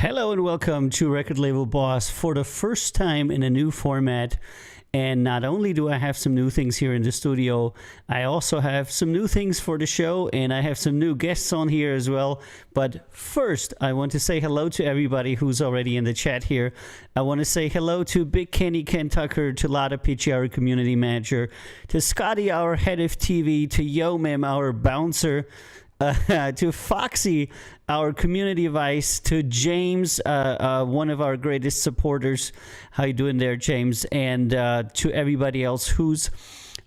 Hello and welcome to Record Label Boss for the first time in a new format. And not only do I have some new things here in the studio, I also have some new things for the show, and I have some new guests on here as well. But first, I want to say hello to everybody who's already in the chat here. I want to say hello to Big Kenny Ken Tucker, to Lada Pichi, our community manager, to Scotty, our head of TV, to Yo Mem, our bouncer, to Foxy, our community vice, to James, one of our greatest supporters. How you doing there, James? And to everybody else who's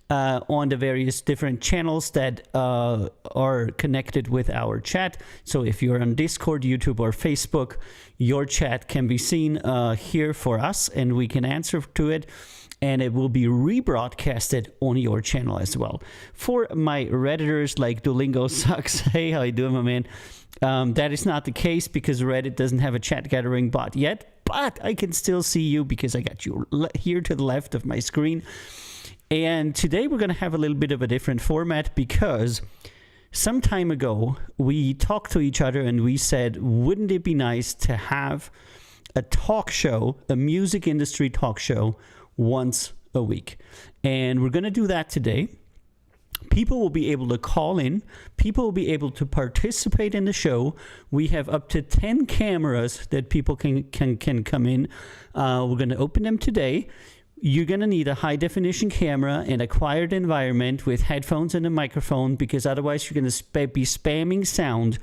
on the various different channels that are connected with our chat. So if you're on Discord, YouTube, or Facebook, your chat can be seen here for us, and we can answer to it. And it will be rebroadcasted on your channel as well. For my Redditors like Duolingo Sucks, hey, how you doing, my man? That is not the case because Reddit doesn't have a chat gathering bot yet, but I can still see you because I got you here to the left of my screen. And today we're going to have a little bit of a different format because some time ago we talked to each other and we said, wouldn't it be nice to have a talk show, a music industry talk show, once a week? And we're going to do that today. People will be able to call in. People will be able to participate in the show. We have up to 10 cameras that people can come in. We're going to open them today. You're going to need a high definition camera and a quiet environment with headphones and a microphone, because otherwise you're going to be spamming sound.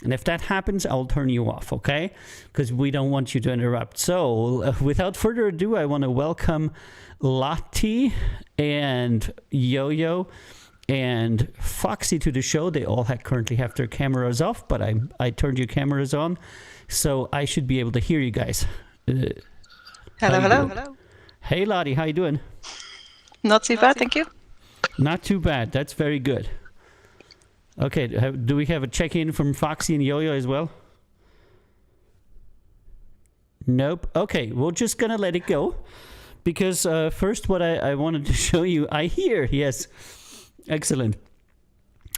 And if that happens, I'll turn you off, okay? Because we don't want you to interrupt. So without further ado, I want to welcome Lottie and Yo-Yo and Foxy to the show. They all currently have their cameras off, but I turned your cameras on, so I should be able to hear you guys. Hello. Hey, Lottie, how you doing? Not too bad, thank you. Not too bad. That's very good. Okay, do we have a check-in from Foxy and Yo-Yo as well? Nope. Okay, we're just gonna let it go. Because first what I wanted to show you, I hear, yes. Excellent.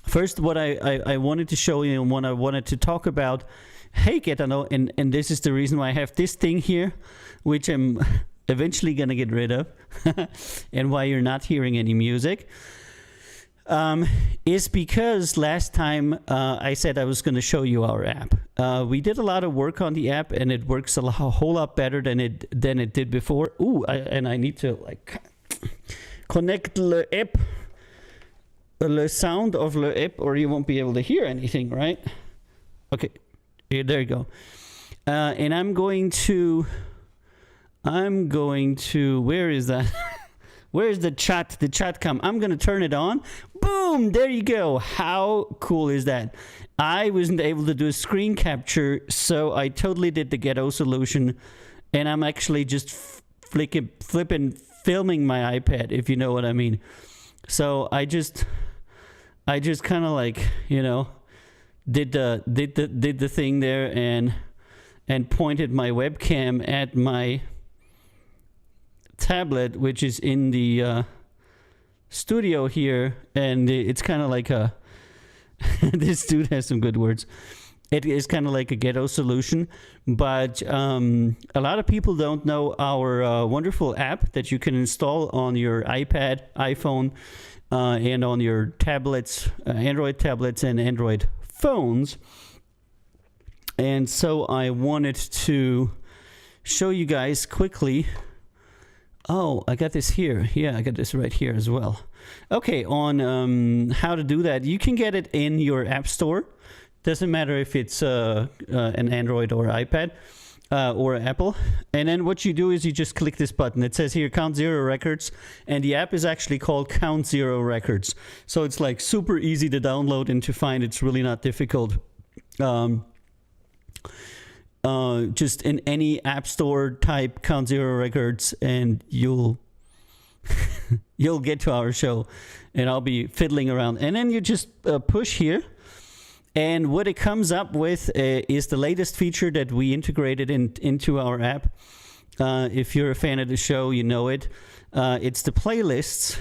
First what I wanted to show you and what I wanted to talk about, hey Gaetano, and this is the reason why I have this thing here, which I'm eventually gonna get rid of, and why you're not hearing any music. Is because last time I said I was going to show you our app. We did a lot of work on the app, and it works a whole lot better than it did before. Ooh, and I need to connect the app, the sound of the app, or you won't be able to hear anything, right? Okay, there you go. And I'm going to. Where is that? Where's the chat? The chat come. I'm going to turn it on. Boom! There you go. How cool is that? I wasn't able to do a screen capture, so I totally did the ghetto solution. And I'm actually just filming my iPad, if you know what I mean. So I just kind of did the thing there and pointed my webcam at my tablet, which is in the studio here, and it's kind of like this dude has some good words. It is kind of like a ghetto solution, but a lot of people don't know our wonderful app that you can install on your iPad, iPhone, and on your tablets, Android tablets and Android phones. And so I wanted to show you guys quickly. Oh, I got this here. Yeah, I got this right here as well. Okay, on how to do that. You can get it in your App Store. Doesn't matter if it's an Android or iPad or Apple. And then what you do is you just click this button. It says here Count Zero Records, and the app is actually called Count Zero Records. So it's like super easy to download and to find. It's really not difficult. Just in any App Store, type Count Zero Records, and you'll get to our show, and I'll be fiddling around. And then you just push here. And what it comes up with is the latest feature that we integrated into our app. If you're a fan of the show, you know it. It's the playlists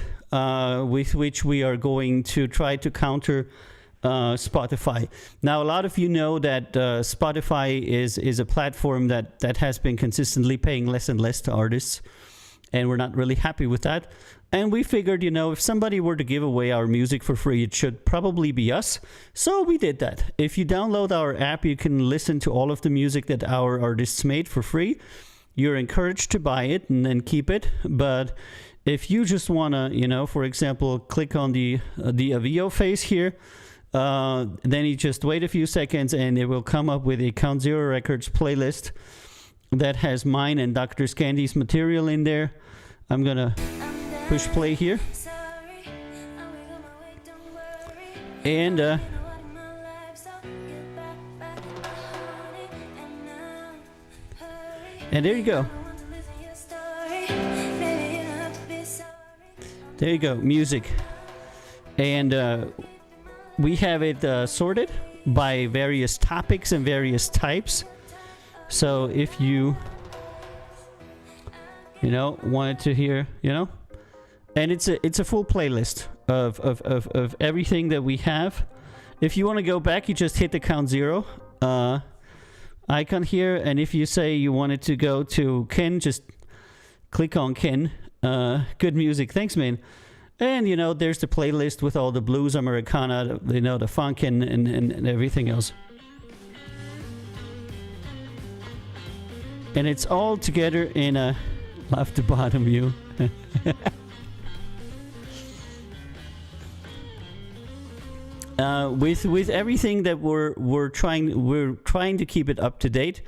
with which we are going to try to counter Spotify. Now, a lot of you know that Spotify is a platform that has been consistently paying less and less to artists, and we're not really happy with that. And we figured, if somebody were to give away our music for free, it should probably be us. So we did that. If you download our app, you can listen to all of the music that our artists made for free. You're encouraged to buy it and then keep it. But if you just want to, for example, click on the Avio face here, then you just wait a few seconds and it will come up with a Count Zero Records playlist that has mine and Dr. Scandy's material in there. I'm going to push play here. And there you go. There you go, music. And we have it sorted by various topics and various types. So if you wanted to hear, and it's a full playlist of everything that we have. If you want to go back, you just hit the Count Zero icon here, and if you say you wanted to go to Ken, just click on Ken. Good music, thanks, man. And there's the playlist with all the blues, Americana, the funk and everything else. And it's all together in a left to bottom view. With everything that we're trying to keep it up to date.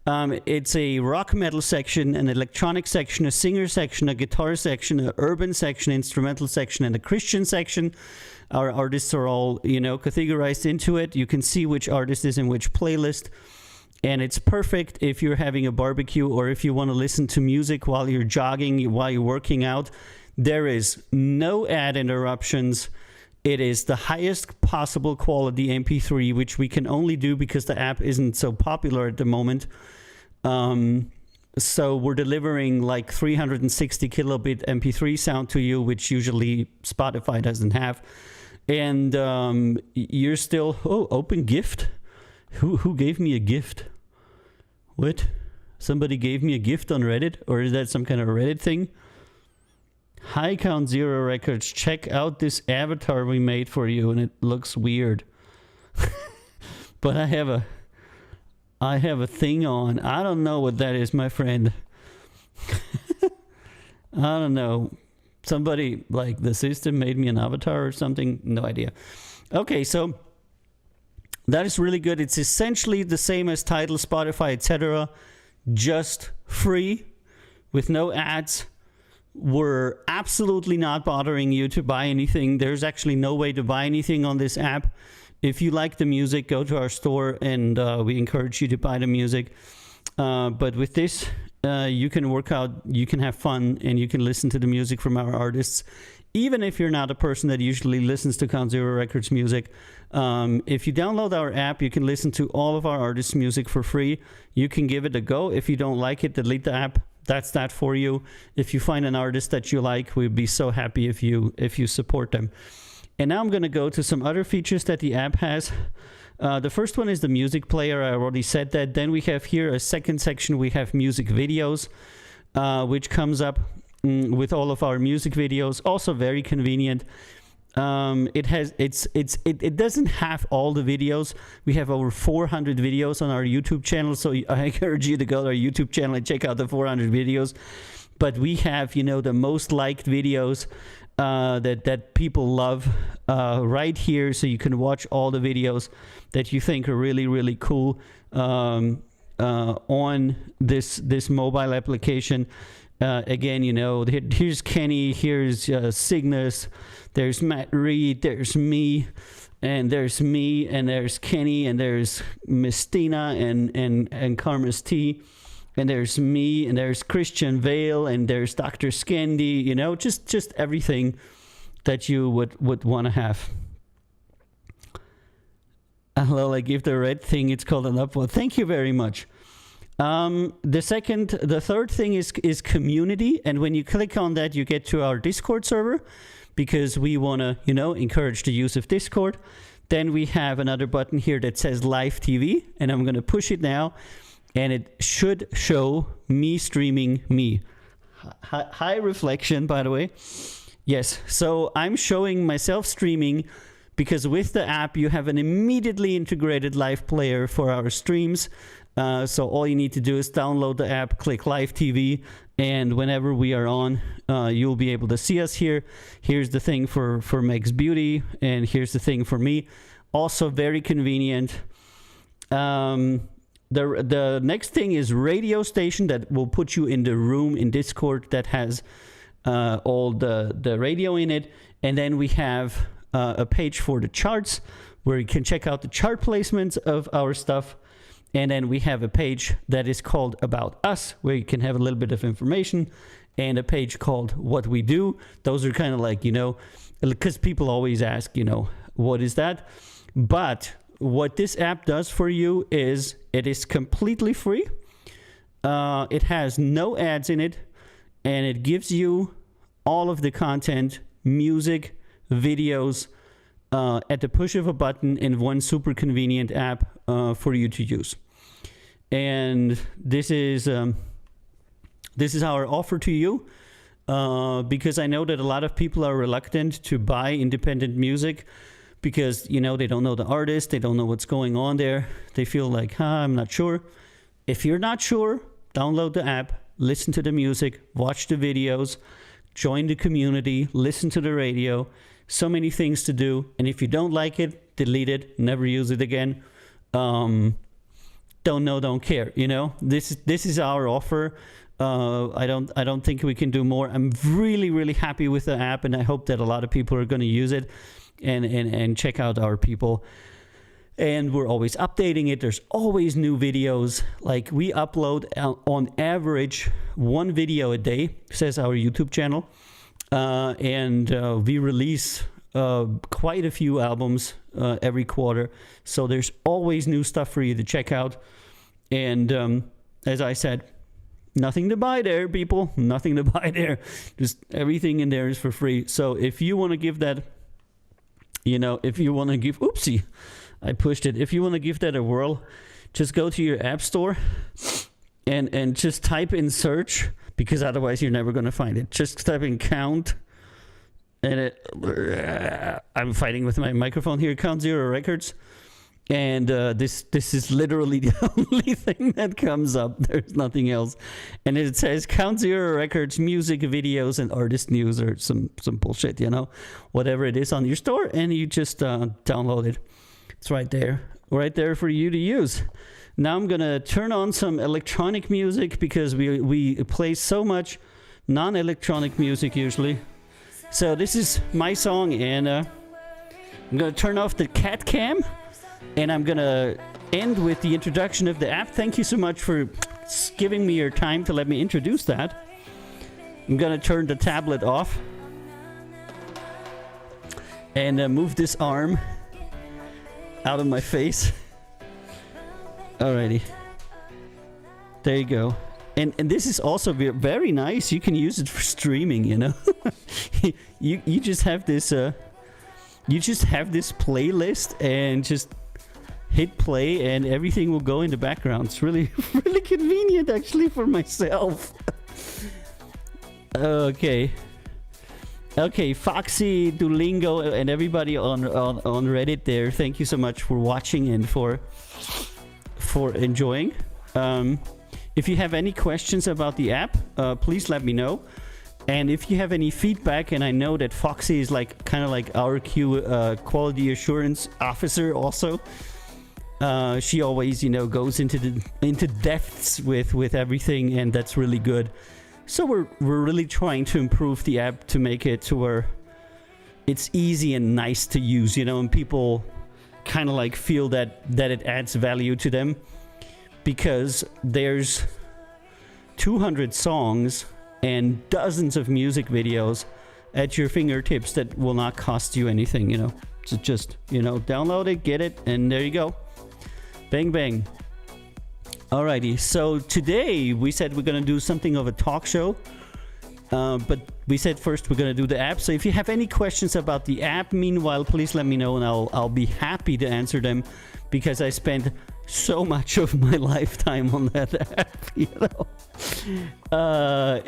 It's a rock metal section, an electronic section, a singer section, a guitar section, an urban section, instrumental section, and a Christian section. Our artists are all categorized into it. You can see which artist is in which playlist. And it's perfect if you're having a barbecue or if you want to listen to music while you're jogging, while you're working out. There is no ad interruptions. It is the highest possible quality MP3, which we can only do because the app isn't so popular at the moment. So we're delivering like 360 kilobit MP3 sound to you, which usually Spotify doesn't have. And you're still... Oh, open gift? Who gave me a gift? What? Somebody gave me a gift on Reddit? Or is that some kind of Reddit thing? Hi, Count Zero Records. Check out this avatar we made for you, and it looks weird. But I have a thing on. I don't know what that is, my friend. I don't know. Somebody, like the system made me an avatar or something. No idea. Okay, so that is really good. It's essentially the same as Tidal, Spotify, etc. Just free with no ads. We're absolutely not bothering you to buy anything. There's actually no way to buy anything on this app. If you like the music, go to our store, and we encourage you to buy the music. But with this, you can work out, you can have fun, and you can listen to the music from our artists. Even if you're not a person that usually listens to Count Zero Records music, if you download our app, you can listen to all of our artists' music for free. You can give it a go. If you don't like it, delete the app. That's that for you. If you find an artist that you like, we'd be so happy if you support them. And now I'm going to go to some other features that the app has. The first one is the music player. I already said that. Then we have here a second section. We have music videos, which comes up with all of our music videos. Also very convenient. It doesn't have all the videos. We have over 400 videos on our YouTube channel, so I encourage you to go to our YouTube channel and check out the 400 videos. But we have, the most liked videos that people love right here, so you can watch all the videos that you think are really, really cool on this mobile application. Again, here's Kenny, here's Cygnus, there's Matt Reed, there's me, and there's Kenny, and there's Mistina and Karmas T, and there's me, and there's Christian Vale, and there's Dr. Scandy, just everything that you would want to have. Lola, give the red thing, it's called an upvote. Thank you very much. The third thing is community, and when you click on that, you get to our Discord server, because we want to, encourage the use of Discord. Then we have another button here that says Live TV, and I'm going to push it now, and it should show me streaming me. High reflection, by the way. Yes, so I'm showing myself streaming, because with the app, you have an immediately integrated live player for our streams. So all you need to do is download the app, click Live TV, and whenever we are on, you'll be able to see us here. Here's the thing for Meg's Beauty, and here's the thing for me. Also very convenient. The next thing is radio station that will put you in the room in Discord that has all the radio in it. And then we have a page for the charts where you can check out the chart placements of our stuff. And then we have a page that is called About Us, where you can have a little bit of information, and a page called What We Do. Those are kind of like, because people always ask, what is that? But what this app does for you is it is completely free. It has no ads in it, and it gives you all of the content, music, videos, at the push of a button in one super convenient app for you to use. And this is our offer to you, because I know that a lot of people are reluctant to buy independent music because, they don't know the artist, they don't know what's going on there. They feel like, I'm not sure. If you're not sure, download the app, listen to the music, watch the videos, join the community, listen to the radio. So many things to do. And if you don't like it, delete it, never use it again. Don't know, don't care. This is our offer. I don't think we can do more. I'm really, really happy with the app, and I hope that a lot of people are going to use it and check out our people. And we're always updating it. There's always new videos. Like, we upload on average one video a day, says our YouTube channel. And we release quite a few albums every quarter. So there's always new stuff for you to check out. And as I said, nothing to buy there, people. Nothing to buy there. Just everything in there is for free. So if you want to give that, oopsie, I pushed it. If you want to give that a whirl, just go to your app store and just type in search, because otherwise you're never going to find it. Just type in Count, and I'm fighting with my microphone here. Count Zero Records, and this is literally the only thing that comes up. There's nothing else, and it says Count Zero Records, music, videos, and artist news, or some bullshit, whatever it is on your store, and you just download it. It's right there for you to use. Now I'm gonna turn on some electronic music, because we play so much non-electronic music usually. So this is my song, and I'm gonna turn off the cat cam, and I'm gonna end with the introduction of the app. Thank you so much for giving me your time to let me introduce that. I'm gonna turn the tablet off and move this arm out of my face. Alrighty, there you go. And this is also very nice. You can use it for streaming. you just have this playlist, and just hit play and everything will go in the background. It's really, really convenient actually for myself. Okay. Okay, Foxy, Duolingo, and everybody on Reddit there, thank you so much for watching and for enjoying. If you have any questions about the app, please let me know. And if you have any feedback, and I know that Foxy is like kind of like our quality assurance officer also. She always, goes into depths with everything, and that's really good. So we're really trying to improve the app to make it to where it's easy and nice to use, and people kind of like feel that it adds value to them, because there's 200 songs and dozens of music videos at your fingertips that will not cost you anything, So just, download it, get it, and there you go. Bang, bang. Alrighty, so today we said we're going to do something of a talk show, but we said first we're going to do the app. So if you have any questions about the app, meanwhile, please let me know, and I'll be happy to answer them, because I spent so much of my lifetime on that app,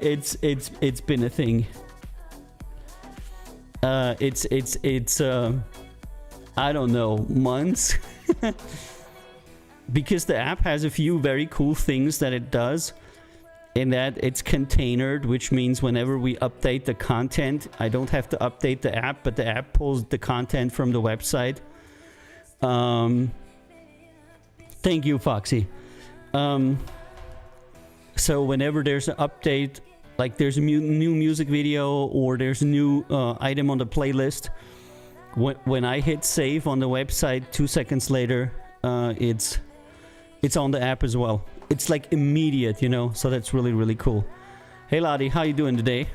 It's been a thing. It's I don't know, months. Because the app has a few very cool things that it does, in that it's containered, which means whenever we update the content, I don't have to update the app, but the app pulls the content from the website. Thank you, Foxy. So whenever there's an update, like there's a new music video or there's a new item on the playlist, when I hit save on the website, 2 seconds later, it's on the app as well. It's like immediate, so that's really, really cool. Hey Lottie, how you doing today?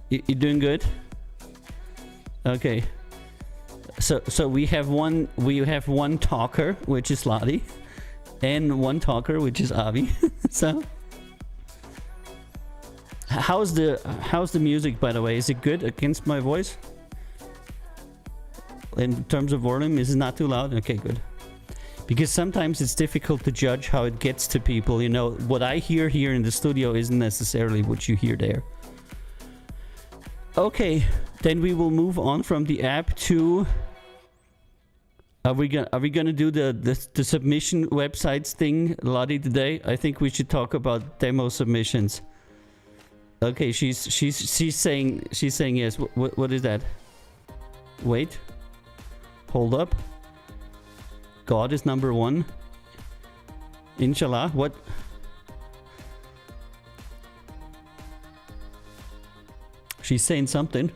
You doing good? Okay. So we have one talker, which is Lottie, and one talker, which is Avi. So how's the music, by the way? Is it good against my voice? In terms of volume, is it not too loud? Okay, good. Because sometimes it's difficult to judge how it gets to people. What I hear here in the studio isn't necessarily what you hear there. Okay, then we will move on from the app to... Are we gonna do the submission websites thing, Lottie, today? I think we should talk about demo submissions. Okay, she's saying yes. What is that? Wait. Hold up. God is number one. Inshallah. What? She's saying something.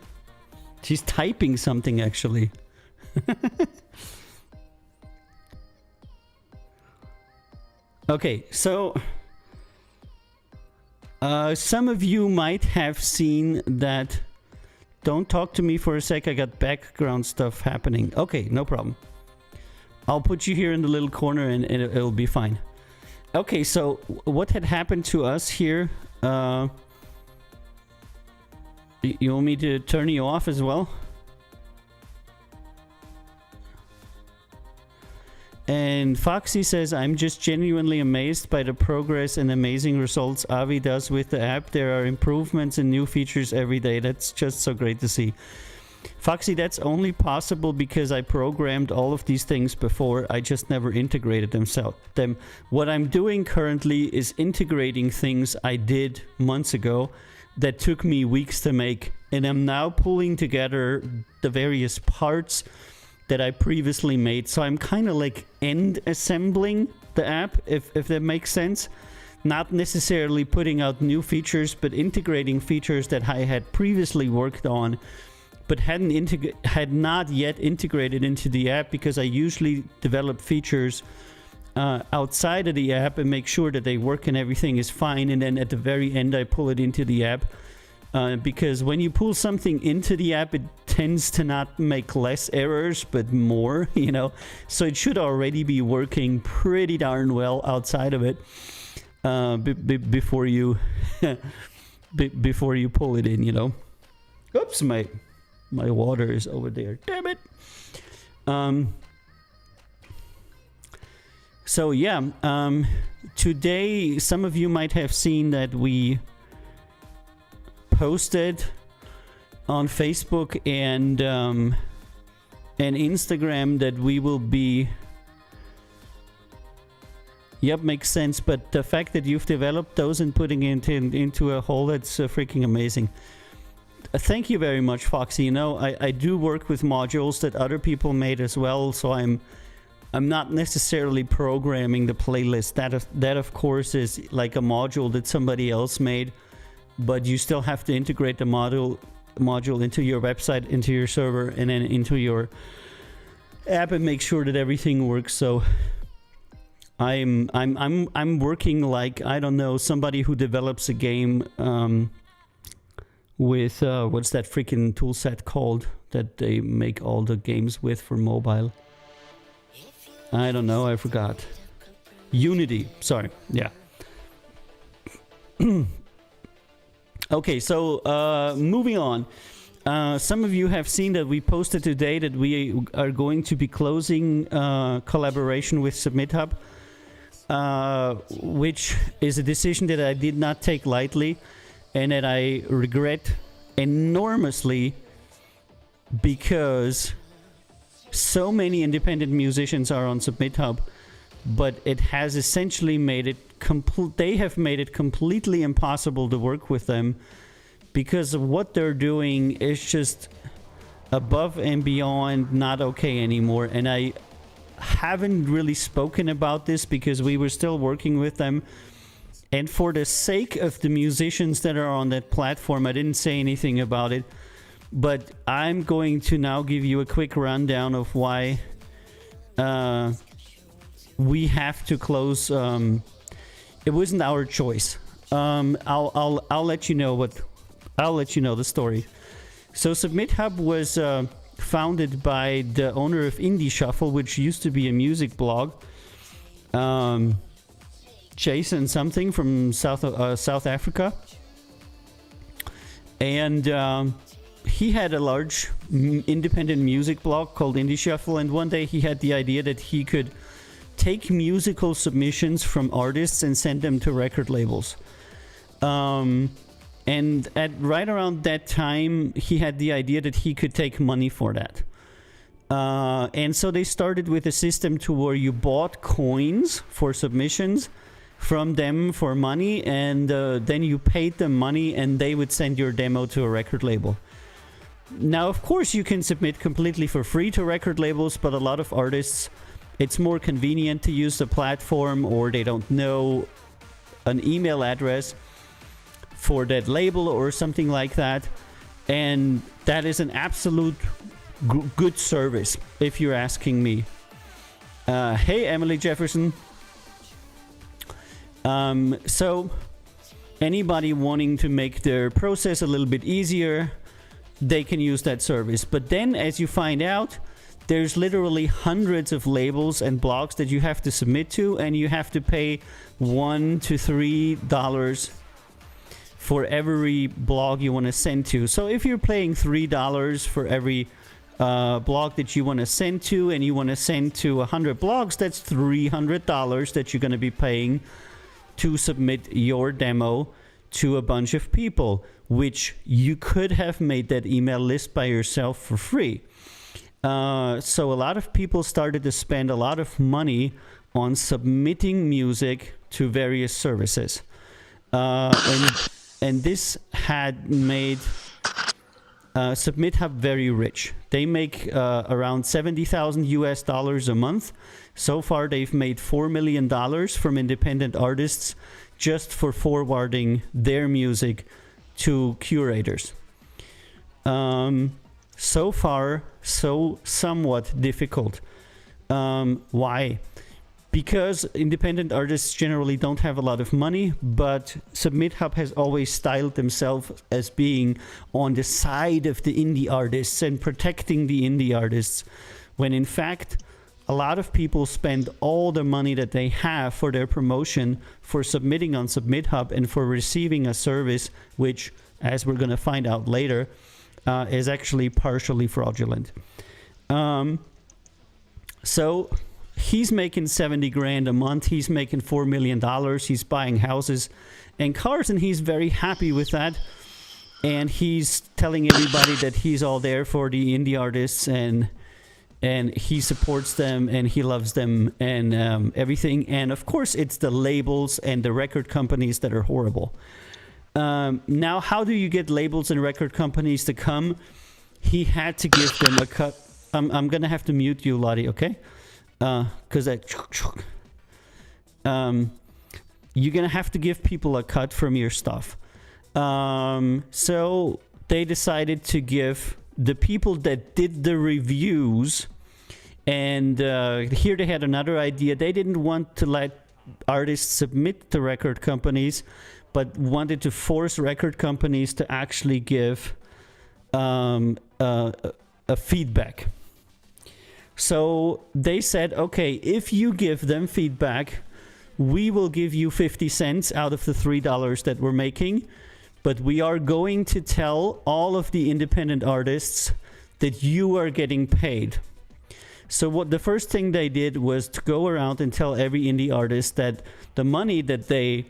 She's typing something, actually. Okay, so some of you might have seen that. Don't talk to me for a sec, I got background stuff happening. Okay, no problem. I'll put you here in the little corner and it'll be fine. Okay, so what had happened to us here? You want me to turn you off as well? And Foxy says, I'm just genuinely amazed by the progress and amazing results Avi does with the app. There are improvements and new features every day. That's just so great to see. Foxy, that's only possible because I programmed all of these things before. I just never integrated them. What I'm doing currently is integrating things I did months ago that took me weeks to make. And I'm now pulling together the various parts that I previously made. So I'm kind of like end assembling the app, if that makes sense. Not necessarily putting out new features, but integrating features that I had previously worked on, but had not yet integrated into the app, because I usually develop features outside of the app and make sure that they work and everything is fine. And then at the very end, I pull it into the app. Because when you pull something into the app, it tends to not make less errors, but more, So it should already be working pretty darn well outside of it before you before you pull it in, Oops, my water is over there. Damn it. So yeah, today some of you might have seen that we posted on Facebook and Instagram that we will be. Yep, makes sense. But the fact that you've developed those and putting it into a whole, that's freaking amazing. Thank you very much, Foxy. You know, I do work with modules that other people made as well, so I'm not necessarily programming the playlist. That of course is like a module that somebody else made, but you still have to integrate the module into your website, into your server, and then into your app and make sure that everything works. So I'm working like, I don't know, somebody who develops a game with what's that freaking tool set called that they make all the games with for mobile? I don't know, I forgot. Unity, sorry, yeah. Okay, so moving on. Some of you have seen that we posted today that we are going to be closing collaboration with SubmitHub, which is a decision that I did not take lightly and that I regret enormously, because so many independent musicians are on SubmitHub, but it has essentially made it they have made it completely impossible to work with them, because of what they're doing is just above and beyond not okay anymore. And I haven't really spoken about this because we were still working with them, and for the sake of the musicians that are on that platform, I didn't say anything about it. But I'm going to now give you a quick rundown of why we have to close. It wasn't our choice. I'll let you know the story. So SubmitHub was founded by the owner of Indie Shuffle, which used to be a music blog. Jason something from South Africa, and he had a large independent music blog called Indie Shuffle, and one day he had the idea that he could take musical submissions from artists and send them to record labels. And at right around that time, he had the idea that he could take money for that. And so they started with a system to where you bought coins for submissions from them for money, and then you paid them money and they would send your demo to a record label. Now, of course, you can submit completely for free to record labels, but a lot of artists, it's more convenient to use the platform, or they don't know an email address for that label or something like that. And that is an absolute good service, if you're asking me. Hey, Emily Jefferson. So anybody wanting to make their process a little bit easier, they can use that service. But then, as you find out, there's literally hundreds of labels and blogs that you have to submit to, and you have to pay $1 to $3 for every blog you want to send to. So if you're paying $3 for every blog that you want to send to, and you want to send to 100 blogs, that's $300 that you're going to be paying to submit your demo to a bunch of people, which you could have made that email list by yourself for free. So a lot of people started to spend a lot of money on submitting music to various services. And this had made SubmitHub very rich. They make around $70,000 a month. So far, they've made $4 million from independent artists just for forwarding their music to curators. So far, so somewhat difficult. Why? Because independent artists generally don't have a lot of money, but SubmitHub has always styled themselves as being on the side of the indie artists and protecting the indie artists, when in fact, a lot of people spend all the money that they have for their promotion for submitting on SubmitHub and for receiving a service which, as we're going to find out later, is actually partially fraudulent. So he's making 70 grand a month. He's making $4 million. He's buying houses and cars, and he's very happy with that. And he's telling everybody that he's all there for the indie artists, and he supports them and he loves them and everything. And of course, it's the labels and the record companies that are horrible. Now, how do you get labels and record companies to come? He had to give them a cut. I'm gonna have to mute you, Lottie, okay? Because you're gonna have to give people a cut from your stuff. So they decided to give the people that did the reviews, and here they had another idea. They didn't want to let artists submit to record companies, but wanted to force record companies to actually give a feedback. So they said, okay, if you give them feedback, we will give you 50 cents out of the $3 that we're making, but we are going to tell all of the independent artists that you are getting paid. So what the first thing they did was to go around and tell every indie artist that the money that they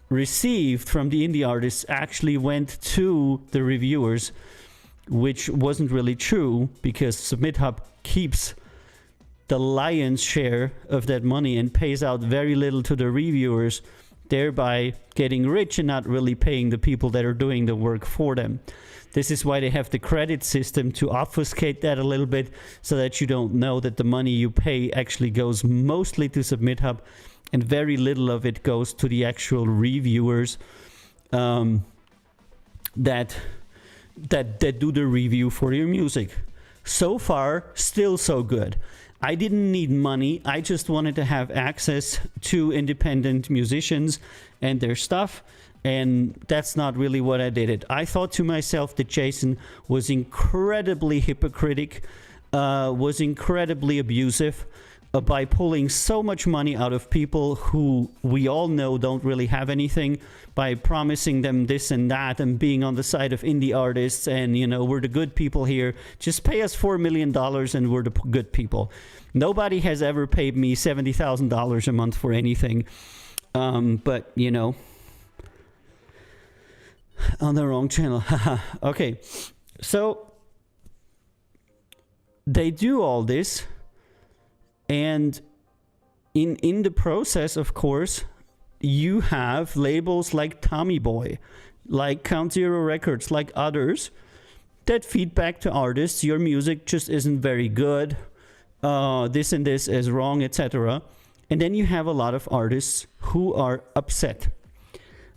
received from the indie artists actually went to the reviewers, which wasn't really true, because SubmitHub keeps the lion's share of that money and pays out very little to the reviewers, thereby getting rich and not really paying the people that are doing the work for them. This is why they have the credit system to obfuscate that a little bit, so that you don't know that the money you pay actually goes mostly to SubmitHub and very little of it goes to the actual reviewers that do the review for your music. So far, still so good. I didn't need money. I just wanted to have access to independent musicians and their stuff. And that's not really what I did it. I thought to myself that Jason was incredibly hypocritic, was incredibly abusive by pulling so much money out of people who we all know don't really have anything, by promising them this and that and being on the side of indie artists and, you know, we're the good people here. Just pay us $4 million and we're the good people. Nobody has ever paid me $70,000 a month for anything. But, you know, on the wrong channel. Okay, so they do all this, and in the process, of course, you have labels like Tommy Boy, like Count Zero Records, like others that feed back to artists, your music just isn't very good, this and this is wrong, etc. And then you have a lot of artists who are upset.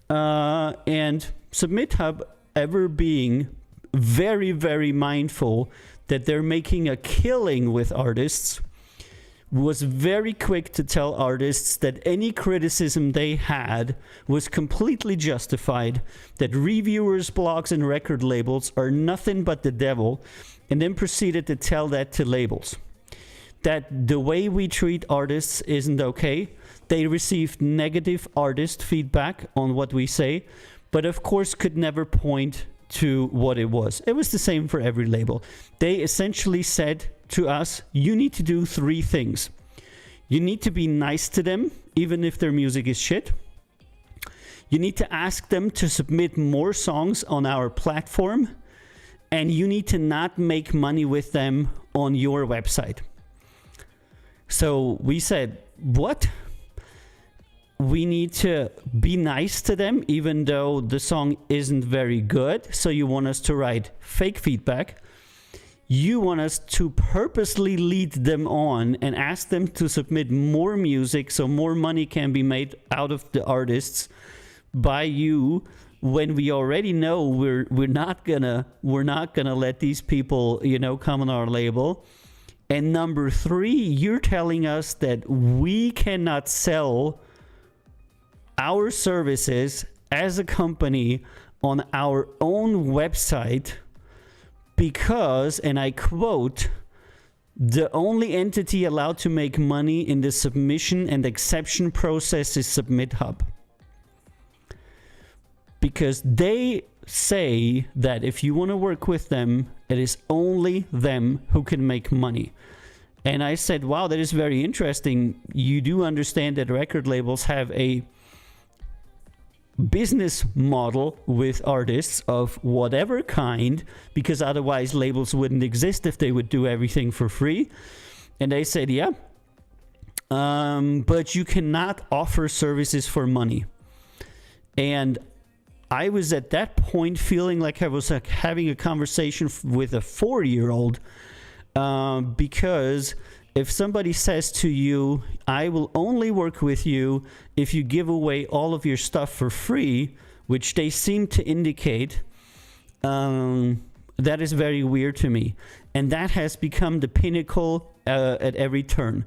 And SubmitHub, ever being very, very mindful that they're making a killing with artists, was very quick to tell artists that any criticism they had was completely justified, that reviewers, blogs, and record labels are nothing but the devil, and then proceeded to tell that to labels. That the way we treat artists isn't okay. They received negative artist feedback on what we say, but of course could never point to what it was. It was the same for every label. They essentially said to us, you need to do 3 things. You need to be nice to them, even if their music is shit. You need to ask them to submit more songs on our platform, and you need to not make money with them on your website. So we said, what? We need to be nice to them, even though the song isn't very good. So you want us to write fake feedback. You want us to purposely lead them on and ask them to submit more music so more money can be made out of the artists by you, when we already know we're not gonna let these people, you know, come on our label. And number 3, you're telling us that we cannot sell our services as a company on our own website because, and I quote, the only entity allowed to make money in the submission and exception process is SubmitHub. Because they say that if you want to work with them, it is only them who can make money. And I said, wow, that is very interesting. You do understand that record labels have a business model with artists of whatever kind, because otherwise labels wouldn't exist if they would do everything for free. And they said, yeah, but you cannot offer services for money. And I was at that point feeling like I was like having a conversation with a 4-year-old, because if somebody says to you, I will only work with you if you give away all of your stuff for free, which they seem to indicate, that is very weird to me. And that has become the pinnacle at every turn.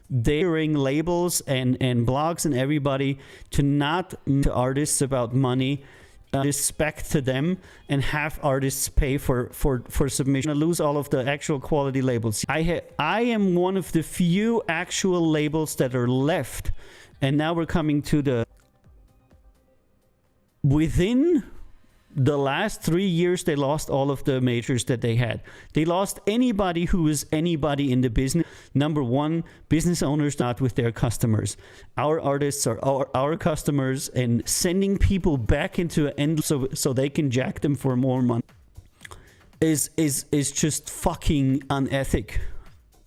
They're labels and blogs and everybody to not to artists about money, respect to them, and have artists pay for submission. Lose all of the actual quality labels. I am one of the few actual labels that are left, and now we're coming to the within the last 3 years, they lost all of the majors that they had. They lost anybody who was anybody in the business. Number one, business owners not with their customers. Our artists are our customers, and sending people back into an end so they can jack them for more money is just fucking unethic.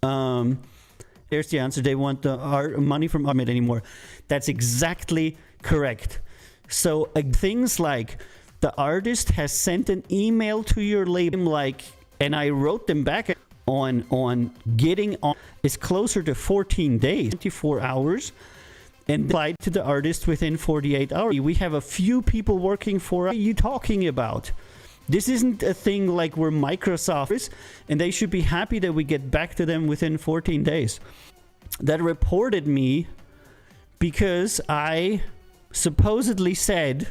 There's the answer. They want the money from Ahmed anymore. That's exactly correct. So things like the artist has sent an email to your label, like, and I wrote them back on getting on is closer to 14 days, 24 hours, and applied to the artist within 48 hours. We have a few people working for us. What are you talking about? This isn't a thing like we're Microsoft, and they should be happy that we get back to them within 14 days. That reported me because I supposedly said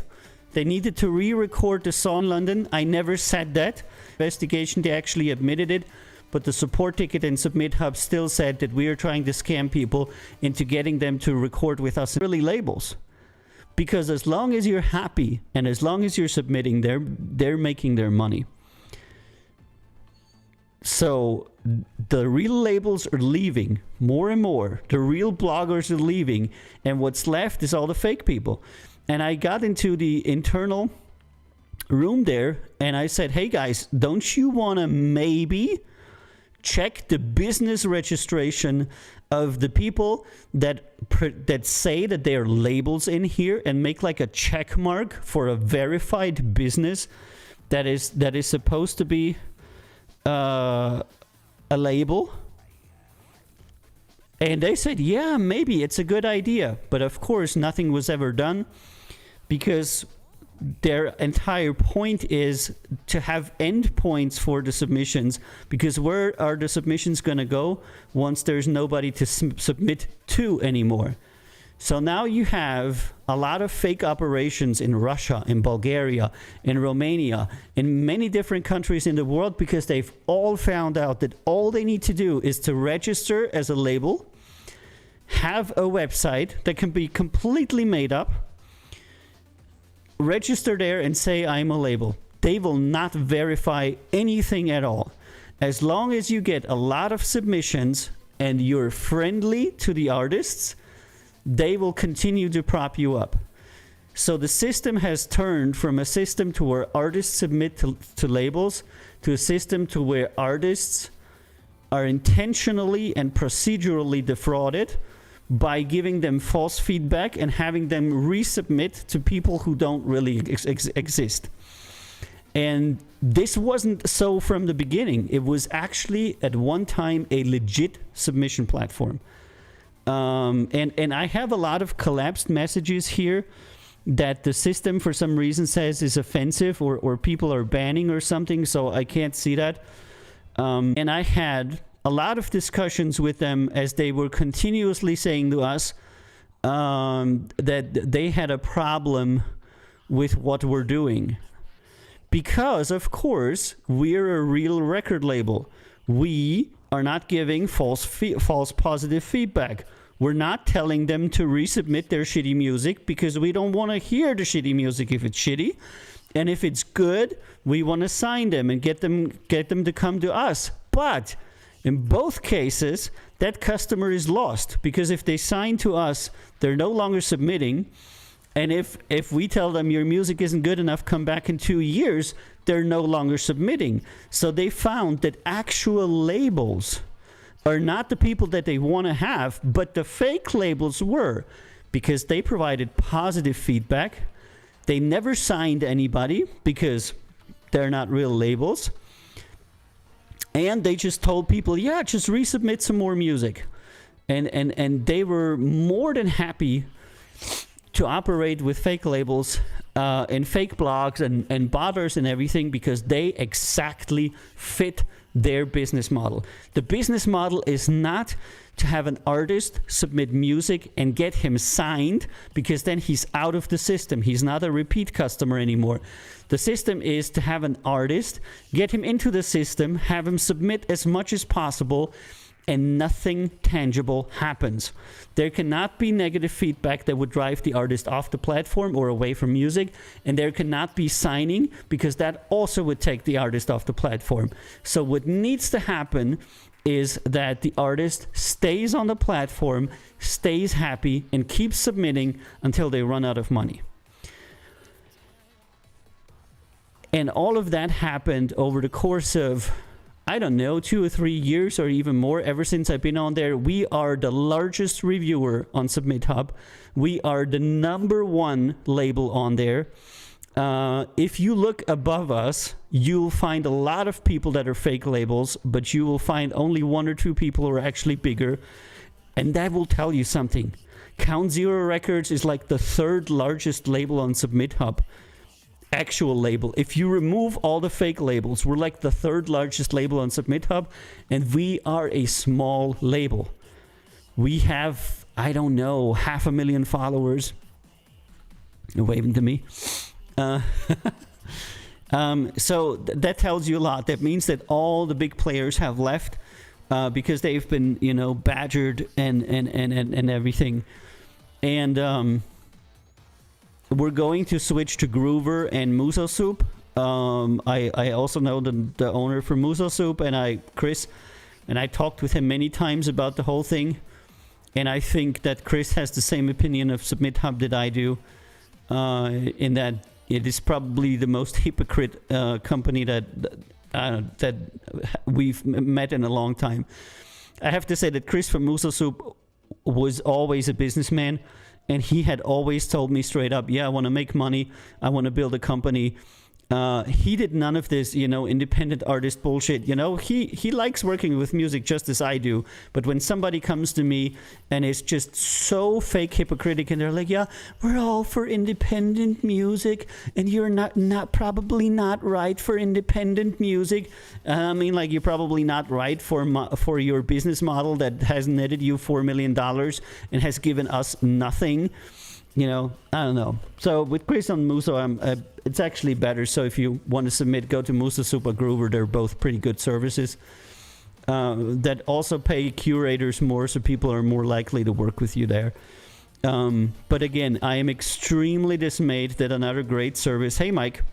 they needed to re-record the song in London. I never said that. Investigation, they actually admitted it. But the support ticket and Submit Hub still said that we are trying to scam people into getting them to record with us early labels. Because as long as you're happy and as long as you're submitting, they're making their money. So the real labels are leaving more and more. The real bloggers are leaving. And what's left is all the fake people. And I got into the internal room there and I said, hey guys, don't you want to maybe check the business registration of the people that say that they are labels in here and make like a check mark for a verified business that is supposed to be a label? And they said, yeah, maybe it's a good idea. But of course, nothing was ever done, because their entire point is to have endpoints for the submissions, because where are the submissions going to go once there's nobody to submit to anymore? So now you have a lot of fake operations in Russia, in Bulgaria, in Romania, in many different countries in the world, because they've all found out that all they need to do is to register as a label, have a website that can be completely made up, register there and say I'm a label. They will not verify anything at all. As long as you get a lot of submissions and you're friendly to the artists, they will continue to prop you up. So the system has turned from a system to where artists submit to labels to a system to where artists are intentionally and procedurally defrauded by giving them false feedback and having them resubmit to people who don't really exist. And this wasn't so from the beginning. It was actually at one time a legit submission platform. And I have a lot of collapsed messages here that the system for some reason says is offensive or people are banning or something, so I can't see that. And I had a lot of discussions with them as they were continuously saying to us that they had a problem with what we're doing. Because, of course, we're a real record label. We are not giving false positive feedback. We're not telling them to resubmit their shitty music because we don't want to hear the shitty music if it's shitty. And if it's good, we want to sign them and get them to come to us. But In both cases, that customer is lost, because if they sign to us, they're no longer submitting. And if we tell them your music isn't good enough, come back in 2 years, they're no longer submitting. So they found that actual labels are not the people that they want to have, but the fake labels were, because they provided positive feedback. They never signed anybody because they're not real labels. And they just told people, yeah, just resubmit some more music. And they were more than happy to operate with fake labels and fake blogs and botters and everything, because they exactly fit their business model. The business model is not to have an artist submit music and get him signed, because then he's out of the system. He's not a repeat customer anymore. The system is to have an artist, get him into the system, have him submit as much as possible, and nothing tangible happens. There cannot be negative feedback that would drive the artist off the platform or away from music, and there cannot be signing, because that also would take the artist off the platform. So what needs to happen is that the artist stays on the platform, stays happy, and keeps submitting until they run out of money. And all of that happened over the course of, I don't know, 2 or 3 years or even more. Ever since I've been on there, we are the largest reviewer on SubmitHub. We are the #1 label on there. If you look above us, you'll find a lot of people that are fake labels, but you will find only 1 or 2 people who are actually bigger. And that will tell you something. Count Zero Records is like the 3rd largest label on SubmitHub. Actual label. If you remove all the fake labels, we're like the 3rd largest label on SubmitHub, and we are a small label. We have, I don't know, 500,000 followers. You're waving to me. So that tells you a lot. That means that all the big players have left because they've been, badgered and everything. And we're going to switch to Groover and Muso Soup. I also know the owner for Muso Soup, and Chris, and I talked with him many times about the whole thing. And I think that Chris has the same opinion of SubmitHub that I do, in that it is probably the most hypocrite company that we've met in a long time. I have to say that Chris from Muso Soup was always a businessman, and he had always told me straight up, yeah, I want to make money, I want to build a company. He did none of this, independent artist bullshit. He likes working with music just as I do. But when somebody comes to me and is just so fake hypocritic, and they're like, yeah, we're all for independent music, and you're probably not right for independent music. You're probably not right for your business model that has netted you $4 million and has given us nothing. I don't know. So with Chris on Muso, it's actually better. So if you want to submit, go to Muso Soup or Groover. They're both pretty good services that also pay curators more, so people are more likely to work with you there. But again, I am extremely dismayed that another great service, hey Mike,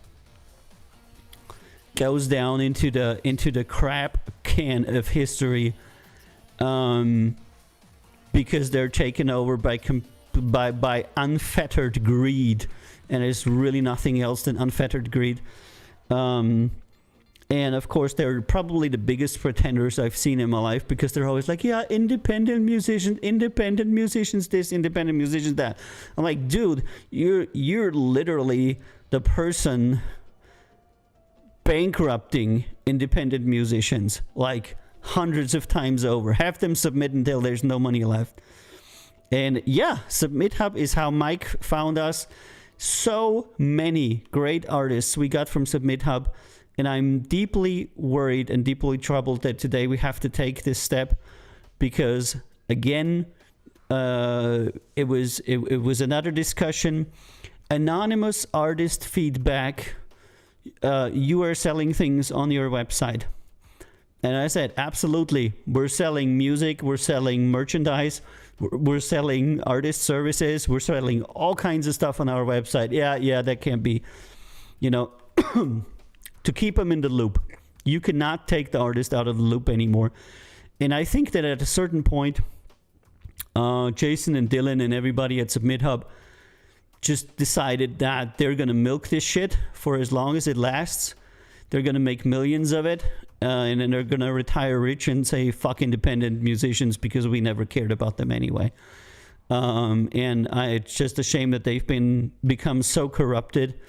goes down into the crap can of history because they're taken over by unfettered greed, and it's really nothing else than unfettered greed. And of course, they're probably the biggest pretenders I've seen in my life, because they're always like, yeah, independent musicians this, independent musicians that. I'm like, dude, you're literally the person bankrupting independent musicians like hundreds of times over. Have them submit until there's no money left. And yeah, SubmitHub is how Mike found us. So many great artists we got from SubmitHub, and I'm deeply worried and deeply troubled that today we have to take this step, because again, it was another discussion. Anonymous artist feedback. You are selling things on your website. And I said, absolutely. We're selling music. We're selling merchandise. We're selling artist services. We're selling all kinds of stuff on our website. Yeah, that can't be, to keep them in the loop. You cannot take the artist out of the loop anymore. And I think that at a certain point, Jason and Dylan and everybody at Submit Hub just decided that they're going to milk this shit for as long as it lasts. They're going to make millions of it, and then they're going to retire rich and say, fuck independent musicians because we never cared about them anyway. It's just a shame that they've become so corrupted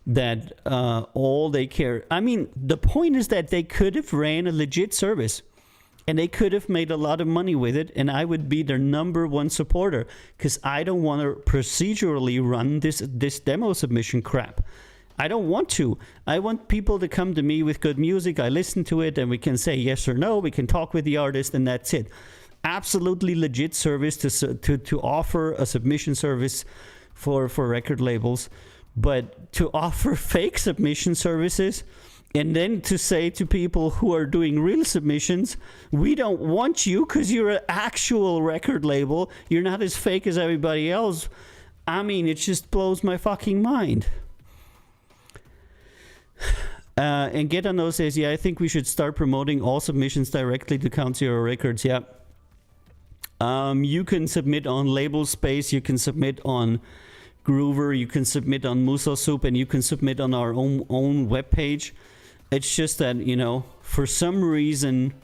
that all they care... I mean, the point is that they could have ran a legit service. And they could have made a lot of money with it, and I would be their number one supporter, because I don't want to procedurally run this demo submission crap. I don't want to. I want people to come to me with good music. I listen to it, and we can say yes or no. We can talk with the artist, and that's it. Absolutely legit service to offer a submission service for record labels, but to offer fake submission services... And then to say to people who are doing real submissions, we don't want you because you're an actual record label. You're not as fake as everybody else. I mean, it just blows my fucking mind. And Getano says, yeah, I think we should start promoting all submissions directly to Count Zero Records. Yeah. You can submit on Label Space. You can submit on Groover. You can submit on Muso Soup. And you can submit on our own webpage. It's just that, you know, for some reason,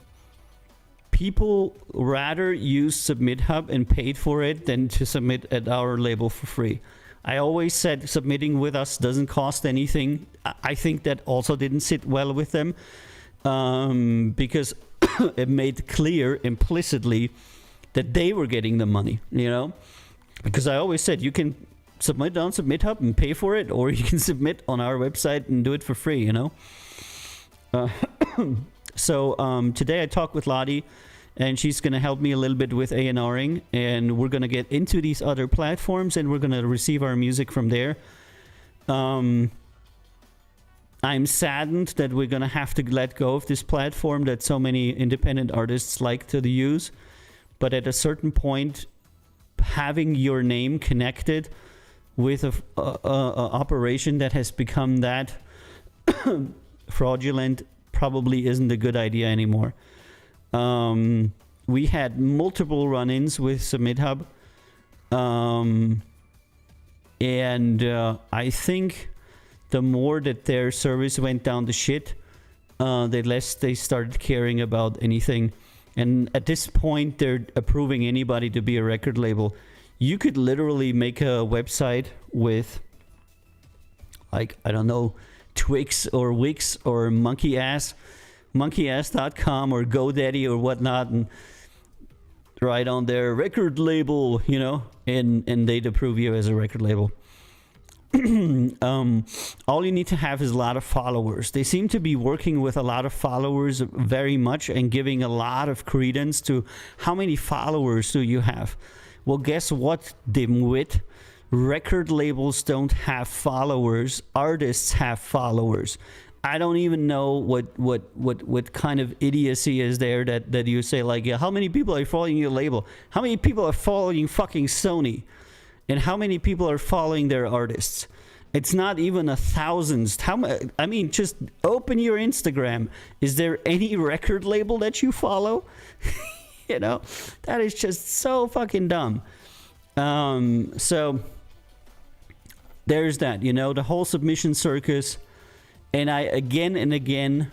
people rather use Submit Hub and paid for it than to submit at our label for free. I always said submitting with us doesn't cost anything. I think that also didn't sit well with them because it made clear implicitly that they were getting the money, you know? Because I always said you can submit on Submit Hub and pay for it, or you can submit on our website and do it for free, you know? So today I talked with Lottie, and she's going to help me a little bit with A&Ring, and we're going to get into these other platforms, and we're going to receive our music from there. I'm saddened that we're going to have to let go of this platform that so many independent artists like to use, but at a certain point, having your name connected with a operation that has become that fraudulent probably isn't a good idea anymore. We had multiple run-ins with Submit Hub, and I think the more that their service went down the shit, the less they started caring about anything. And at this point, they're approving anybody to be a record label. You could literally make a website with, like, I don't know, Twix or Wix or monkeyass.com or GoDaddy or whatnot, and write on their record label, you know, and they'd approve you as a record label. All you need to have is a lot of followers. They seem to be working with a lot of followers very much and giving a lot of credence to how many followers do you have. Well, guess what, dimwit? Record labels don't have followers. Artists have followers. I don't even know what kind of idiocy is there that you say, like, yeah, how many people are following your label? How many people are following fucking Sony? And how many people are following their artists? It's not even a thousandth. I mean, just open your Instagram. Is there any record label that you follow? You know, that is just so fucking dumb. So there's that, you know, the whole submission circus. And I again and again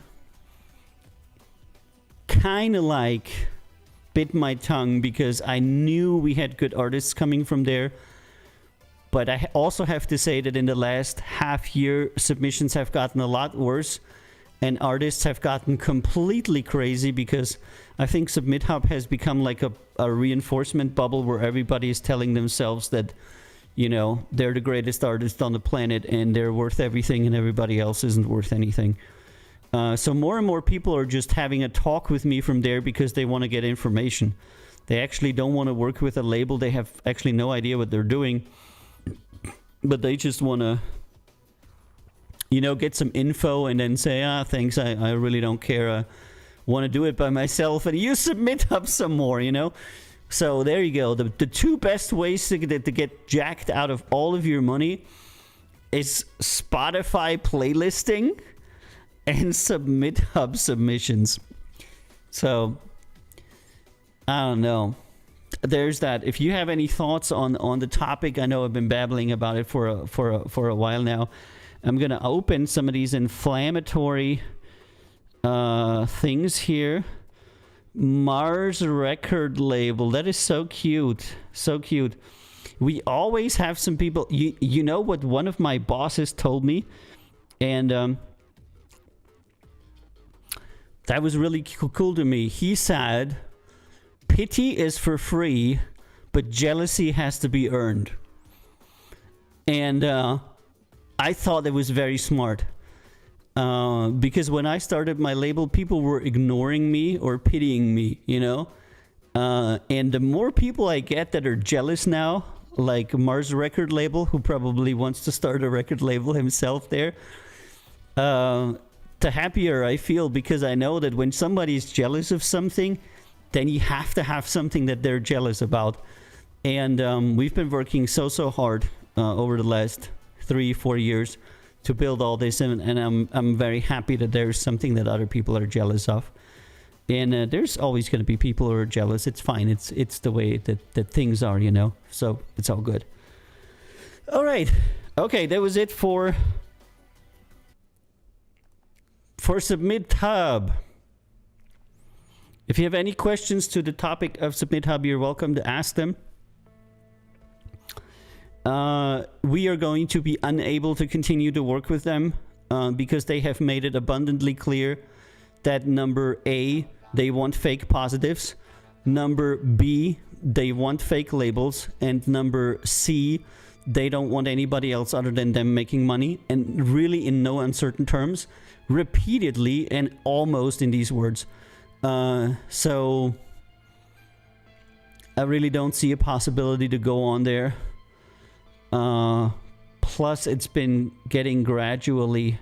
kind of like bit my tongue because I knew we had good artists coming from there. But I also have to say that in the last half year, submissions have gotten a lot worse and artists have gotten completely crazy because I think Submit Hub has become like a reinforcement bubble where everybody is telling themselves that, you know, they're the greatest artist on the planet and they're worth everything and everybody else isn't worth anything. So more and more people are just having a talk with me from there because they want to get information. They actually don't want to work with a label. They have actually no idea what they're doing. But they just want to, you know, get some info and then say, thanks, I really don't care. I want to do it by myself. And you Submit up some more, you know. So there you go. The two best ways to get jacked out of all of your money is Spotify playlisting and Submit Hub submissions. So I don't know. There's that. If you have any thoughts on the topic, I know I've been babbling about it for a while now. I'm gonna open some of these inflammatory things here. Mars record label. That is so cute. So cute. We always have some people. You know what one of my bosses told me, and that was really cool to me. He said, "Pity is for free, but jealousy has to be earned." And I thought it was very smart. Because when I started my label, people were ignoring me or pitying me, you know? And the more people I get that are jealous now, like Mars record label, who probably wants to start a record label himself there, the happier I feel, because I know that when somebody's jealous of something, then you have to have something that they're jealous about. And we've been working so hard over the last 3-4 years to build all this, and I'm very happy that there's something that other people are jealous of. And there's always going to be people who are jealous. It's fine. It's the way that things are, you know. So it's all good. All right. Okay, that was it for Submit Hub. If you have any questions to the topic of Submit Hub, you're welcome to ask them. We are going to be unable to continue to work with them because they have made it abundantly clear that number A, they want fake positives, number B, they want fake labels, and number C, they don't want anybody else other than them making money, and really in no uncertain terms, repeatedly and almost in these words. So I really don't see a possibility to go on there. Plus it's been getting gradually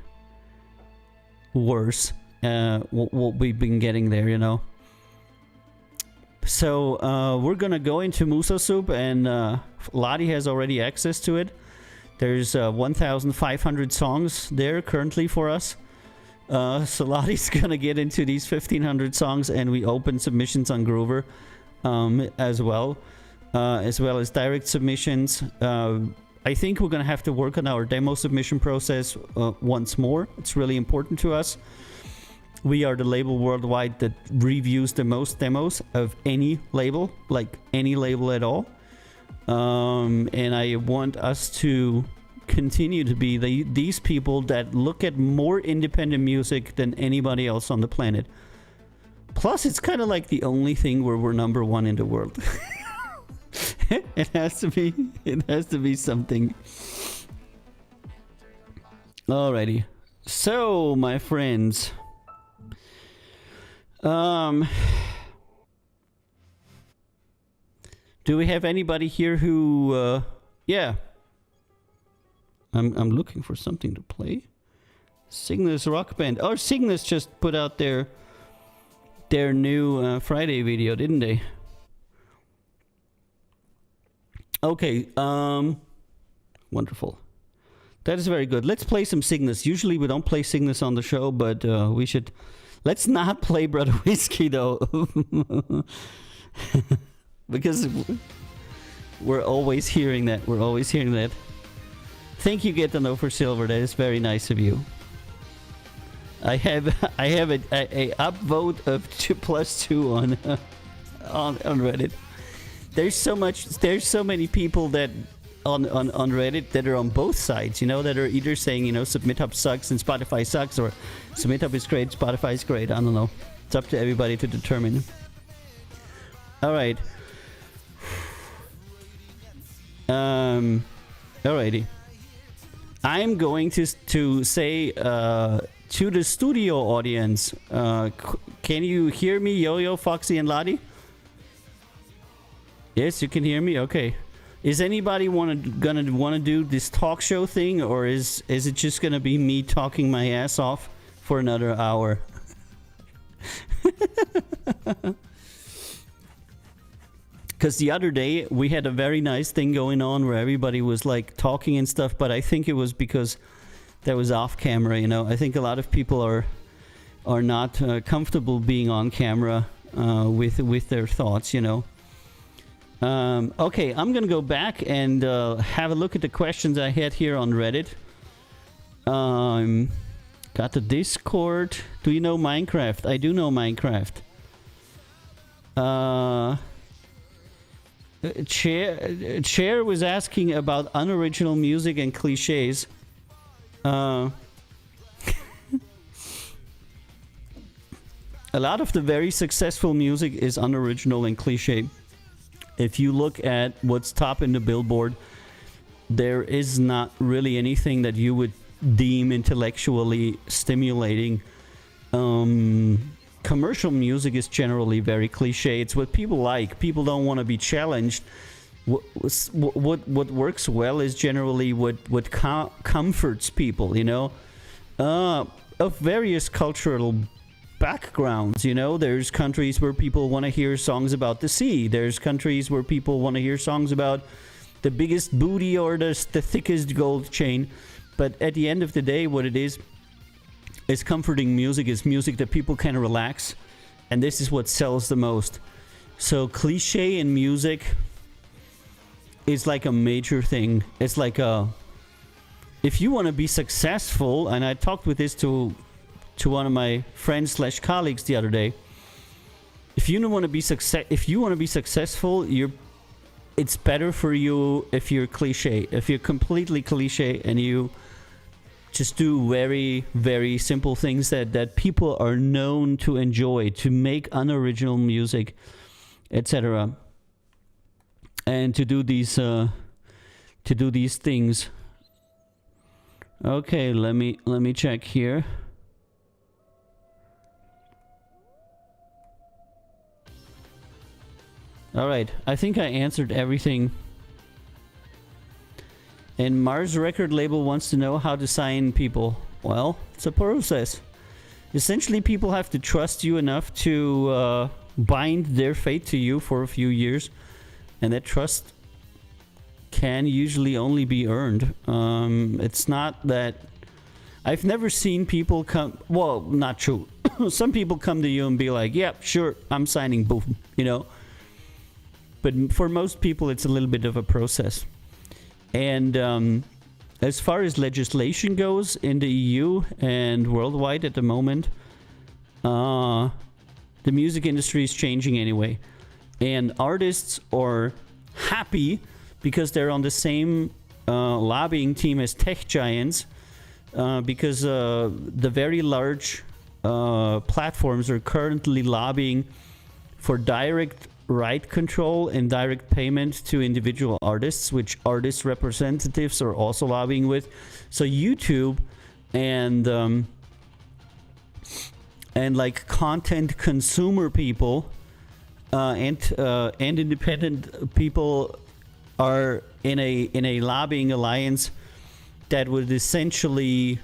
worse, what we've been getting there, you know. So we're gonna go into Muso Soup, and Lottie has already access to it. There's 1,500 songs there currently for us. So Lottie's gonna get into these 1,500 songs, and we open submissions on Groover as well as direct submissions. I think we're gonna have to work on our demo submission process once more. It's really important to us. We are the label worldwide that reviews the most demos of any label, like any label at all. And I want us to continue to be these people that look at more independent music than anybody else on the planet. Plus, it's kind of like the only thing where we're number one in the world. It has to be something. Alrighty. So, my friends. Do we have anybody here who yeah. I'm looking for something to play. Cygnus Rock Band. Oh, Cygnus just put out their new Friday video, didn't they? Okay, wonderful. That is very good. Let's play some Cygnus. Usually we don't play Cygnus on the show, but we should. Let's not play Brother Whiskey though, because we're always hearing that. We're always hearing that. Thank you, Get to Know for Silver. That is very nice of you. I have a upvote of 2+2 on Reddit. There's so many people that on Reddit that are on both sides, you know, that are either saying, you know, Submit Hub sucks and Spotify sucks, or Submit Hub is great, Spotify is great. I don't know. It's up to everybody to determine. All right. Alrighty. I'm going to say to the studio audience, can you hear me, Yo-Yo, Foxy, and Lottie? Yes, you can hear me? Okay. Is anybody gonna want to do this talk show thing, or is it just gonna be me talking my ass off for another hour? Because the other day we had a very nice thing going on where everybody was like talking and stuff, but I think it was because that was off camera, you know. I think a lot of people are not comfortable being on camera with their thoughts, you know. Okay, I'm gonna go back and have a look at the questions I had here on Reddit. Got the Discord. Do you know Minecraft? I do know Minecraft. Chair was asking about unoriginal music and cliches. A lot of the very successful music is unoriginal and cliche. If you look at what's top in the Billboard, there is not really anything that you would deem intellectually stimulating. Commercial music is generally very cliche. It's what people like. People don't want to be challenged. What works well is generally what comforts people, you know, of various cultural backgrounds. You know, there's countries where people want to hear songs about the sea. There's countries where people want to hear songs about the biggest booty or the thickest gold chain. But at the end of the day, what it is comforting music, is music that people can relax, and this is what sells the most. So cliche in music is like a major thing. It's like if you want to be successful, and I talked with this to one of my friends / colleagues the other day. If you want to be successful, it's better for you if you're cliche. If you're completely cliche and you just do very, very simple things that people are known to enjoy, to make unoriginal music, etc. And to do these things. Okay, let me check here. All right, I think I answered everything. And Mars record label wants to know how to sign people. Well, it's a process. Essentially, people have to trust you enough to bind their fate to you for a few years. And that trust can usually only be earned. It's not that... I've never seen people come... Well, not true. Some people come to you and be like, yeah, sure, I'm signing, boom, you know. But for most people, it's a little bit of a process. And as far as legislation goes in the EU and worldwide at the moment, the music industry is changing anyway. And artists are happy because they're on the same lobbying team as tech giants, because the very large platforms are currently lobbying for direct right control and direct payment to individual artists, which artist representatives are also lobbying with. So YouTube and like content consumer people and independent people are in a lobbying alliance that would essentially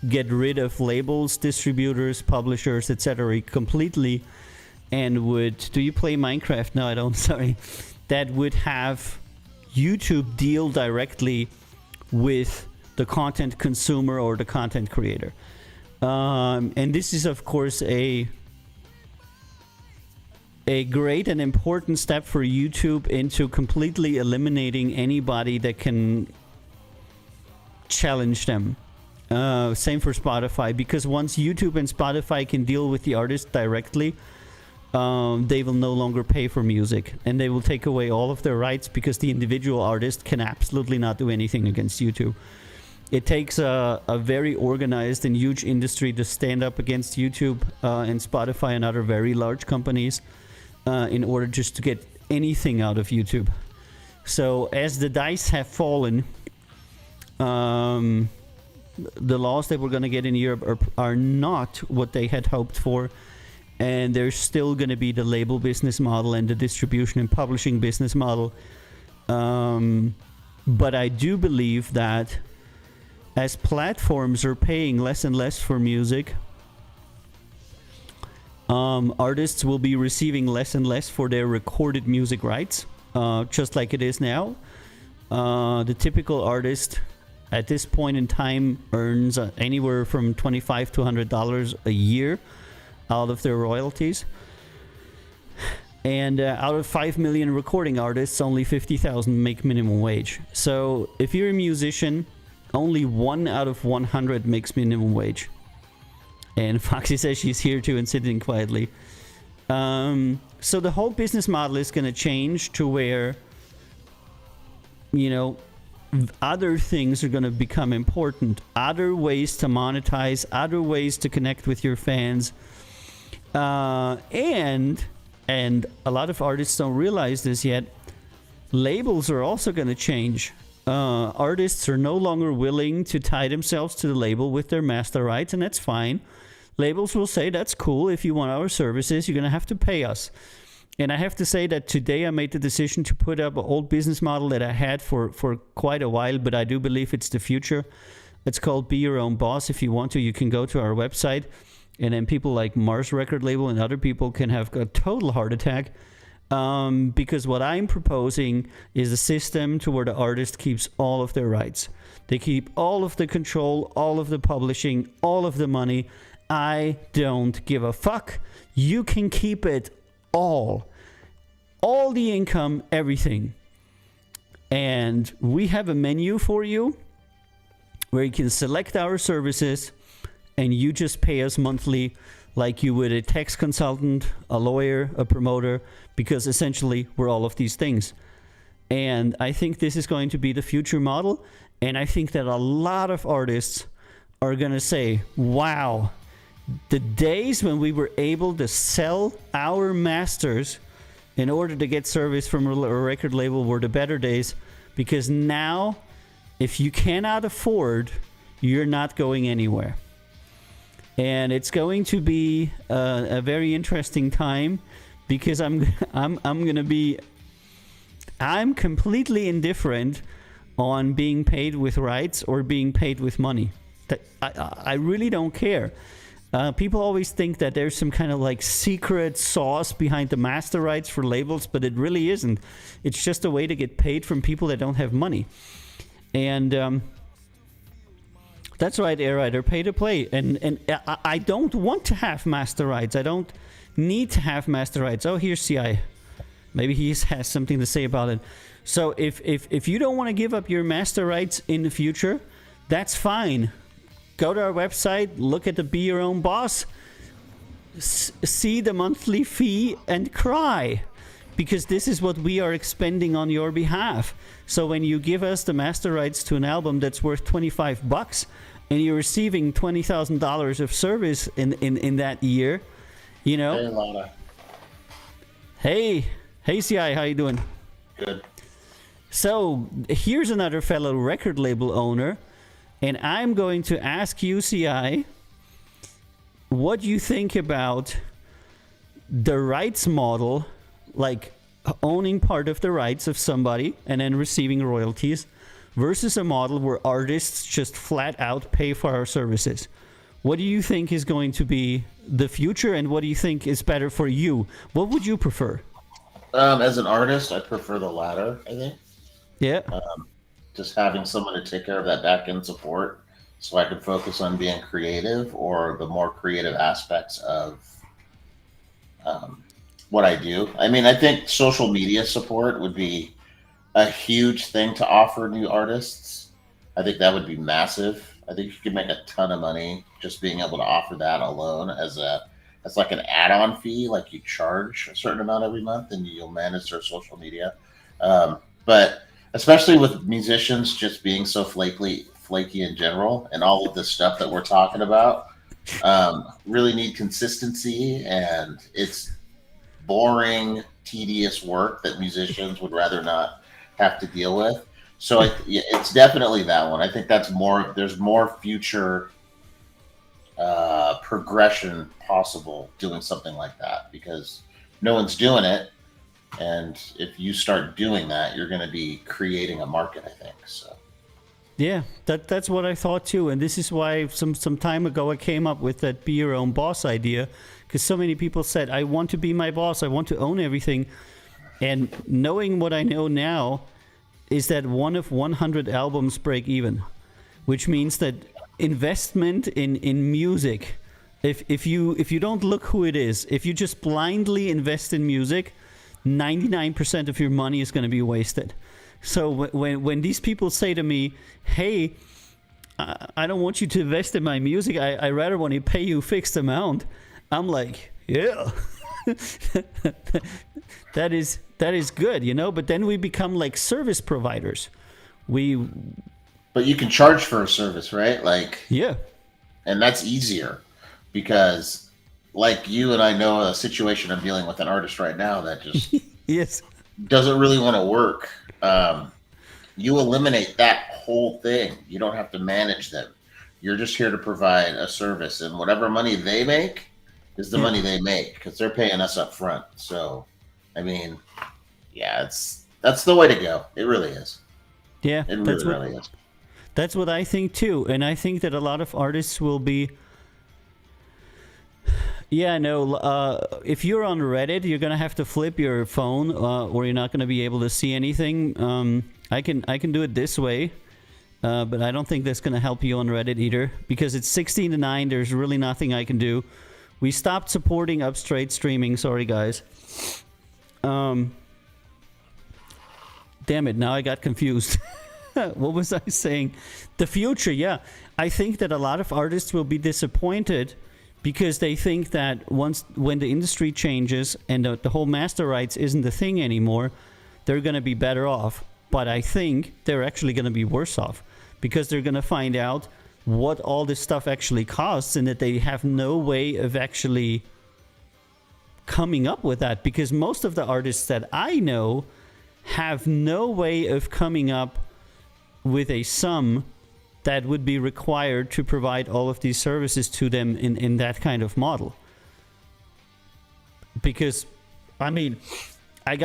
get rid of labels, distributors, publishers, etc. completely. And do you play Minecraft? No, I don't, sorry. That would have YouTube deal directly with the content consumer or the content creator. And this is, of course, a great and important step for YouTube into completely eliminating anybody that can challenge them. Same for Spotify, because once YouTube and Spotify can deal with the artist directly, they will no longer pay for music, and they will take away all of their rights because the individual artist can absolutely not do anything against YouTube. It takes a very organized and huge industry to stand up against YouTube and Spotify and other very large companies in order just to get anything out of YouTube. So as the dice have fallen, the laws that we're going to get in Europe are not what they had hoped for. And there's still going to be the label business model and the distribution and publishing business model. But I do believe that as platforms are paying less and less for music, artists will be receiving less and less for their recorded music rights, just like it is now. The typical artist at this point in time earns anywhere from $25 to $100 a year out of their royalties. And out of 5 million recording artists, only 50,000 make minimum wage. So if you're a musician, only 1 out of 100 makes minimum wage. And Foxy says she's here too and sitting quietly. So the whole business model is going to change to where, you know, other things are going to become important. Other ways to monetize, other ways to connect with your fans. And a lot of artists don't realize this yet, labels are also going to change. Artists are no longer willing to tie themselves to the label with their master rights, and that's fine. Labels will say, that's cool. If you want our services, you're going to have to pay us. And I have to say that today I made the decision to put up an old business model that I had for quite a while, but I do believe it's the future. It's called Be Your Own Boss. If you want to, you can go to our website, and then people like Mars Record Label and other people can have a total heart attack. Because what I'm proposing is a system to where the artist keeps all of their rights. They keep all of the control, all of the publishing, all of the money. I don't give a fuck. You can keep it all. All the income, everything. And we have a menu for you where you can select our services and you just pay us monthly like you would a tax consultant, a lawyer, a promoter, because essentially we're all of these things. And I think this is going to be the future model. And I think that a lot of artists are going to say, wow, the days when we were able to sell our masters in order to get service from a record label were the better days, because now if you cannot afford, you're not going anywhere. And it's going to be a very interesting time, because I'm completely indifferent on being paid with rights or being paid with money. I really don't care. People always think that there's some kind of like secret sauce behind the master rights for labels, but it really isn't. It's just a way to get paid from people that don't have money. And that's right, Air Rider, pay to play. And I don't want to have master rights. I don't need to have master rights. Oh, here's CI. Maybe he has something to say about it. So if you don't want to give up your master rights in the future, that's fine. Go to our website, look at the Be Your Own Boss, see the monthly fee and cry, because this is what we are expending on your behalf. So when you give us the master rights to an album that's worth $25 and you're receiving $20,000 of service in that year, you know. Hey, Lana. Hey CI, how you doing? Good. So here's another fellow record label owner. And I'm going to ask you, CI, what you think about the rights model, like owning part of the rights of somebody and then receiving royalties, versus a model where artists just flat out pay for our services. What do you think is going to be the future, and what do you think is better for you? What would you prefer? As an artist, I prefer the latter, I think. Yeah. Just having someone to take care of that back end support so I can focus on being creative, or the more creative aspects of what I do. I mean, I think social media support would be a huge thing to offer new artists. I think that would be massive. I think you could make a ton of money just being able to offer that alone as like an add-on fee, like you charge a certain amount every month and you'll manage their social media. But especially with musicians just being so flaky in general, and all of this stuff that we're talking about, really need consistency, and it's boring, tedious work that musicians would rather not have to deal with. So it's definitely that one. I think there's more future progression possible doing something like that, because no one's doing it. And if you start doing that, you're going to be creating a market, I think. So, yeah, that's what I thought too. And this is why some time ago I came up with that Be Your Own Boss idea, because so many people said, I want to be my boss. I want to own everything. And knowing what I know now is that 1 of 100 albums break even, which means that investment in music, if you don't look who it is, if you just blindly invest in music, 99% of your money is going to be wasted. So when these people say to me, hey, I don't want you to invest in my music, I rather want to pay you fixed amount, I'm like, yeah. that is good, you know. But then we become like service providers. But you can charge for a service, right? Like, yeah, and that's easier because, like, you and I know a situation I'm dealing with an artist right now that just yes, doesn't really want to work. You eliminate that whole thing. You don't have to manage them. You're just here to provide a service, and whatever money they make is the money they make because they're paying us up front. So, I mean, yeah, that's the way to go. It really is. Yeah, it really is. That's what I think too, and I think that a lot of artists will be. Yeah, no. If you're on Reddit, you're gonna have to flip your phone, or you're not gonna be able to see anything. I can do it this way, but I don't think that's gonna help you on Reddit either because it's 16 to 9. There's really nothing I can do. We stopped supporting Upstraight streaming. Sorry, guys. Damn it! Now I got confused. What was I saying? The future, yeah. I think that a lot of artists will be disappointed because they think that when the industry changes and the whole master rights isn't the thing anymore, they're going to be better off. But I think they're actually going to be worse off because they're going to find out what all this stuff actually costs and that they have no way of actually coming up with that, because most of the artists that I know have no way of coming up with a sum that would be required to provide all of these services to them in that kind of model. Because, I mean, I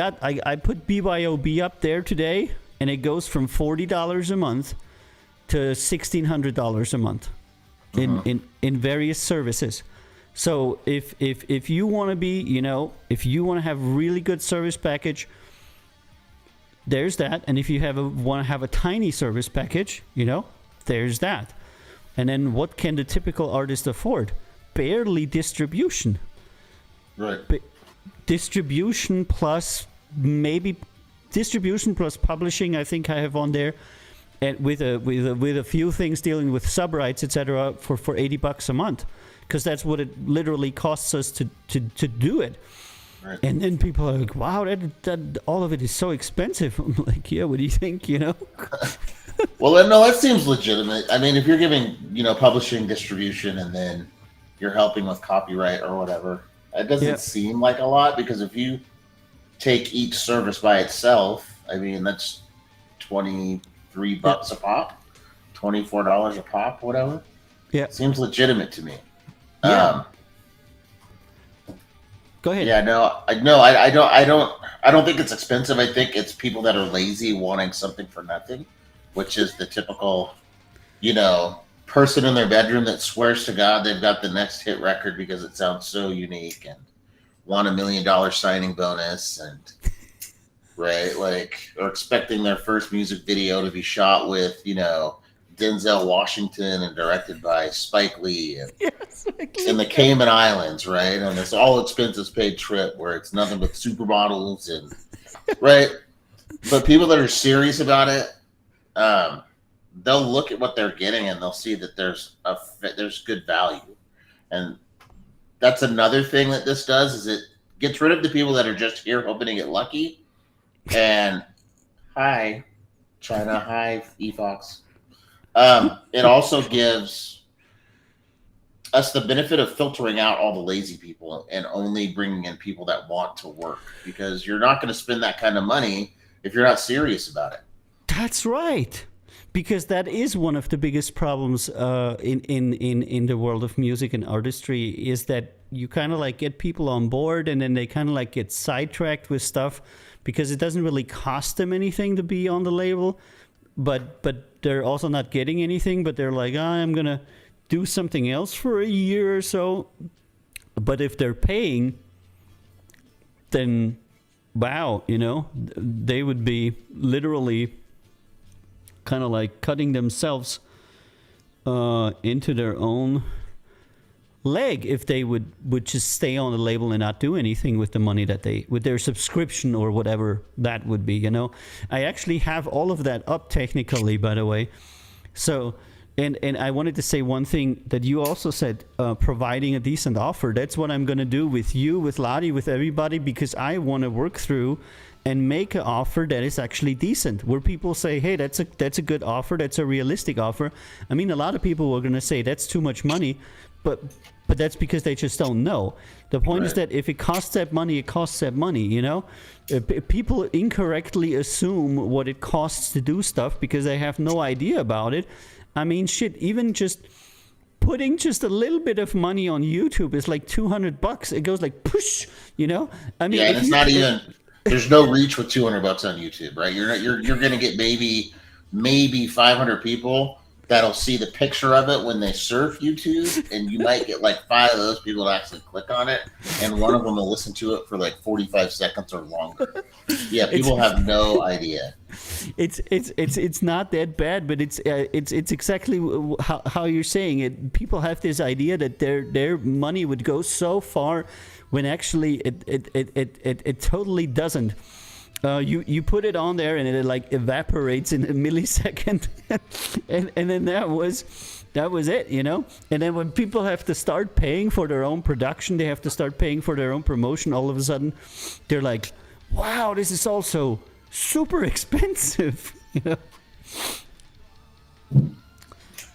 put BYOB up there today, and it goes from $40 a month to $1,600 a month in various services. So if you want to be, you know, if you want to have really good service package, there's that. And if you want to have a tiny service package, you know, there's that. And then what can the typical artist afford? Barely distribution. Right. Distribution plus maybe distribution plus publishing. I think I have on there, and with a few things dealing with sub rights, etc. for $80 a month, because that's what it literally costs us to do it. Right. And then people are like, "Wow, that all of it is so expensive." I'm like, "Yeah, what do you think?" You know. Well, no, that seems legitimate. I mean, if you're giving, you know, publishing, distribution, and then you're helping with copyright or whatever, it doesn't seem like a lot, because if you take each service by itself, I mean, that's $23 a pop, $24 a pop, whatever. Yeah, seems legitimate to me. Yeah. Go ahead. Yeah, I don't think it's expensive. I think it's people that are lazy wanting something for nothing, which is the typical, you know, person in their bedroom that swears to God they've got the next hit record because it sounds so unique and want $1 million signing bonus, and right, like, or expecting their first music video to be shot with, you know, Denzel Washington and directed by Spike Lee and in the Cayman Islands, right? On this all expenses paid trip where it's nothing but supermodels and right. But people that are serious about it, they'll look at what they're getting and they'll see that there's good value. And that's another thing that this does, is it gets rid of the people that are just here hoping to get lucky. And hi, China, hi, eFox. It also gives us the benefit of filtering out all the lazy people and only bringing in people that want to work, because you're not going to spend that kind of money if you're not serious about it. That's right. Because that is one of the biggest problems in the world of music and artistry, is that you kind of like get people on board and then they kind of like get sidetracked with stuff because it doesn't really cost them anything to be on the label, but they're also not getting anything, but they're like, I'm going to do something else for a year or so. But if they're paying, then wow, you know, they would be literally kind of like cutting themselves into their own leg if they would just stay on the label and not do anything with the money that with their subscription or whatever that would be, I actually have all of that up technically, by the way. So, and I wanted to say one thing that you also said, providing a decent offer. That's what I'm going to do with you, with Lottie, with everybody, because I want to work through and make an offer that is actually decent, where people say, hey, that's a good offer, that's a realistic offer. I mean, a lot of people are going to say that's too much money, but that's because they just don't know. The point is that if it costs that money, it costs that money, If people incorrectly assume what it costs to do stuff because they have no idea about it. I mean, shit, even just putting just a little bit of money on YouTube is like $200. It goes like, push, I mean, yeah, and it's not even... There's no reach with $200 on YouTube, right? You're going to get maybe 500 people that'll see the picture of it when they surf YouTube, and you might get like 5 of those people to actually click on it, and one of them will listen to it for like 45 seconds or longer. Yeah, people have no idea. It's not that bad, but it's exactly how you're saying it. People have this idea that their money would go so far when actually it totally doesn't. You put it on there and it like evaporates in a millisecond, and then that was it, And then when people have to start paying for their own production, they have to start paying for their own promotion. All of a sudden, they're like, "Wow, this is also super expensive."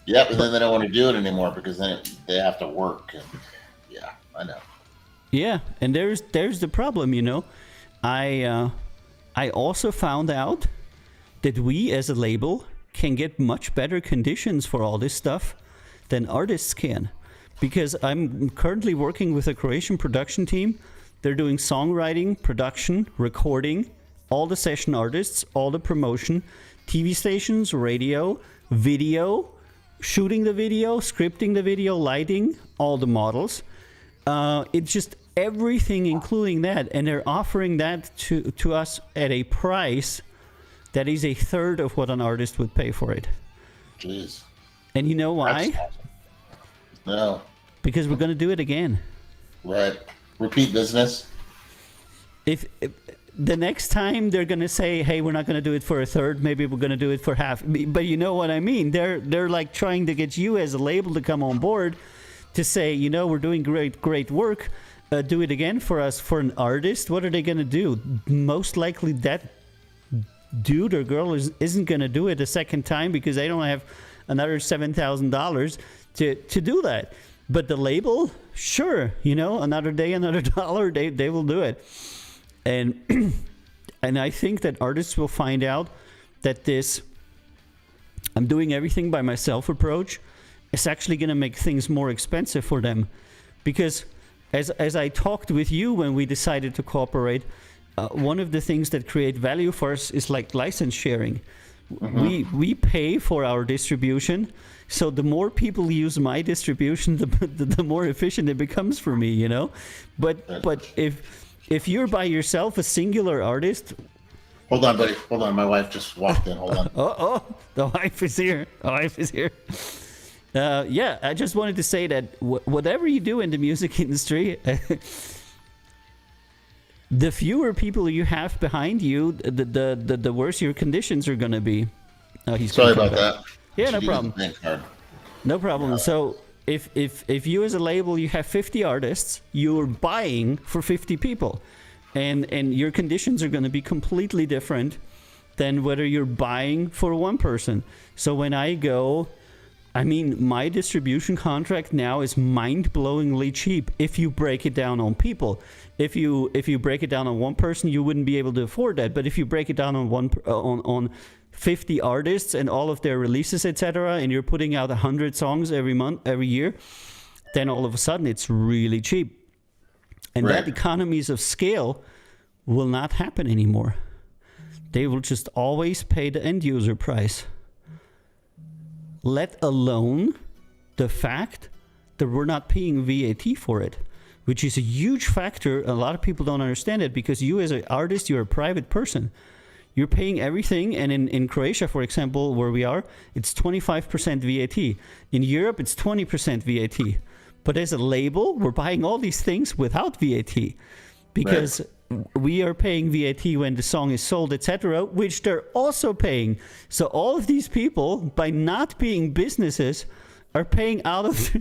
Yep, and then they don't want to do it anymore because then they have to work. And yeah, I know. Yeah, and there's the problem, I also found out that we as a label can get much better conditions for all this stuff than artists can, because I'm currently working with a Croatian production team. They're doing songwriting, production, recording, all the session artists, all the promotion, TV stations, radio, video, shooting the video, scripting the video, lighting, all the models. It's just everything, including that, and they're offering that to us at a price that is a third of what an artist would pay for it. Jeez. And you know why? No. Because we're going to do it again. Right. Repeat business. If the next time they're going to say, hey, we're not going to do it for a third, maybe we're going to do it for half. But you know what I mean? They're like trying to get you as a label to come on board to say, we're doing great work. Do it again for us. For an artist, what are they going to do? Most likely that dude or girl isn't going to do it a second time because they don't have another $7,000 to do that. But the label, sure, another day, another dollar, they will do it. And and I think that artists will find out that this I'm doing everything by myself approach is actually going to make things more expensive for them. Because as I talked with you when we decided to cooperate, one of the things that create value for us is like license sharing. Mm-hmm. We pay for our distribution, so the more people use my distribution, the more efficient it becomes for me, But if you're by yourself, a singular artist. Hold on, buddy. Hold on. My wife just walked in. Hold on. Oh, the wife is here. Yeah, I just wanted to say that whatever you do in the music industry, the fewer people you have behind you, the worse your conditions are going to be. Sorry about that. Yeah, no problem. No problem. So if you as a label, you have 50 artists, you're buying for 50 people. And your conditions are going to be completely different than whether you're buying for one person. So when I go... my distribution contract now is mind-blowingly cheap if you break it down on people. If you break it down on one person, you wouldn't be able to afford that. But if you break it down on on 50 artists and all of their releases, etc., and you're putting out 100 songs every year, then all of a sudden it's really cheap. And that economies of scale will not happen anymore. They will just always pay the end user price. Let alone the fact that we're not paying VAT for it, which is a huge factor. A lot of people don't understand it because you as an artist, you're a private person. You're paying everything. And in Croatia, for example, where we are, it's 25% VAT. In Europe, it's 20% VAT. But as a label, we're buying all these things without VAT because we are paying VAT when the song is sold, etc., which they're also paying. So all of these people, by not being businesses, are paying out of.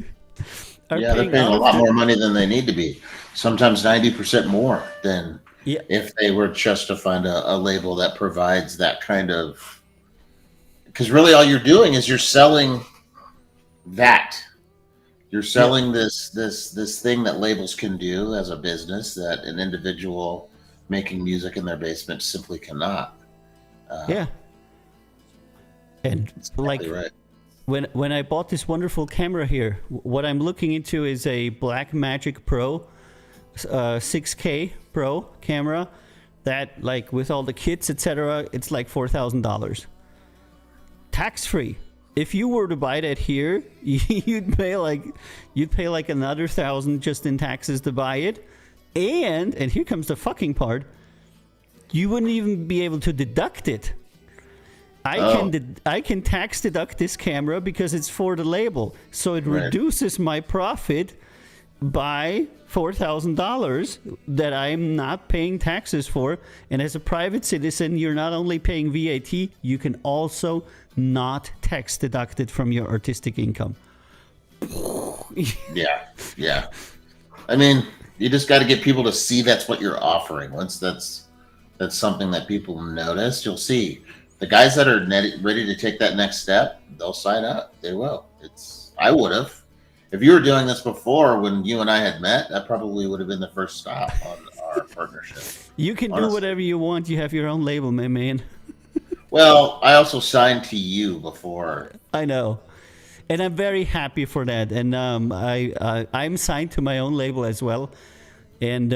They're paying a lot more money than they need to be. Sometimes 90% more than if they were just to find a label that provides that kind of. Because really, all you're doing is you're selling that. You're selling this thing that labels can do as a business that an individual making music in their basement simply cannot. And like right. when I bought this wonderful camera here, what I'm looking into is a Blackmagic Pro 6K Pro camera that, like, with all the kits, etc., it's like $4,000. Tax free. If you were to buy that here, you'd pay like another $1,000 just in taxes to buy it, and here comes the fucking part. You wouldn't even be able to deduct it. I can tax deduct this camera because it's for the label, so it reduces my profit by $4,000 that I'm not paying taxes for. And as a private citizen, you're not only paying VAT, you can also not tax deduct it from your artistic income. Yeah. I mean, you just got to get people to see that's what you're offering. Once that's something that people notice, you'll see the guys that are ready to take that next step. They'll sign up. They will. I would have. If you were doing this before, when you and I had met, that probably would have been the first stop on our partnership. You can do whatever you want. You have your own label, my man. Well, I also signed to you before. I know, and I'm very happy for that. And I'm signed to my own label as well. And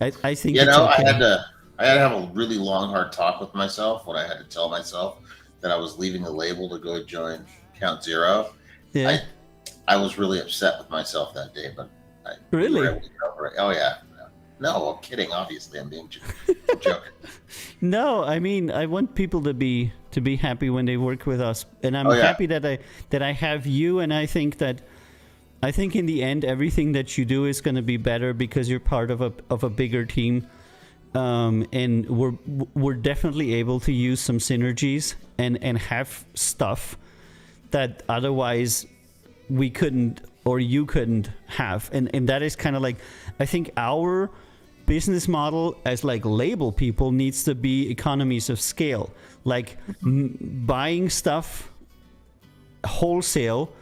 I think okay. I had to have a really long, hard talk with myself when I had to tell myself that I was leaving the label to go join Count Zero. Yeah. I was really upset with myself that day, but really? Oh yeah. No, I'm kidding. Obviously, I'm being joking. No, I mean, I want people to be happy when they work with us, and I'm happy that I have you. And I think in the end, everything that you do is going to be better because you're part of a bigger team, and we're definitely able to use some synergies and have stuff that otherwise we couldn't or you couldn't have, and that is kind of like, I think our business model as like label people needs to be economies of scale, like buying stuff wholesale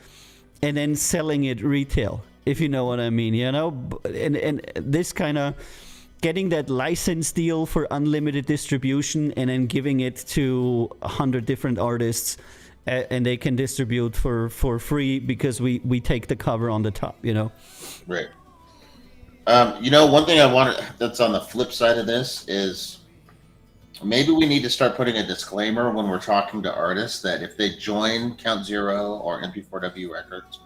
and then selling it retail, if you know what I mean, and this kind of getting that license deal for unlimited distribution and then giving it to 100 different artists, and they can distribute for free because we take the cover on the top, Right. One thing I wanted that's on the flip side of this is maybe we need to start putting a disclaimer when we're talking to artists that if they join Count Zero or MP4W Records,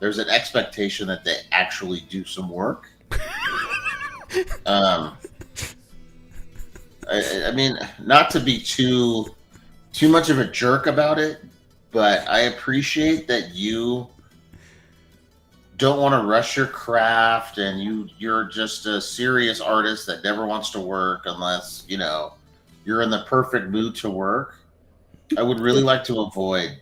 there's an expectation that they actually do some work. I mean, not to be too much of a jerk about it, but I appreciate that you don't want to rush your craft and you're just a serious artist that never wants to work unless, you're in the perfect mood to work. I would really like to avoid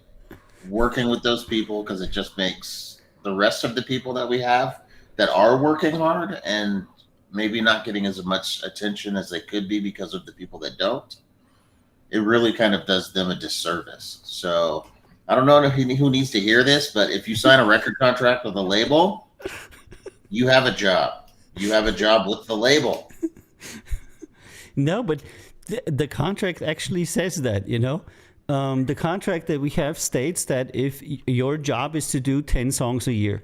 working with those people because it just makes the rest of the people that we have that are working hard and maybe not getting as much attention as they could be because of the people that don't. It really kind of does them a disservice. So I don't know who needs to hear this, but if you sign a record contract with a label, you have a job. You have a job with the label. No, but the contract actually says that, the contract that we have states that if your job is to do 10 songs a year,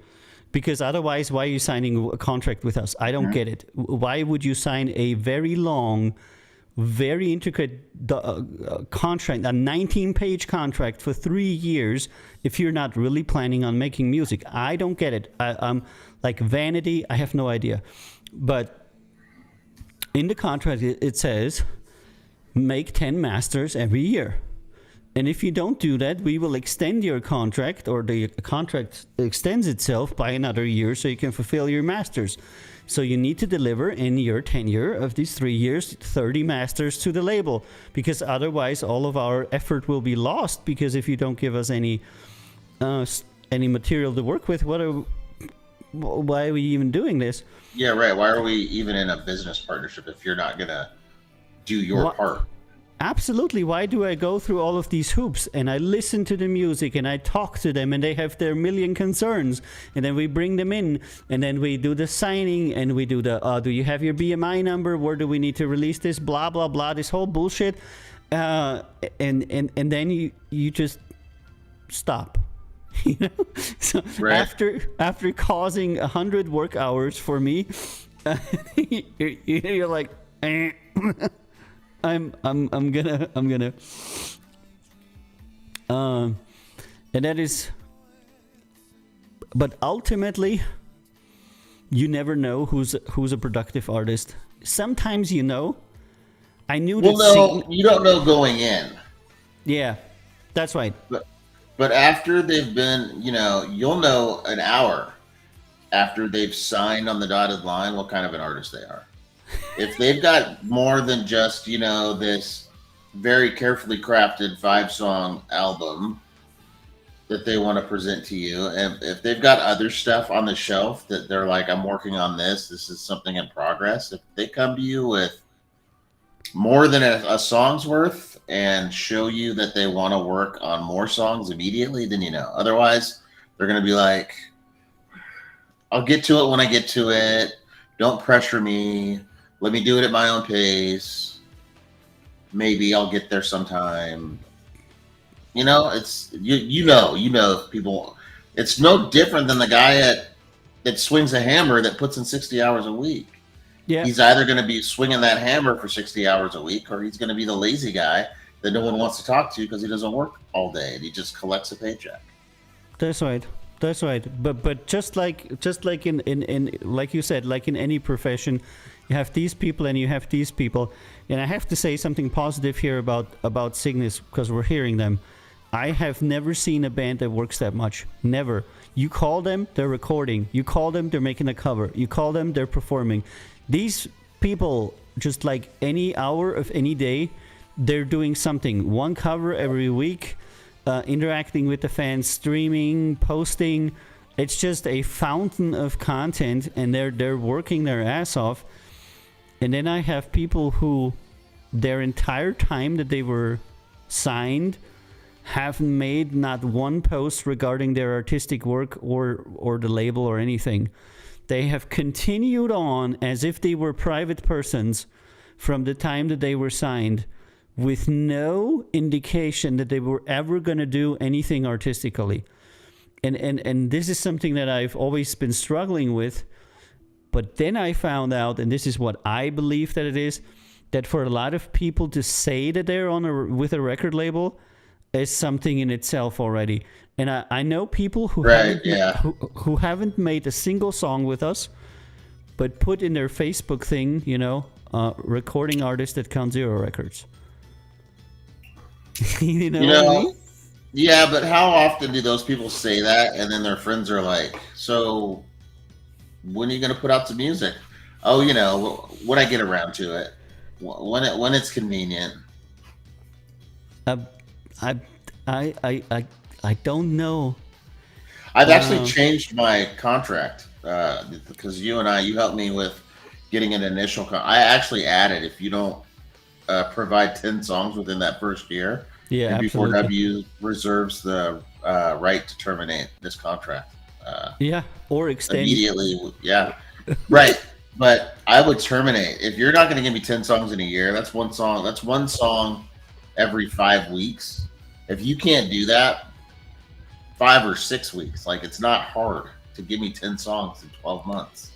because otherwise, why are you signing a contract with us? I don't get it. Why would you sign a very long, very intricate contract, a 19-page contract for 3 years if you're not really planning on making music? I don't get it. I'm like vanity. I have no idea. But in the contract, it says make 10 masters every year. And if you don't do that, we will extend your contract, or the contract extends itself by another year so you can fulfill your masters. So you need to deliver in your tenure of these 3 years 30 masters to the label, because otherwise all of our effort will be lost. Because if you don't give us any material to work with, why are we even doing this? Yeah, right. Why are we even in a business partnership if you're not gonna do your part? Absolutely. Why do I go through all of these hoops and I listen to the music and I talk to them and they have their million concerns, and then we bring them in and then we do the signing and we do the do you have your BMI number? Where do we need to release this? Blah blah blah. This whole bullshit, and then you just stop. You know, so Right. after causing 100 work hours for me, you're like. I'm gonna and that is, but ultimately you never know who's a productive artist. Sometimes you know. I knew that. Well, no, you don't know going in. Yeah, that's right. But after they've been, you'll know an hour after they've signed on the dotted line what kind of an artist they are. If they've got more than just, this very carefully crafted 5-song album that they want to present to you, and if they've got other stuff on the shelf that they're like, I'm working on this is something in progress. If they come to you with more than a song's worth and show you that they want to work on more songs immediately, then Otherwise, they're going to be like, I'll get to it when I get to it. Don't pressure me. Let me do it at my own pace. Maybe I'll get there sometime. It's people. It's no different than the guy that swings a hammer that puts in 60 hours a week. Yeah. He's either going to be swinging that hammer for 60 hours a week, or he's going to be the lazy guy that no one wants to talk to because he doesn't work all day and he just collects a paycheck. That's right. That's right. But just like in like you said, like in any profession, you have these people and you have these people. And I have to say something positive here about Cygnus, because we're hearing them. I have never seen a band that works that much. Never. You call them, they're recording. You call them, they're making a cover. You call them, they're performing. These people, just like any hour of any day, they're doing something. One cover every week. Interacting with the fans, streaming, posting. It's just a fountain of content, and they're working their ass off. And then I have people who their entire time that they were signed haven't made not one post regarding their artistic work or the label or anything. They have continued on as if they were private persons from the time that they were signed, with no indication that they were ever going to do anything artistically. And this is something that I've always been struggling with. But then I found out, and this is what I believe that it is, that for a lot of people to say that they're with a record label is something in itself already. And I know people who, who haven't made a single song with us, but put in their Facebook thing, recording artist at Count Zero Records. What I mean? Yeah, but how often do those people say that, and then their friends are like, so when are you going to put out some music? Oh, when I get around to it, when it's convenient. I don't know. I've actually changed my contract because you helped me with getting an initial. I actually added, if you don't provide 10 songs within that first year, B4W reserves the right to terminate this contract. Or extend immediately. Yeah, right. But I would terminate if you're not going to give me 10 songs in a year. That's one song. That's one song every 5 weeks. If you can't do that, 5 or 6 weeks, like, it's not hard to give me 10 songs in 12 months.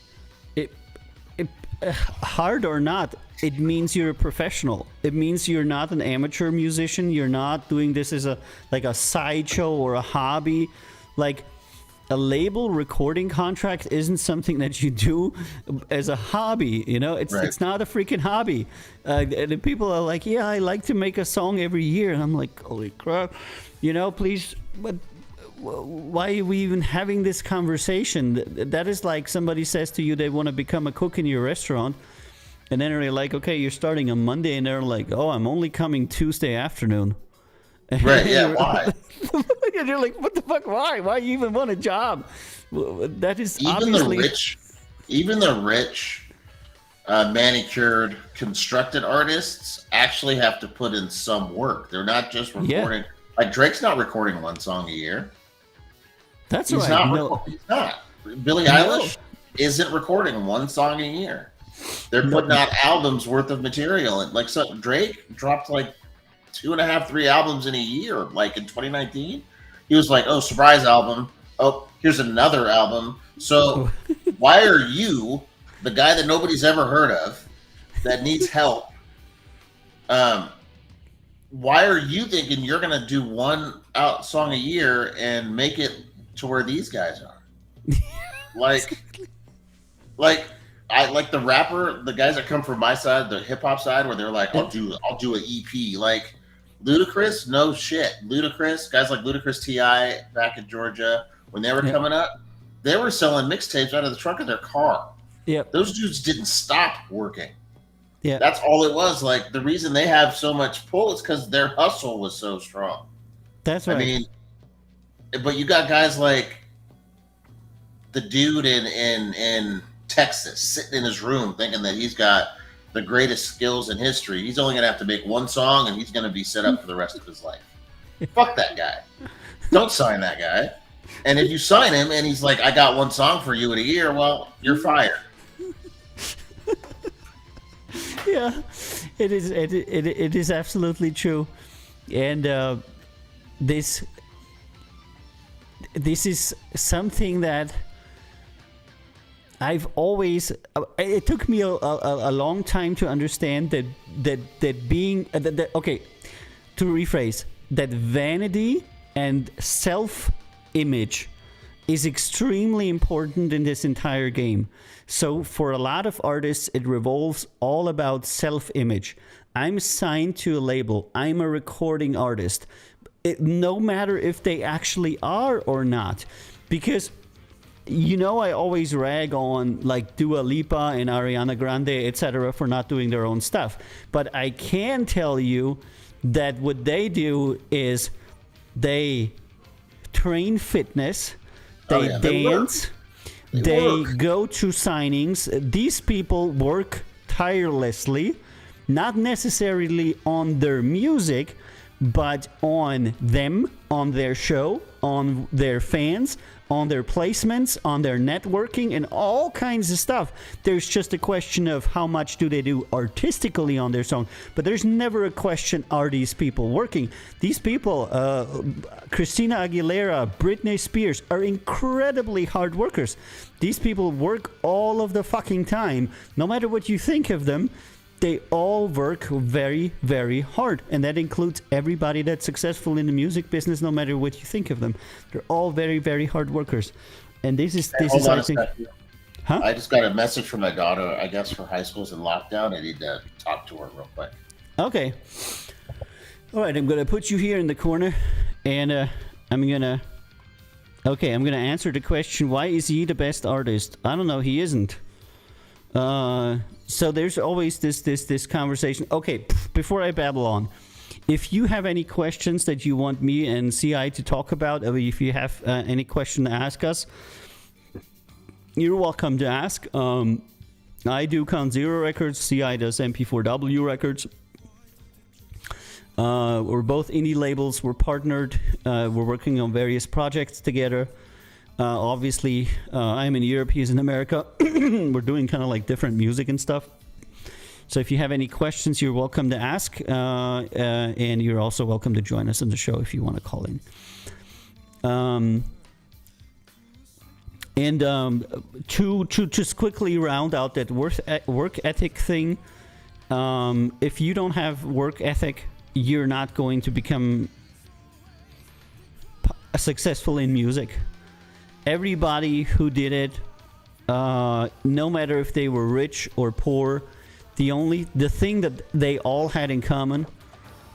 Hard or not, it means you're a professional. It means you're not an amateur musician. You're not doing this as a sideshow or a hobby. Like, a label recording contract isn't something that you do as a hobby. You know, Right. it's not a freaking hobby. And people are like, yeah, I like to make a song every year, and I'm like, holy crap, you know, please, but why are we even having this conversation? That is like somebody says to you they want to become a cook in your restaurant, and then they're like, okay, you're starting on Monday, and they're like, oh, I'm only coming Tuesday afternoon. Right? Yeah. Why? And you're like, what the fuck? Why? Why you even want a job? That is Even obviously the rich, manicured, constructed artists actually have to put in some work. They're not just recording. Like Drake's not recording one song a year. That's He's right. not. No, He's not. Billie Eilish isn't recording one song a year. They're putting out albums worth of material, and like so, Drake dropped like 2.5, 3 albums in a year. Like in 2019, he was like, "Oh, surprise album! Oh, here's another album." So, why are you, the guy that nobody's ever heard of, that needs help? Why are you thinking you're gonna do one out song a year and make it to where these guys are? like I like the rapper, the guys that come from my side, the hip hop side, where they're like, I'll do an EP. Like Ludacris, no shit. Ludacris, guys like Ludacris T.I. back in Georgia, when they were coming up, they were selling mixtapes out of the trunk of their car. Yep. Those dudes didn't stop working. Yeah. That's all it was. Like the reason they have so much pull is because their hustle was so strong. That's right. I mean, but you got guys like the dude in Texas sitting in his room thinking that he's got the greatest skills in history. He's only gonna have to make one song and he's gonna be set up for the rest of his life. Fuck that guy. Don't sign that guy. And if you sign him and he's like, I got one song for you in a year, well, you're fired. Yeah, it is. It is absolutely true, and this is something that I've always. It took me a long time to understand that being okay. To rephrase, that vanity and self-image is extremely important in this entire game. So for a lot of artists, it revolves all about self-image. I'm signed to a label. I'm a recording artist. No matter if they actually are or not. Because, you know, I always rag on like Dua Lipa and Ariana Grande, etc. for not doing their own stuff. But I can tell you that what they do is they train fitness, they dance, they go to signings. These people work tirelessly, not necessarily on their music, but on them, on their show, on their fans, on their placements, on their networking, and all kinds of stuff. There's just a question of how much do they do artistically on their song, but there's never a question, are these people working? These people, Christina Aguilera, Britney Spears, are incredibly hard workers. These people work all of the fucking time. No matter what you think of them, they all work very, very hard. And that includes everybody that's successful in the music business, no matter what you think of them. They're all very, very hard workers. And this is I think... Huh? I just got a message from my daughter. I guess her high school's in lockdown. I need to talk to her real quick. Okay. All right, I'm going to put you here in the corner. And I'm going to answer the question, why is he the best artist? I don't know. He isn't. So there's always this conversation. Okay, before I babble on, if you have any questions that you want me and CI to talk about, or if you have any question to ask us, you're welcome to ask. I do Count Zero Records, CI does MP4W Records. We're both indie labels. We're partnered. We're working on various projects together. Obviously, I'm in Europe, he's in America. We're doing kind of like different music and stuff. So if you have any questions, you're welcome to ask. And you're also welcome to join us on the show if you want to call in. To just quickly round out that work ethic thing, if you don't have work ethic, you're not going to become successful in music. everybody who did it, no matter if they were rich or poor, the thing that they all had in common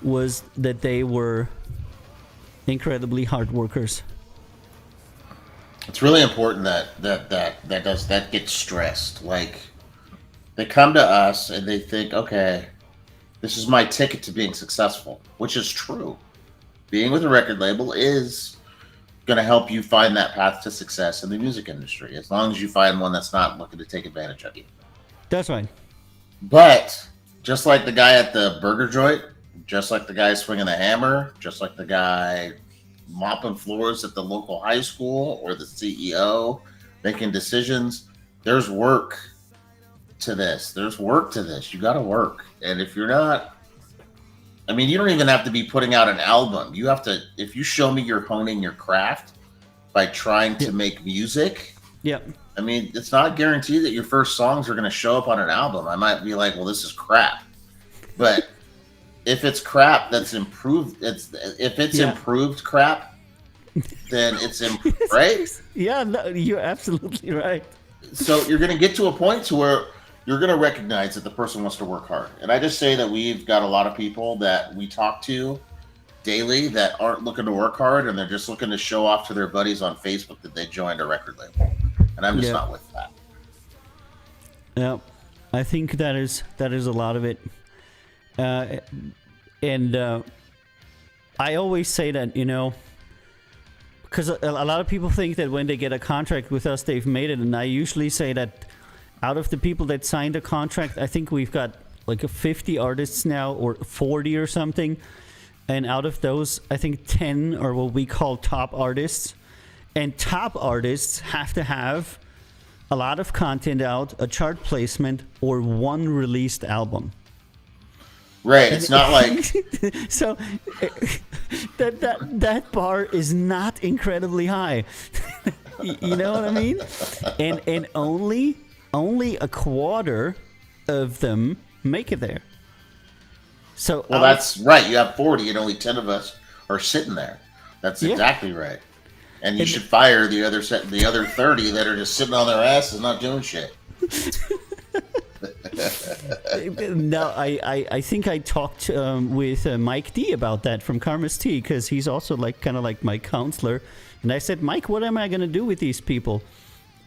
was that they were incredibly hard workers. It's really important that gets stressed. Like, they come to us and they think, okay, this is my ticket to being successful, which is true. Being with a record label is going to help you find that path to success in the music industry, as long as you find one that's not looking to take advantage of you. That's right. But just like the guy at the burger joint, just like the guy swinging the hammer, just like the guy mopping floors at the local high school, or the CEO making decisions, there's work to this. There's work to this. You got to work. And if you're not, I mean, you don't even have to be putting out an album. You have to, if you show me you're honing your craft by trying to make music. Yep. I mean, it's not guaranteed that your first songs are going to show up on an album. I might be like, well, this is crap. But if it's crap that's improved, if it's improved crap, then it's right? Yeah, no, you're absolutely right. So you're going to get to a point to where you're going to recognize that the person wants to work hard. And I just say that we've got a lot of people that we talk to daily that aren't looking to work hard, and they're just looking to show off to their buddies on Facebook that they joined a record label. And I'm just not with that. Yeah, I think that is a lot of it. And I always say that, because a lot of people think that when they get a contract with us, they've made it. And I usually say that out of the people that signed a contract, I think we've got like 50 artists now, or 40 or something. And out of those, I think 10 are what we call top artists. And top artists have to have a lot of content out, a chart placement, or one released album. Right. It's not like so that bar is not incredibly high. You know what I mean? And only a quarter of them make it there. So well, that's right. You have 40, and only 10 of us are sitting there. That's exactly right. And you should fire the other 30 that are just sitting on their asses not doing shit. No, I think I talked with Mike D about that from Karma's Tea, because he's also kind of like my counselor. And I said, Mike, what am I going to do with these people?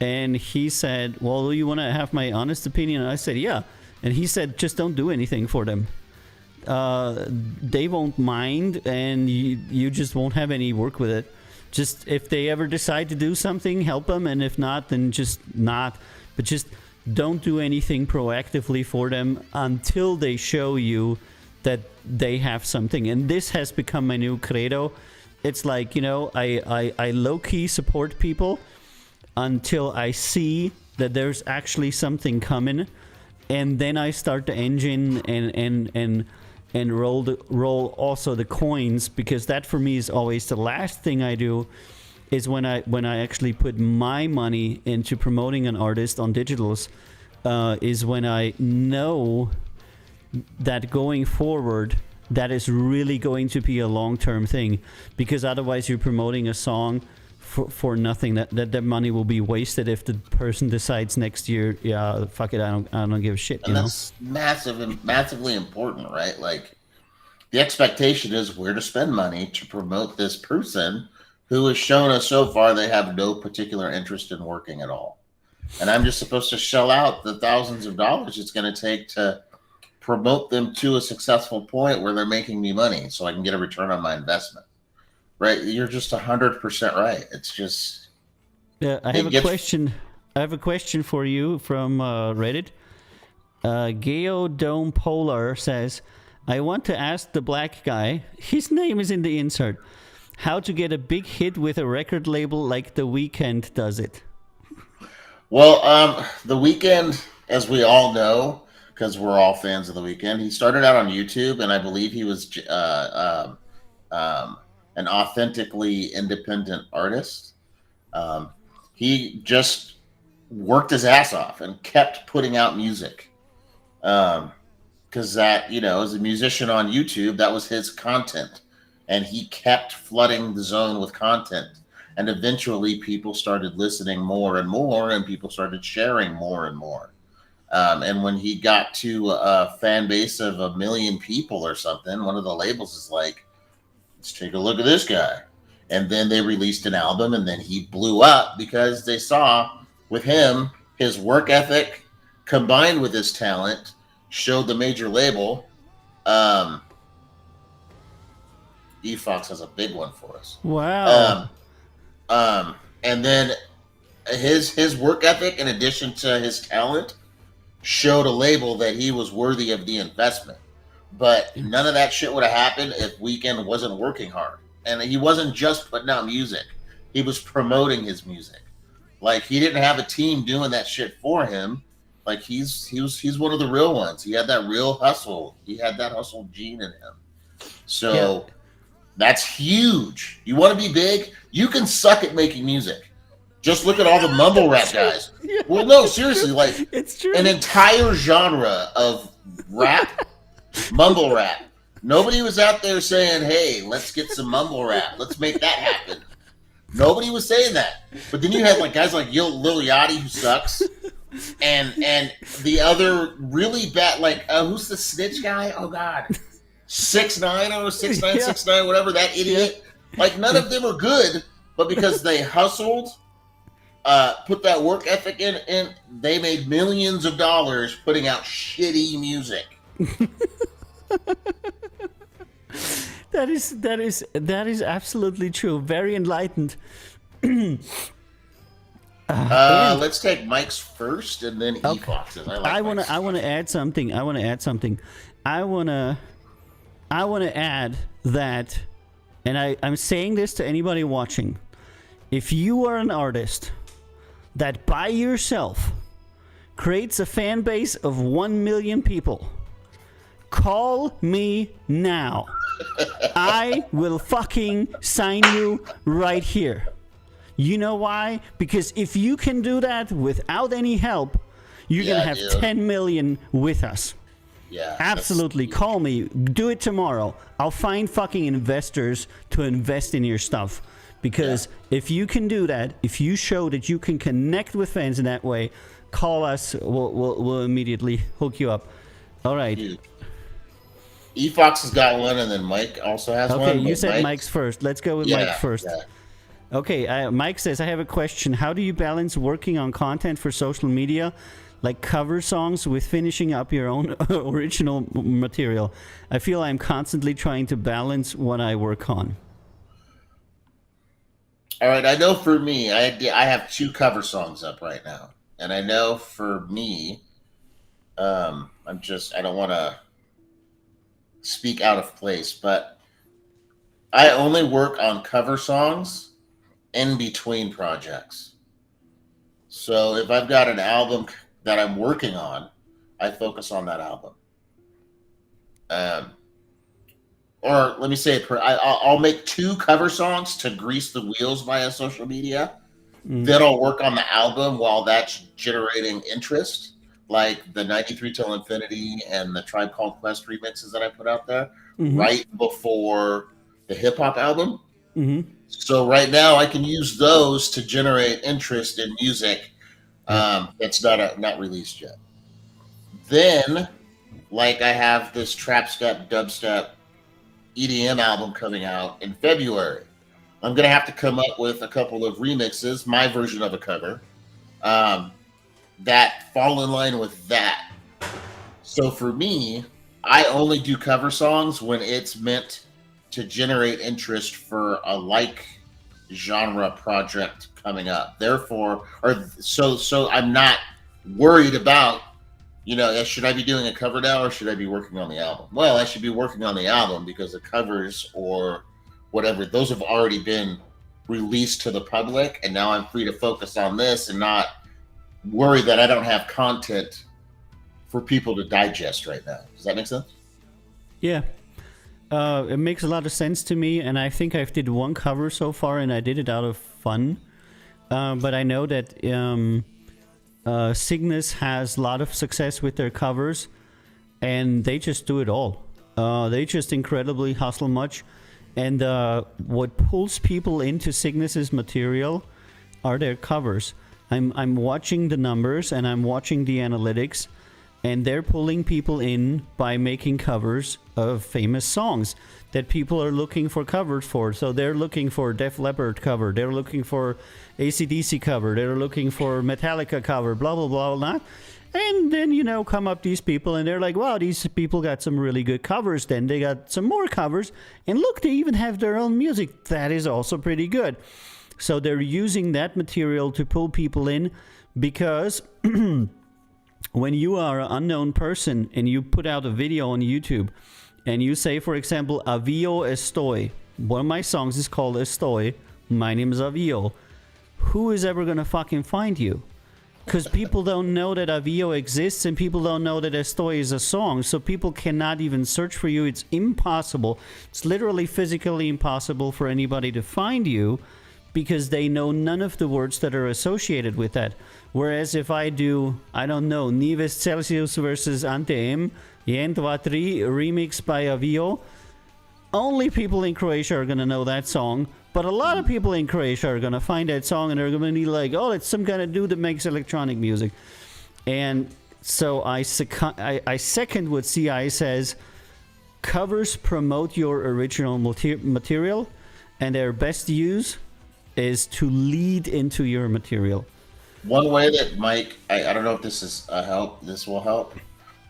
And he said, well, you want to have my honest opinion? And I said, yeah. And he said, just don't do anything for them. They won't mind, and you just won't have any work with it. Just if they ever decide to do something, help them, and if not, then just not. But just don't do anything proactively for them until they show you that they have something. And this has become my new credo. It's like, I low-key support people until I see that there's actually something coming, and then I start the engine and roll also the coins, because that for me is always the last thing I do. Is when I actually put my money into promoting an artist on digitals, is when I know that going forward, that is really going to be a long-term thing, because otherwise you're promoting a song for nothing. That money will be wasted if the person decides next year, yeah, fuck it, I don't give a shit. And that's massively important, right? Like, the expectation is we're to spend money to promote this person who has shown us so far they have no particular interest in working at all. And I'm just supposed to shell out the thousands of dollars it's going to take to promote them to a successful point where they're making me money so I can get a return on my investment. Right? You're just 100% right. It's just... Yeah, I have a question. I have a question for you from Reddit. Geodome Polar says, I want to ask the black guy, his name is in the insert, how to get a big hit with a record label like The Weeknd does it. Well, The Weeknd, as we all know, because we're all fans of The Weeknd, he started out on YouTube, and I believe he was an authentically independent artist. He just worked his ass off and kept putting out music. Because that, as a musician on YouTube, that was his content. And he kept flooding the zone with content. And eventually people started listening more and more, and people started sharing more and more. And when he got to a fan base of 1 million people or something, one of the labels is like, let's take a look at this guy. And then they released an album, and then he blew up because they saw with him, his work ethic combined with his talent showed the major label. E-Fox has a big one for us. Wow. And then his work ethic, in addition to his talent, showed a label that he was worthy of the investment. But none of that shit would have happened if Weeknd wasn't working hard. And he wasn't just putting out music. He was promoting his music. Like, he didn't have a team doing that shit for him. Like, he's one of the real ones. He had that real hustle. He had that hustle gene in him. So that's huge. You want to be big? You can suck at making music. Just look at all the mumble rap guys. Well, no, seriously, like, it's true. An entire genre of rap, mumble rap. Nobody was out there saying, hey, let's get some mumble rap. Let's make that happen. Nobody was saying that. But then you had like guys like Lil Yachty, who sucks, and the other really bad, like, who's the snitch guy? Oh, God. 6ix9ine or 6ix9ine, whatever, that idiot. Like, none of them are good, but because they hustled, put that work ethic in, and they made millions of dollars putting out shitty music. That is absolutely true. Very enlightened. Let's take Mike's first, and then E-Fox's. I want to add something. I want to add that, and I'm saying this to anybody watching. If you are an artist that by yourself creates a fan base of 1 million people, call me now. I will fucking sign you right here. You know why? Because if you can do that without any help, you're going to have 10 million with us. Yeah. Absolutely. Call me. Do it tomorrow. I'll find fucking investors to invest in your stuff. Because if you can do that, if you show that you can connect with fans in that way, call us. We'll immediately hook you up. All right. Dude. E-Fox has got one, and then Mike also has one. Okay, you said Mike's first. Let's go with Mike first. Yeah. Okay, Mike says, I have a question. How do you balance working on content for social media, like cover songs, with finishing up your own original material? I feel I'm constantly trying to balance what I work on. All right, I know for me, I have 2 cover songs up right now. And I know for me, I don't want to speak out of place, but I only work on cover songs in between projects. So if I've got an album that I'm working on, I focus on that album. Or let me say it, I'll make 2 cover songs to grease the wheels via social media. Then I'll work on the album while that's generating interest, like the 93 Till Infinity and the Tribe Called Quest remixes that I put out there right before the hip hop album. So right now I can use those to generate interest in music that's not released yet. Then, like, I have this trap step, dubstep, EDM album coming out in February. I'm going to have to come up with a couple of remixes, my version of a cover, that fall in line with that. So for me, I only do cover songs when it's meant to generate interest for a like genre project coming up. Therefore, so I'm not worried about, should I be doing a cover now or should I be working on the album? Well, I should be working on the album because the covers or whatever, those have already been released to the public, and now I'm free to focus on this and not worry that I don't have content for people to digest right now. Does that make sense? Yeah. It makes a lot of sense to me, and I think I've did 1 cover so far, and I did it out of fun. But I know that Cygnus has a lot of success with their covers, and they just do it all. They just incredibly hustle much, And what pulls people into Cygnus's material are their covers. I'm watching the numbers and I'm watching the analytics, and they're pulling people in by making covers of famous songs that people are looking for covers for. So they're looking for Def Leppard cover, they're looking for AC/DC cover, they're looking for Metallica cover, blah, blah, blah, blah. And then, come up these people and they're like, wow, these people got some really good covers. Then they got some more covers. And look, they even have their own music. That is also pretty good. So they're using that material to pull people in because when you are an unknown person and you put out a video on YouTube and you say, for example, Avio Estoy. One of my songs is called Estoy. My name is Avio. Who is ever going to fucking find you? Because people don't know that Avio exists and people don't know that Estoy is a song. So people cannot even search for you. It's impossible. It's literally physically impossible for anybody to find you because they know none of the words that are associated with that. Whereas if I do, I don't know, Nives Celsius versus Antem, Jen 2 3 remix by Avio, only people in Croatia are going to know that song. But a lot of people in Croatia are going to find that song and they're going to be like, oh, it's some kind of dude that makes electronic music. And so I second what CI says. Covers promote your original material, and their best use is to lead into your material. One way that, Mike, I don't know if this is a help, this will help.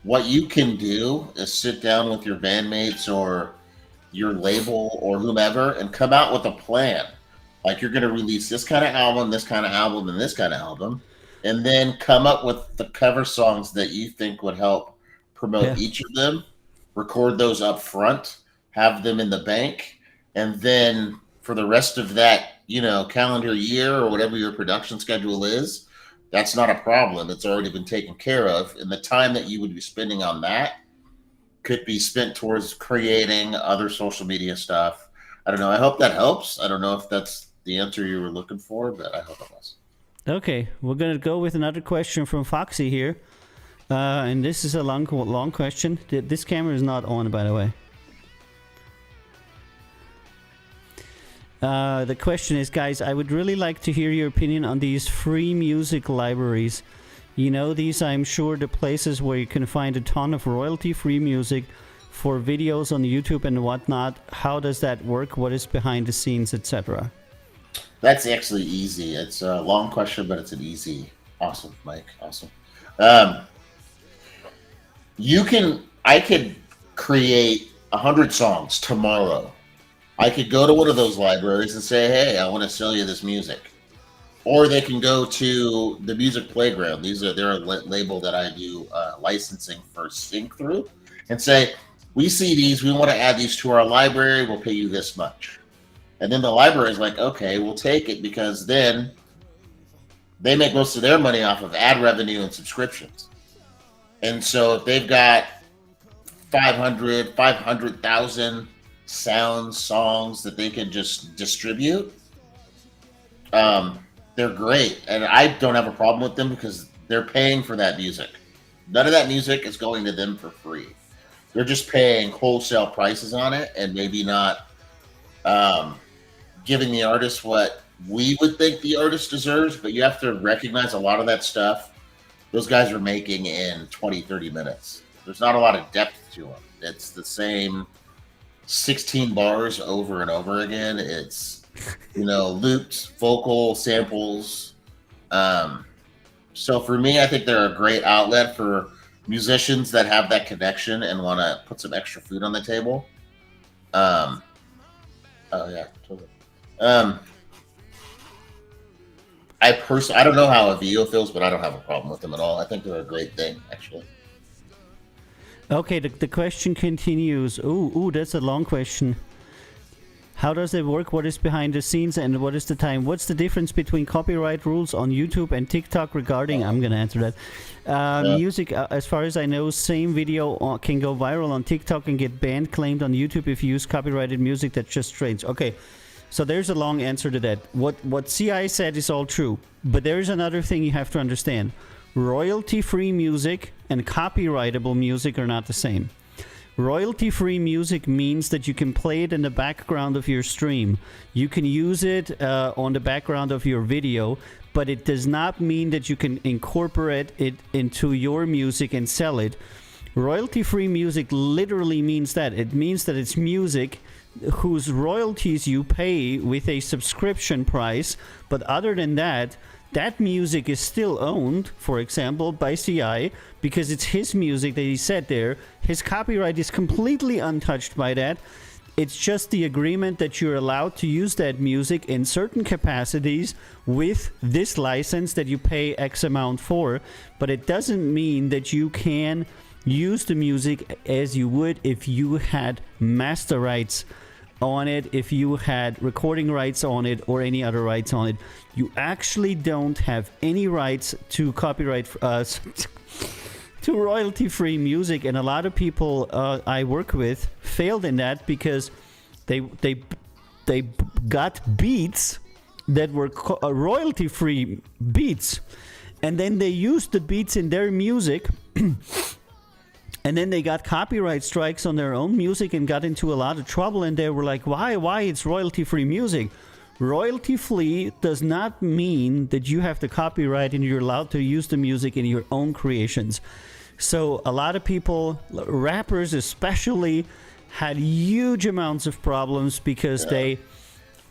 What you can do is sit down with your bandmates or your label or whomever and come out with a plan. Like, you're going to release this kind of album, and this kind of album, and then come up with the cover songs that you think would help promote each of them, record those up front, have them in the bank, and then for the rest of that, calendar year or whatever your production schedule is, that's not a problem. It's already been taken care of. And the time that you would be spending on that could be spent towards creating other social media stuff. I don't know. I hope that helps. I don't know if that's the answer you were looking for, but I hope it was. Okay, we're going to go with another question from Foxy here. And this is a long question. This camera is not on, by the way. The question is, guys, I would really like to hear your opinion on these free music libraries. These, I'm sure, the places where you can find a ton of royalty-free music for videos on YouTube and whatnot. How does that work? What is behind the scenes, etc.? That's actually easy. It's a long question, but it's an easy. Awesome, Mike. Awesome. I could create 100 songs tomorrow. I could go to one of those libraries and say, hey, I want to sell you this music. Or they can go to the Music Playground. They're a label that I do licensing for sync through, and say, we see these, we want to add these to our library, we'll pay you this much. And then the library is like, okay, we'll take it, because then they make most of their money off of ad revenue and subscriptions. And so if they've got 500,000 songs that they can just distribute, they're great. And I don't have a problem with them because they're paying for that music. None of that music is going to them for free. They're just paying wholesale prices on it and maybe not giving the artist what we would think the artist deserves. But you have to recognize a lot of that stuff those guys are making in 20, 30 minutes. There's not a lot of depth to them. It's the same 16 bars over and over again. It's, loops, vocal samples. So for me, I think they're a great outlet for musicians that have that connection and want to put some extra food on the table. Oh yeah, totally. I don't know how Avio feels, but I don't have a problem with them at all. I think they're a great thing, actually. Okay, the question continues. Ooh, that's a long question. How does it work? What is behind the scenes and what is the time? What's the difference between copyright rules on YouTube and TikTok regarding... I'm going to answer that. Music, as far as I know, same video can go viral on TikTok and get banned claimed on YouTube if you use copyrighted music. That's just strange. Okay, so there's a long answer to that. What CI said is all true. But there's another thing you have to understand. Royalty-free music and copyrightable music are not the same. Royalty-free music means that you can play it in the background of your stream. You can use it on the background of your video, but it does not mean that you can incorporate it into your music and sell it. Royalty-free music literally means that. It means that it's music whose royalties you pay with a subscription price, but other than that, that music is still owned, for example, by CI, because it's his music that he said there. His copyright is completely untouched by that. It's just the agreement that you're allowed to use that music in certain capacities with this license that you pay X amount for, but it doesn't mean that you can use the music as you would if you had master rights on it, if you had recording rights on it, or any other rights on it. You actually don't have any rights to copyright to royalty-free music, and a lot of people I work with failed in that because they got beats that were royalty-free beats, and then they used the beats in their music. And then they got copyright strikes on their own music and got into a lot of trouble, and they were like, why it's royalty-free music? Royalty-free does not mean that you have the copyright and you're allowed to use the music in your own creations. So a lot of people, rappers especially, had huge amounts of problems because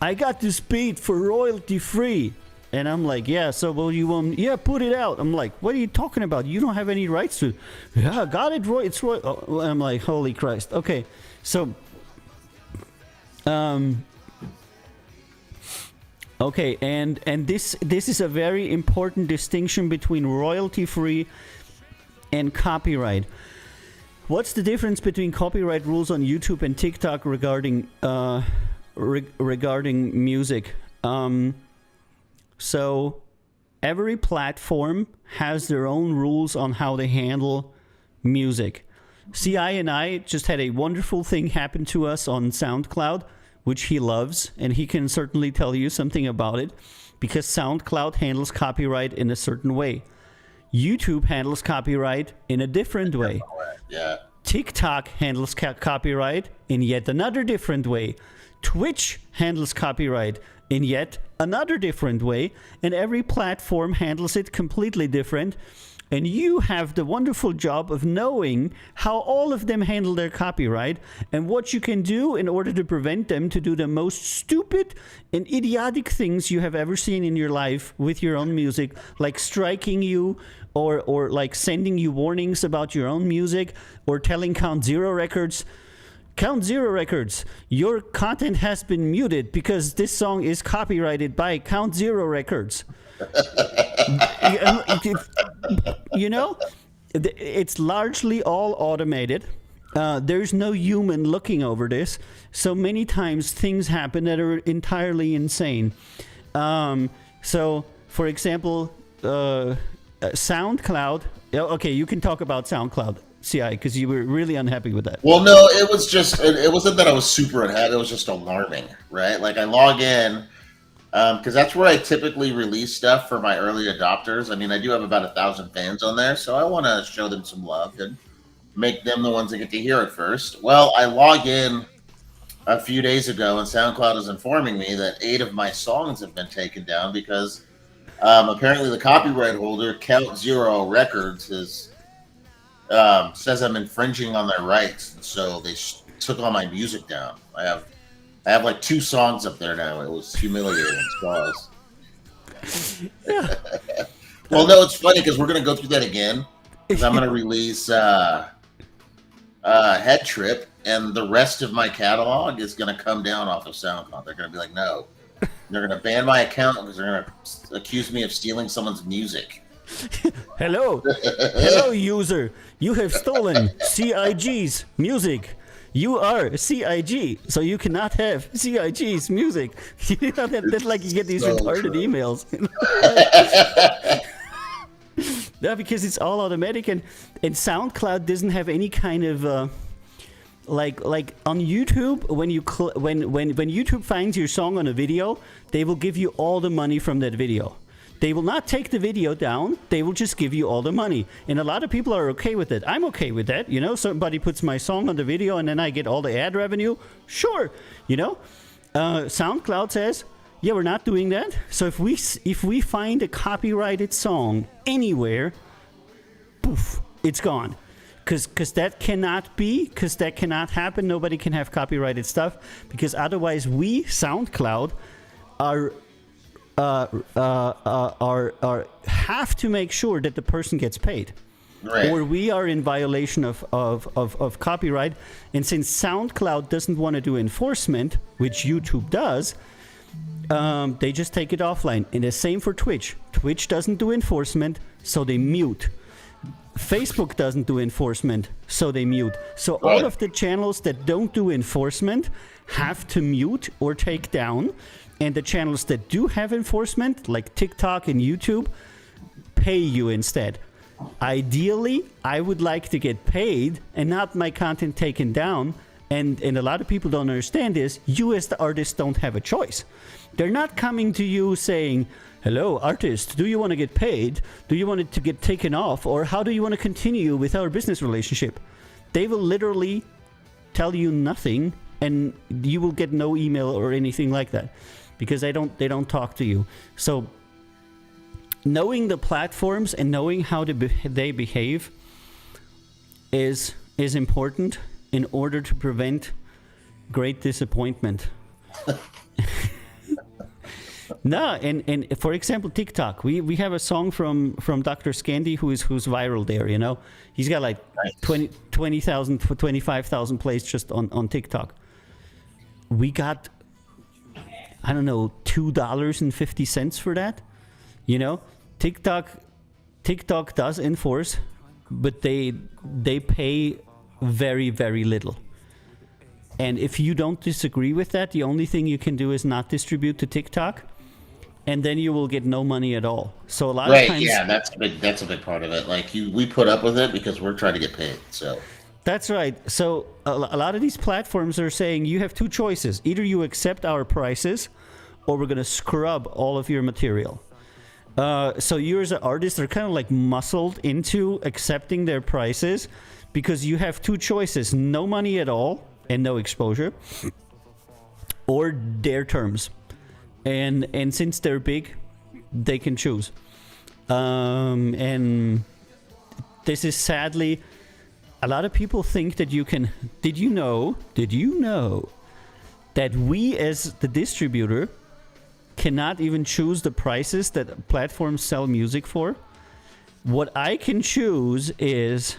I got this beat for royalty-free. And I'm like, yeah, so well, you won't, put it out. I'm like, what are you talking about? You don't have any rights to it. Yeah, got it, Roy. It's Roy. Oh, I'm like, holy Christ. Okay, so, okay, and this is a very important distinction between royalty-free and copyright. What's the difference between copyright rules on YouTube and TikTok regarding regarding music? So every platform has their own rules on how they handle music. CI and I just had a wonderful thing happen to us on SoundCloud, which he loves, and he can certainly tell you something about it, because SoundCloud handles copyright in a certain way. YouTube handles copyright in a different way. Yeah. TikTok handles copyright in yet another different way. Twitch handles copyright in yet another different way, and every platform handles it completely different. And you have the wonderful job of knowing how all of them handle their copyright and what you can do in order to prevent them to do the most stupid and idiotic things you have ever seen in your life with your own music, like striking you or like sending you warnings about your own music, or telling Count Zero Records, Count Zero Records, your content has been muted because this song is copyrighted by Count Zero Records. You know, it's largely all automated. There's no human looking over this. So many times things happen that are entirely insane. So, for example, SoundCloud. Okay, you can talk about SoundCloud, CI, because you were really unhappy with that. Well, no, it was just, it wasn't that I was super unhappy. It was just alarming, right? Like I log in, because that's where I typically release stuff for my early adopters. I mean, I do have about 1,000 fans on there, so I want to show them some love and make them the ones that get to hear it first. Well, I log in a few days ago, and SoundCloud is informing me that 8 of my songs have been taken down because apparently the copyright holder, Count Zero Records, is says I'm infringing on their rights, and so they took all my music down. I have like 2 songs up there now. It was humiliating as far as. Yeah. Well, no, it's funny because we're gonna go through that again. Because I'm gonna release Head Trip, and the rest of my catalog is gonna come down off of SoundCloud. They're gonna be like, no. They're gonna ban my account because they're gonna accuse me of stealing someone's music. Hello, user. You have stolen CIG's music. You are CIG, so you cannot have CIG's music. You know, that's like you get these So retarded true. emails. Yeah, because it's all automatic, and SoundCloud doesn't have any kind of like on YouTube. When you when YouTube finds your song on a video, they will give you all the money from that video. They will not take the video down. They will just give you all the money. And a lot of people are okay with it. I'm okay with that. Somebody puts my song on the video and then I get all the ad revenue. Sure. SoundCloud says, yeah, we're not doing that. So if we find a copyrighted song anywhere, poof, it's gone. Because that cannot be, because that cannot happen. Nobody can have copyrighted stuff, because otherwise we, SoundCloud, are have to make sure that the person gets paid. Right. Or we are in violation of copyright. And since SoundCloud doesn't want to do enforcement, which YouTube does, they just take it offline. And the same for Twitch. Twitch doesn't do enforcement, so they mute. Facebook doesn't do enforcement, so they mute. So all of the channels that don't do enforcement have to mute or take down. And the channels that do have enforcement, like TikTok and YouTube, pay you instead. Ideally, I would like to get paid and not my content taken down. And a lot of people don't understand this. You as the artist don't have a choice. They're not coming to you saying, hello, artist, do you want to get paid? Do you want it to get taken off? Or how do you want to continue with our business relationship? They will literally tell you nothing, and you will get no email or anything like that, because they don't talk to you. So knowing the platforms and knowing how they behave is important in order to prevent great disappointment. No, and for example, TikTok. We have a song from Dr. Scandy who's viral there. He's got like 20,000, 25,000 plays just on TikTok. We got, I don't know, $2.50 for that. TikTok does enforce, but they pay very, very little. And if you don't disagree with that, the only thing you can do is not distribute to TikTok, and then you will get no money at all. So a lot of times, yeah, that's a big part of it. Like we put up with it because we're trying to get paid. So that's right. So a lot of these platforms are saying you have two choices: either you accept our prices, or we're going to scrub all of your material. So you as an artist are kind of like muscled into accepting their prices, because you have two choices: no money at all and no exposure, or their terms. And since they're big, they can choose. And this is sadly, a lot of people think that you can. Did you know that we as the distributor cannot even choose the prices that platforms sell music for? What I can choose is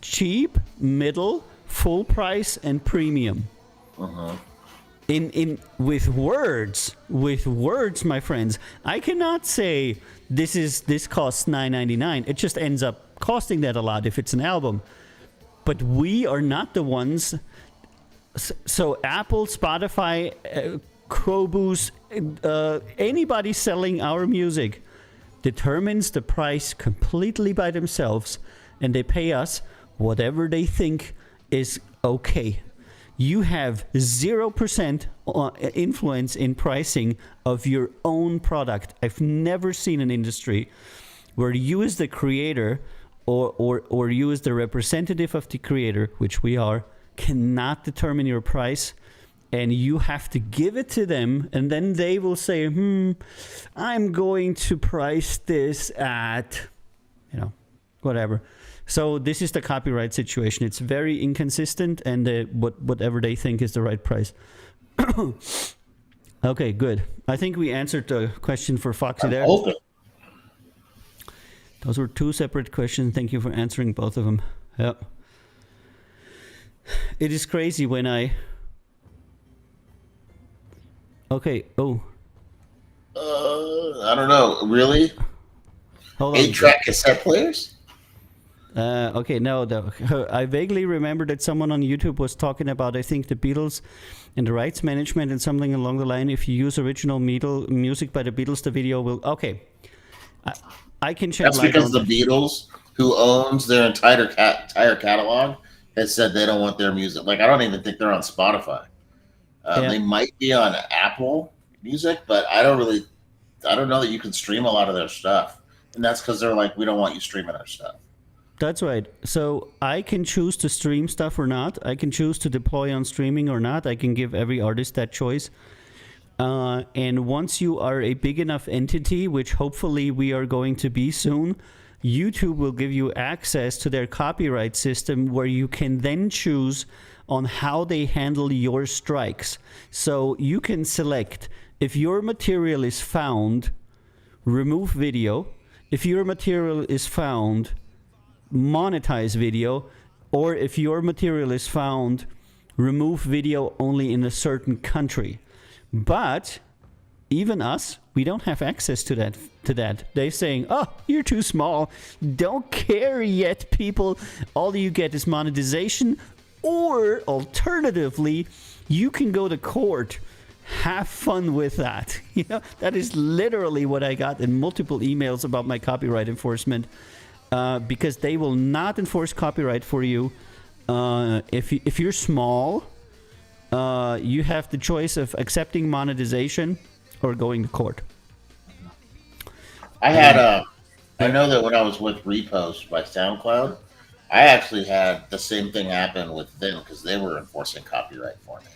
cheap, middle, full price, and premium. With words, my friends. I cannot say this costs $9.99. It just ends up costing that a lot if it's an album. But we are not the ones. So Apple, Spotify, Qobuz, anybody selling our music determines the price completely by themselves, and they pay us whatever they think is okay. You have 0% influence in pricing of your own product. I've never seen an industry where you as the creator or you as the representative of the creator, which we are, cannot determine your price, and you have to give it to them, and then they will say, I'm going to price this at, whatever. So this is the copyright situation. It's very inconsistent, and whatever they think is the right price. Okay, good. I think we answered the question for Foxy there. Okay. Those were two separate questions. Thank you for answering both of them. Yep. It is crazy when I... Okay, oh. I don't know. Really? Hold on. 8-track cassette players? Okay, no. I vaguely remember that someone on YouTube was talking about, I think, the Beatles and the rights management and something along the line. If you use original music by the Beatles, the video will... Okay. I can check. That's because the Beatles, who owns their entire catalog, has said they don't want their music. Like, I don't even think they're on Spotify. They might be on Apple, music, but I don't know that you can stream a lot of their stuff, and that's because they're like, we don't want you streaming our stuff. That's right. So I can choose to stream stuff or not. I can choose to deploy on streaming or not. I can give every artist that choice. And once you are a big enough entity, which hopefully we are going to be soon, YouTube will give you access to their copyright system where you can then choose on how they handle your strikes. So you can select if your material is found, remove video. If your material is found, monetize video, or if your material is found, remove video only in a certain country. But even us, we don't have access to that. They're saying, oh, you're too small. Don't care yet, people. All you get is monetization, or alternatively, you can go to court. Have fun with that. You know, that is literally what I got in multiple emails about my copyright enforcement. Because they will not enforce copyright for you. If you're small, you have the choice of accepting monetization or going to court. I know that when I was with Repost by SoundCloud, I actually had the same thing happen with them because they were enforcing copyright for me.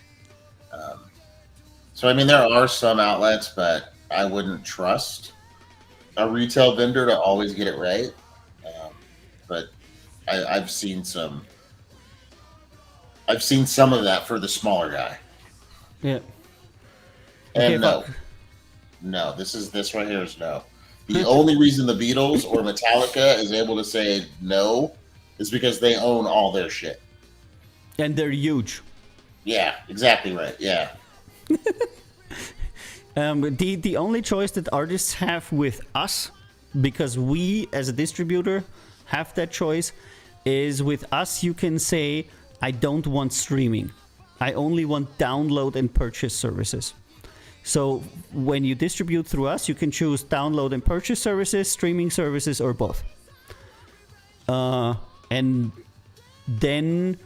So I mean, there are some outlets, but I wouldn't trust a retail vendor to always get it right. But I've seen some of that for the smaller guy. Yeah. And no, this right here is no. The only reason the Beatles or Metallica is able to say no is because they own all their shit. And they're huge. Yeah, exactly right. Yeah. The only choice that artists have with us, because we as a distributor have that choice, is with us you can say, I don't want streaming. I only want download and purchase services. So when you distribute through us, you can choose download and purchase services, streaming services, or both. And then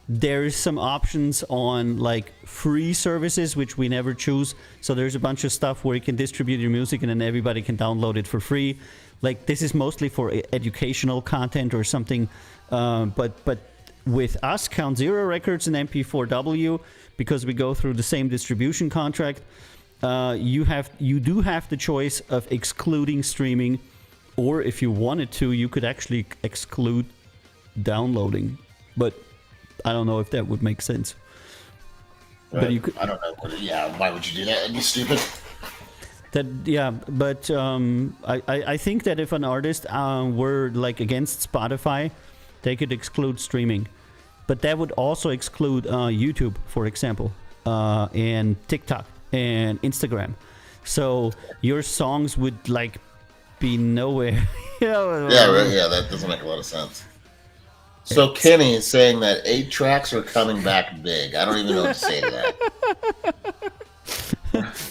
there's some options on like free services, which we never choose. So there's a bunch of stuff where you can distribute your music and then everybody can download it for free. Like this is mostly for educational content or something. But with us, Count Zero Records and MP4W, because we go through the same distribution contract, you do have the choice of excluding streaming, or if you wanted to, you could actually exclude downloading. But I don't know if that would make sense. Right. But you could. I don't know. Yeah, why would you do that? That'd be stupid. But I think that if an artist were like against Spotify, they could exclude streaming. But that would also exclude YouTube, for example, and TikTok and Instagram. So your songs would like be nowhere. Yeah, right. Yeah, that doesn't make a lot of sense. So Kenny is saying that 8 tracks are coming back big. I don't even know what to say to that.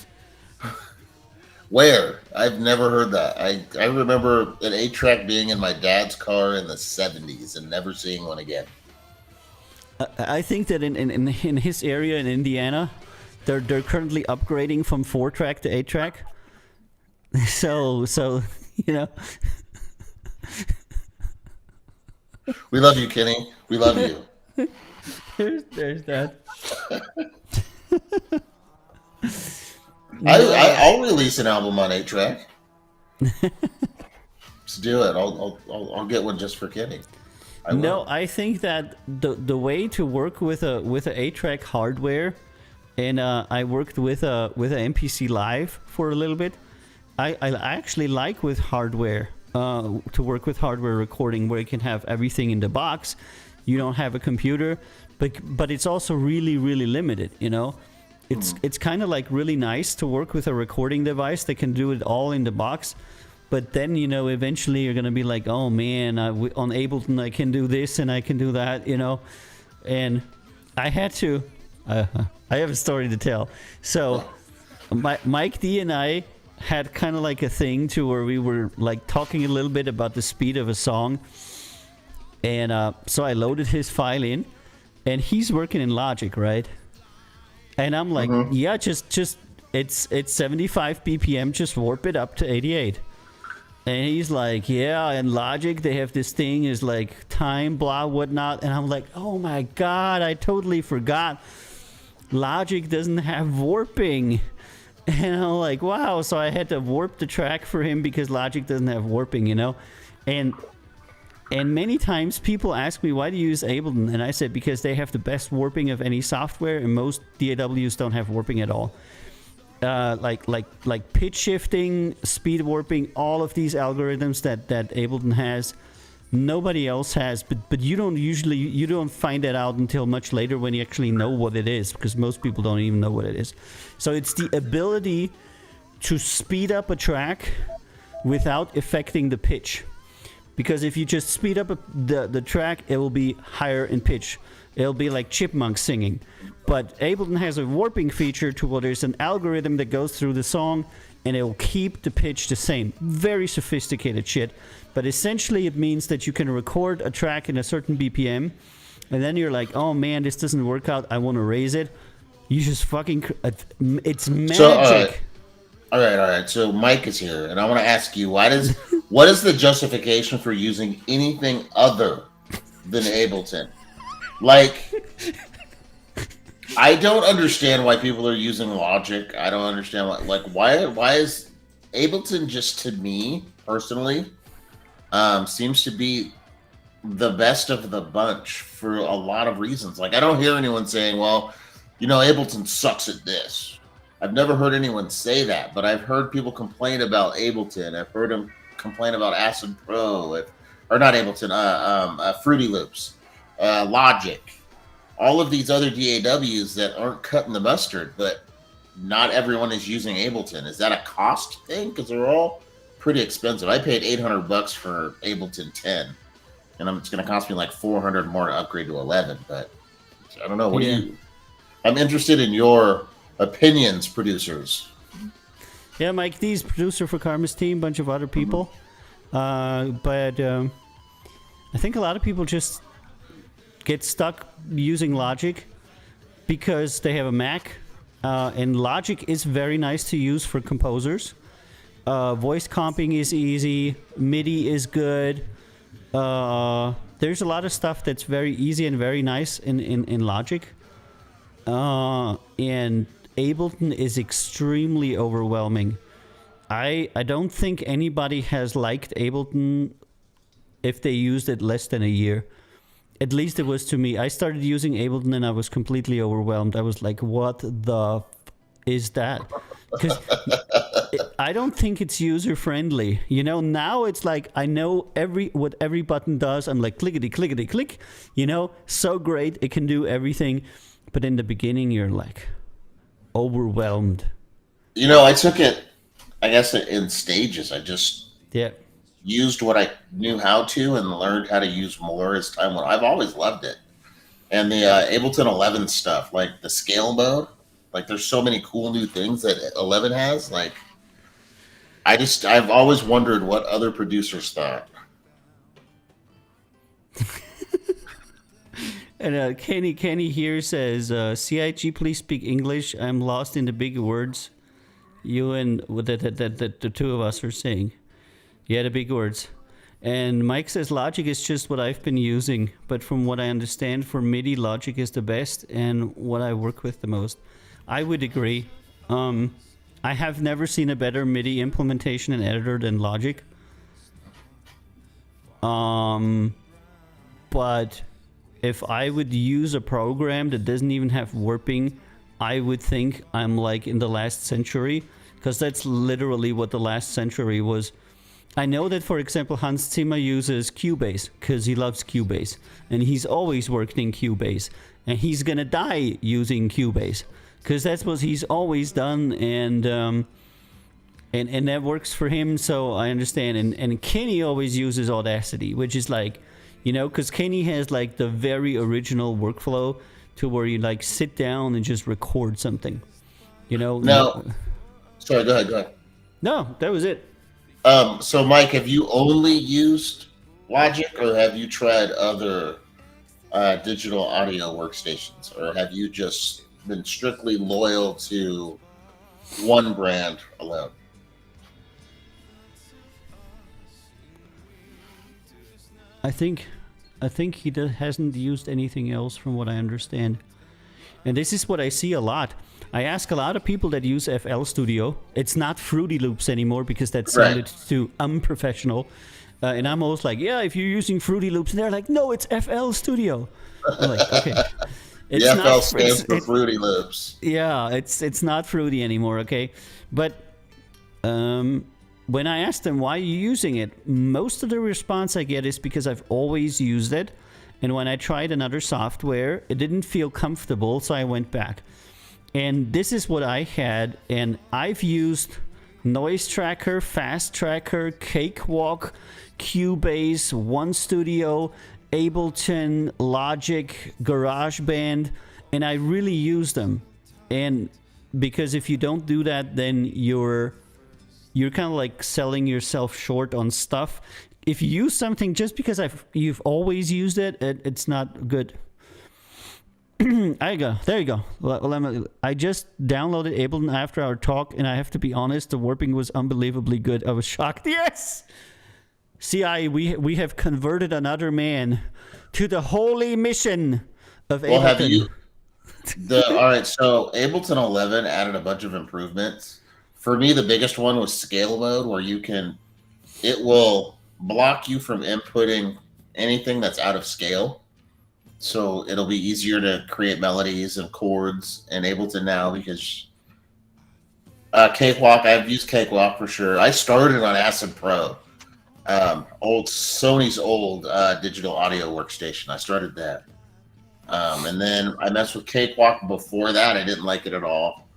Where? I've never heard that. I remember an 8-track being in my dad's car in the 70s and never seeing one again. I think that in his area in Indiana, they're currently upgrading from 4-track to 8-track. So you know. We love you, Kenny. We love you. There's that. I'll release an album on 8-track. Let's do it. I'll get one just for Kenny. I think that the way to work with a 8-track hardware, and I worked with a MPC Live for a little bit. I actually like with hardware to work with hardware recording where you can have everything in the box. You don't have a computer, but it's also really, really limited. You know, it's kind of like really nice to work with a recording device that can do it all in the box. But then, you know, eventually you're going to be like, oh man, on Ableton I can do this and I can do that, you know. And I had to, I have a story to tell. So Mike D and I had kind of like a thing to where we were like talking a little bit about the speed of a song. And so I loaded his file in, and he's working in Logic, right? And I'm like, yeah, just it's 75 BPM. Just warp it up to 88. And he's like, yeah, and Logic, they have this thing is like time, blah, whatnot. And I'm like, oh my God, I totally forgot. Logic doesn't have warping. And I'm like, wow. So I had to warp the track for him because Logic doesn't have warping, you know? And many times people ask me, why do you use Ableton? And I said, because they have the best warping of any software, and most DAWs don't have warping at all. Like pitch shifting, speed warping, all of these algorithms that Ableton has, nobody else has. But you don't find that out until much later when you actually know what it is, because most people don't even know what it is. So it's the ability to speed up a track without affecting the pitch. Because if you just speed up the track, it will be higher in pitch. It'll be like chipmunks singing. But Ableton has a warping feature to where there's an algorithm that goes through the song and it will keep the pitch the same. Very sophisticated shit. But essentially it means that you can record a track in a certain BPM and then you're like, oh man, this doesn't work out. I want to raise it. You just fucking... It's magic. So, all right. So Mike is here, and I want to ask you, what is the justification for using anything other than Ableton? Like, I don't understand why people are using Logic. I don't understand why is Ableton, just to me personally, seems to be the best of the bunch for a lot of reasons. Like, I don't hear anyone saying, well, you know, Ableton sucks at this. I've never heard anyone say that, but I've heard people complain about Ableton. I've heard them complain about Acid Pro, or not Ableton, Fruity Loops, Logic, all of these other DAWs that aren't cutting the mustard, but not everyone is using Ableton. Is that a cost thing? Because they're all pretty expensive. I paid $800 for Ableton 10, and it's going to cost me like $400 more to upgrade to 11. But I don't know. What do you? I'm interested in your opinions, producers. Yeah, Mike D's producer for Karma's team, bunch of other people. But I think a lot of people just get stuck using Logic because they have a Mac. And Logic is very nice to use for composers. Voice comping is easy. MIDI is good. There's a lot of stuff that's very easy and very nice in Logic. And Ableton is extremely overwhelming. I don't think anybody has liked Ableton if they used it less than a year. At least it was to me. I started using Ableton and I was completely overwhelmed. I was like, what the is that? Because I don't think it's user friendly. You know, now it's like I know what every button does. I'm like clickety clickety click. You know, so great, it can do everything. But in the beginning, you're like overwhelmed. You know, I took it, I guess, in stages. I just used what I knew how to and learned how to use more as time went. I've always loved it. And the Ableton 11 stuff, like the scale mode, like there's so many cool new things that 11 has. Like, I've always wondered what other producers thought. And Kenny here says, CIG, please speak English. I'm lost in the big words you and the two of us are saying. Yeah, the big words. And Mike says Logic is just what I've been using, but from what I understand, for MIDI, Logic is the best and what I work with the most. I would agree. I have never seen a better MIDI implementation and editor than Logic. But if I would use a program that doesn't even have warping, I would think I'm like in the last century, because that's literally what the last century was. I know that, for example, Hans Zimmer uses Cubase because he loves Cubase, and he's always worked in Cubase, and he's gonna die using Cubase because that's what he's always done, and that works for him. So I understand. And Kenny always uses Audacity, which is like, you know, because Kenny has like the very original workflow to where you like sit down and just record something, you know. No, sorry, go ahead. No, that was it. So Mike, have you only used Logic, or have you tried other digital audio workstations, or have you just been strictly loyal to one brand alone. I think he hasn't used anything else, from what I understand. And this is what I see a lot. I ask a lot of people that use FL Studio. It's not Fruity Loops anymore because that sounded too unprofessional. And I'm always like, yeah, if you're using Fruity Loops, and they're like, no, it's FL Studio. I'm like, okay. It's the FL stands for Fruity Loops. Yeah, it's not Fruity anymore, okay? But when I ask them why you're using it, most of the response I get is because I've always used it. And when I tried another software, it didn't feel comfortable, so I went back. And this is what I had, and I've used Noise Tracker, Fast Tracker, Cakewalk, Cubase, One Studio, Ableton, Logic, GarageBand, and I really use them. And because if you don't do that, then you're kind of like selling yourself short on stuff. If you use something just because you've always used it, it's not good. There you go. I just downloaded Ableton after our talk, and I have to be honest, the warping was unbelievably good. I was shocked. Yes! CI, we have converted another man to the holy mission of Ableton. Well, have you? All right, so Ableton 11 added a bunch of improvements. For me, the biggest one was scale mode, where it will block you from inputting anything that's out of scale. So it'll be easier to create melodies and chords in Ableton now because Cakewalk, I've used Cakewalk for sure. I started on Acid Pro, Sony's old digital audio workstation. I started that. And then I messed with Cakewalk before that. I didn't like it at all.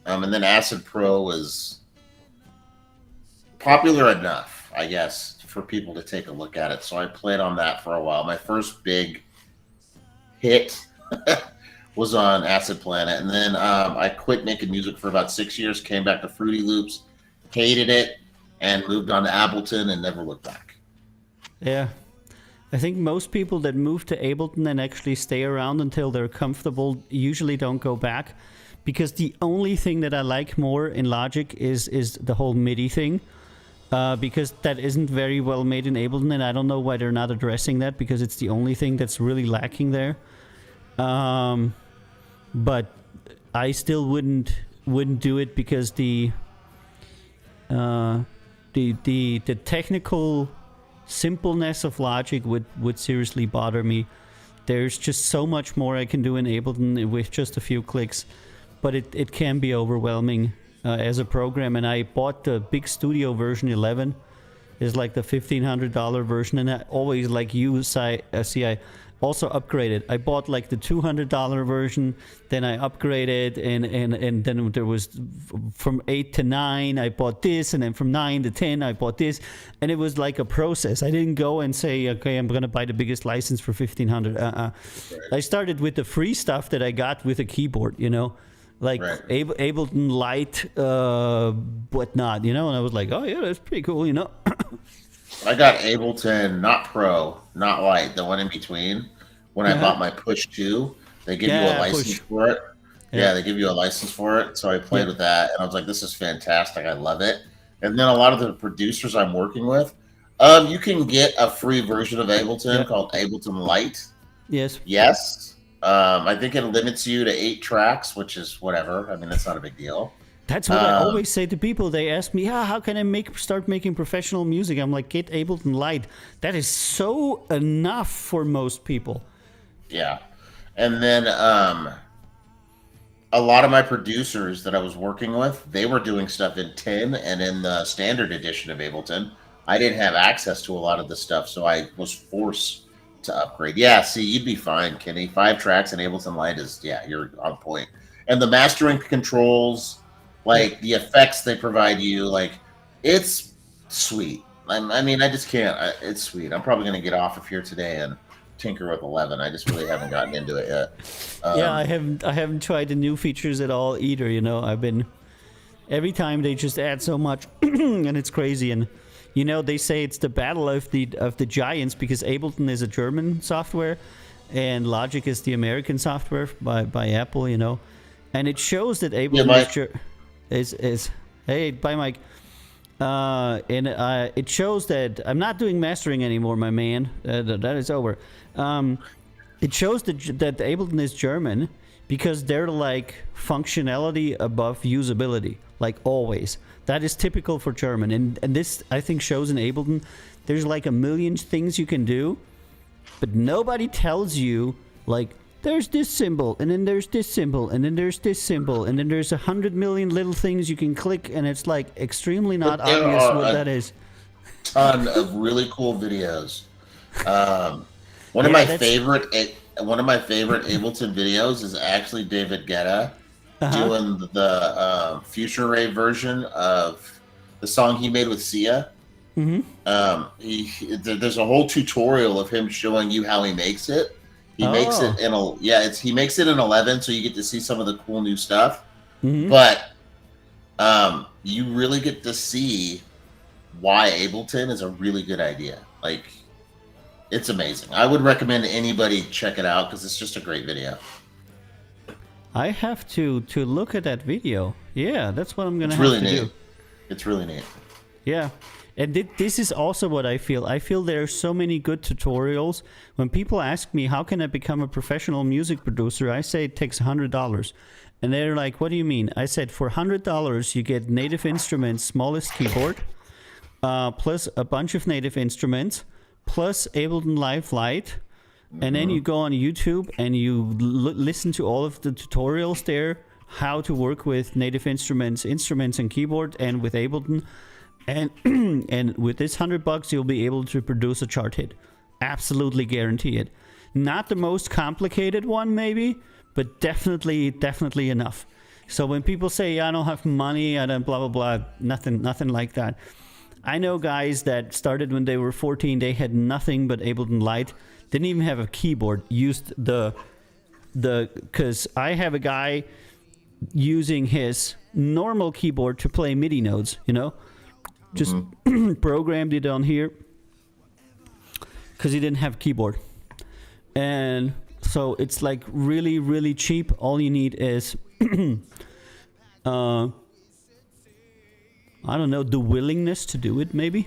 And then Acid Pro was popular enough, I guess, for people to take a look at it. So I played on that for a while. My first big hit was on Acid Planet. And then I quit making music for about 6 years, came back to Fruity Loops, hated it, and moved on to Ableton and never looked back. Yeah. I think most people that move to Ableton and actually stay around until they're comfortable usually don't go back, because the only thing that I like more in Logic is the whole MIDI thing. Because that isn't very well made in Ableton, and I don't know why they're not addressing that, because it's the only thing that's really lacking there. But I still wouldn't do it because the technical simpleness of Logic would seriously bother me. There's just so much more I can do in Ableton with just a few clicks, but it can be overwhelming. As a program, and I bought the big studio version 11. Is like the $1,500 version, and I always, like you, see, I also upgraded. I bought like the $200 version, then I upgraded, and then there was from 8 to 9 I bought this, and then from 9 to 10 I bought this, and it was like a process. I didn't go and say, okay, I'm gonna buy the biggest license for $1,500. I started with the free stuff that I got with a keyboard, like Ableton Lite, whatnot, and I was like, oh yeah, that's pretty cool, I got Ableton, not Pro, not Lite, the one in between. When I bought my Push 2, they give you a license for it. Yeah, they give you a license for it. So I played with that, and I was like, this is fantastic. I love it. And then a lot of the producers I'm working with, you can get a free version of Ableton called Ableton Lite. Yes. I think it limits you to 8 tracks, which is whatever. I mean, that's not a big deal. That's what I always say to people. They ask me, how can I start making professional music? I'm like, get Ableton Lite. That is so enough for most people. Yeah. And then a lot of my producers that I was working with, they were doing stuff in 10 and in the standard edition of Ableton. I didn't have access to a lot of the stuff, so I was forced to upgrade. Yeah, see, you'd be fine, Kenny. 5 tracks in Ableton Lite is, you're on point. And the mastering controls, like the effects they provide you, like, it's sweet. I mean, I just can't. It's sweet. I'm probably going to get off of here today and tinker with 11. I just really haven't gotten into it yet. I haven't tried the new features at all either. I've been, every time they just add so much, and it's crazy. And they say it's the battle of the giants, because Ableton is a German software and Logic is the American software by Apple, and it shows that Ableton is is hey, bye, Mike. And it shows that I'm not doing mastering anymore, my man. That is over. It shows that Ableton is German because they're like functionality above usability, like always. That is typical for German. And this, I think, shows in Ableton there's like a million things you can do, but nobody tells you, like, there's this symbol, and then there's this symbol, and then there's this symbol, and then there's 100 million little things you can click, and it's like extremely not obvious what that is. Ton of really cool videos. One of my favorite Ableton videos is actually David Guetta doing the Future Ray version of the song he made with Sia. There's a whole tutorial of him showing you how he makes it. He makes it in he makes it in 11, so you get to see some of the cool new stuff. But you really get to see why Ableton is a really good idea. Like, it's amazing. I would recommend anybody check it out because it's just a great video. I have to look at that video. Yeah, that's what I'm gonna really have to neat. do. It's really neat. Yeah. And this is also what I feel. I feel there are so many good tutorials. When people ask me, how can I become a professional music producer? I say it takes $100. And they're like, what do you mean? I said, for $100, you get Native Instruments smallest keyboard, plus a bunch of Native Instruments, plus Ableton Live Lite. And then you go on YouTube and you listen to all of the tutorials there, how to work with Native Instruments, and keyboard, and with Ableton. And and with this $100, you'll be able to produce a chart hit. Absolutely guarantee it. Not the most complicated one, maybe, but definitely enough. So when people say, I don't have money, I don't blah, blah, blah, nothing like that. I know guys that started when they were 14, they had nothing but Ableton Lite, didn't even have a keyboard, used because I have a guy using his normal keyboard to play MIDI notes, you know? Just programmed it on here because he didn't have a keyboard. And so it's like really, really cheap. All you need is, I don't know, the willingness to do it maybe.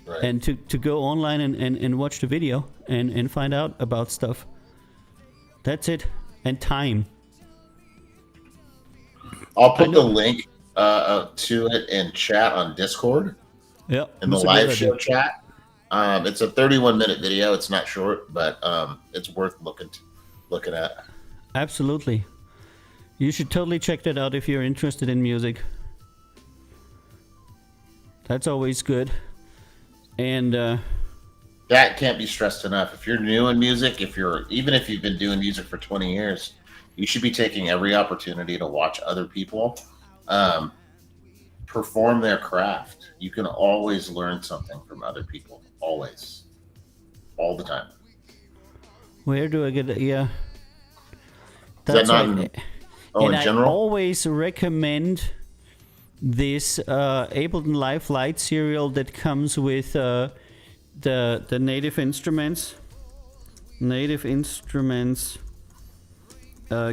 Right. And to go online and watch the video and find out about stuff. That's it. And time. I'll put the link to it in chat on Discord. Yeah. In the live show chat. It's a 31-minute video. It's not short, but it's worth looking at. Absolutely. You should totally check that out if you're interested in music. That's always good. And that can't be stressed enough. If you're new in music, even if you've been doing music for 20 years, you should be taking every opportunity to watch other people perform their craft. You can always learn something from other people. Always. All the time. Where do I get it? Yeah. Is that not in general? I always recommend this Ableton Live Lite serial that comes with the Native Instruments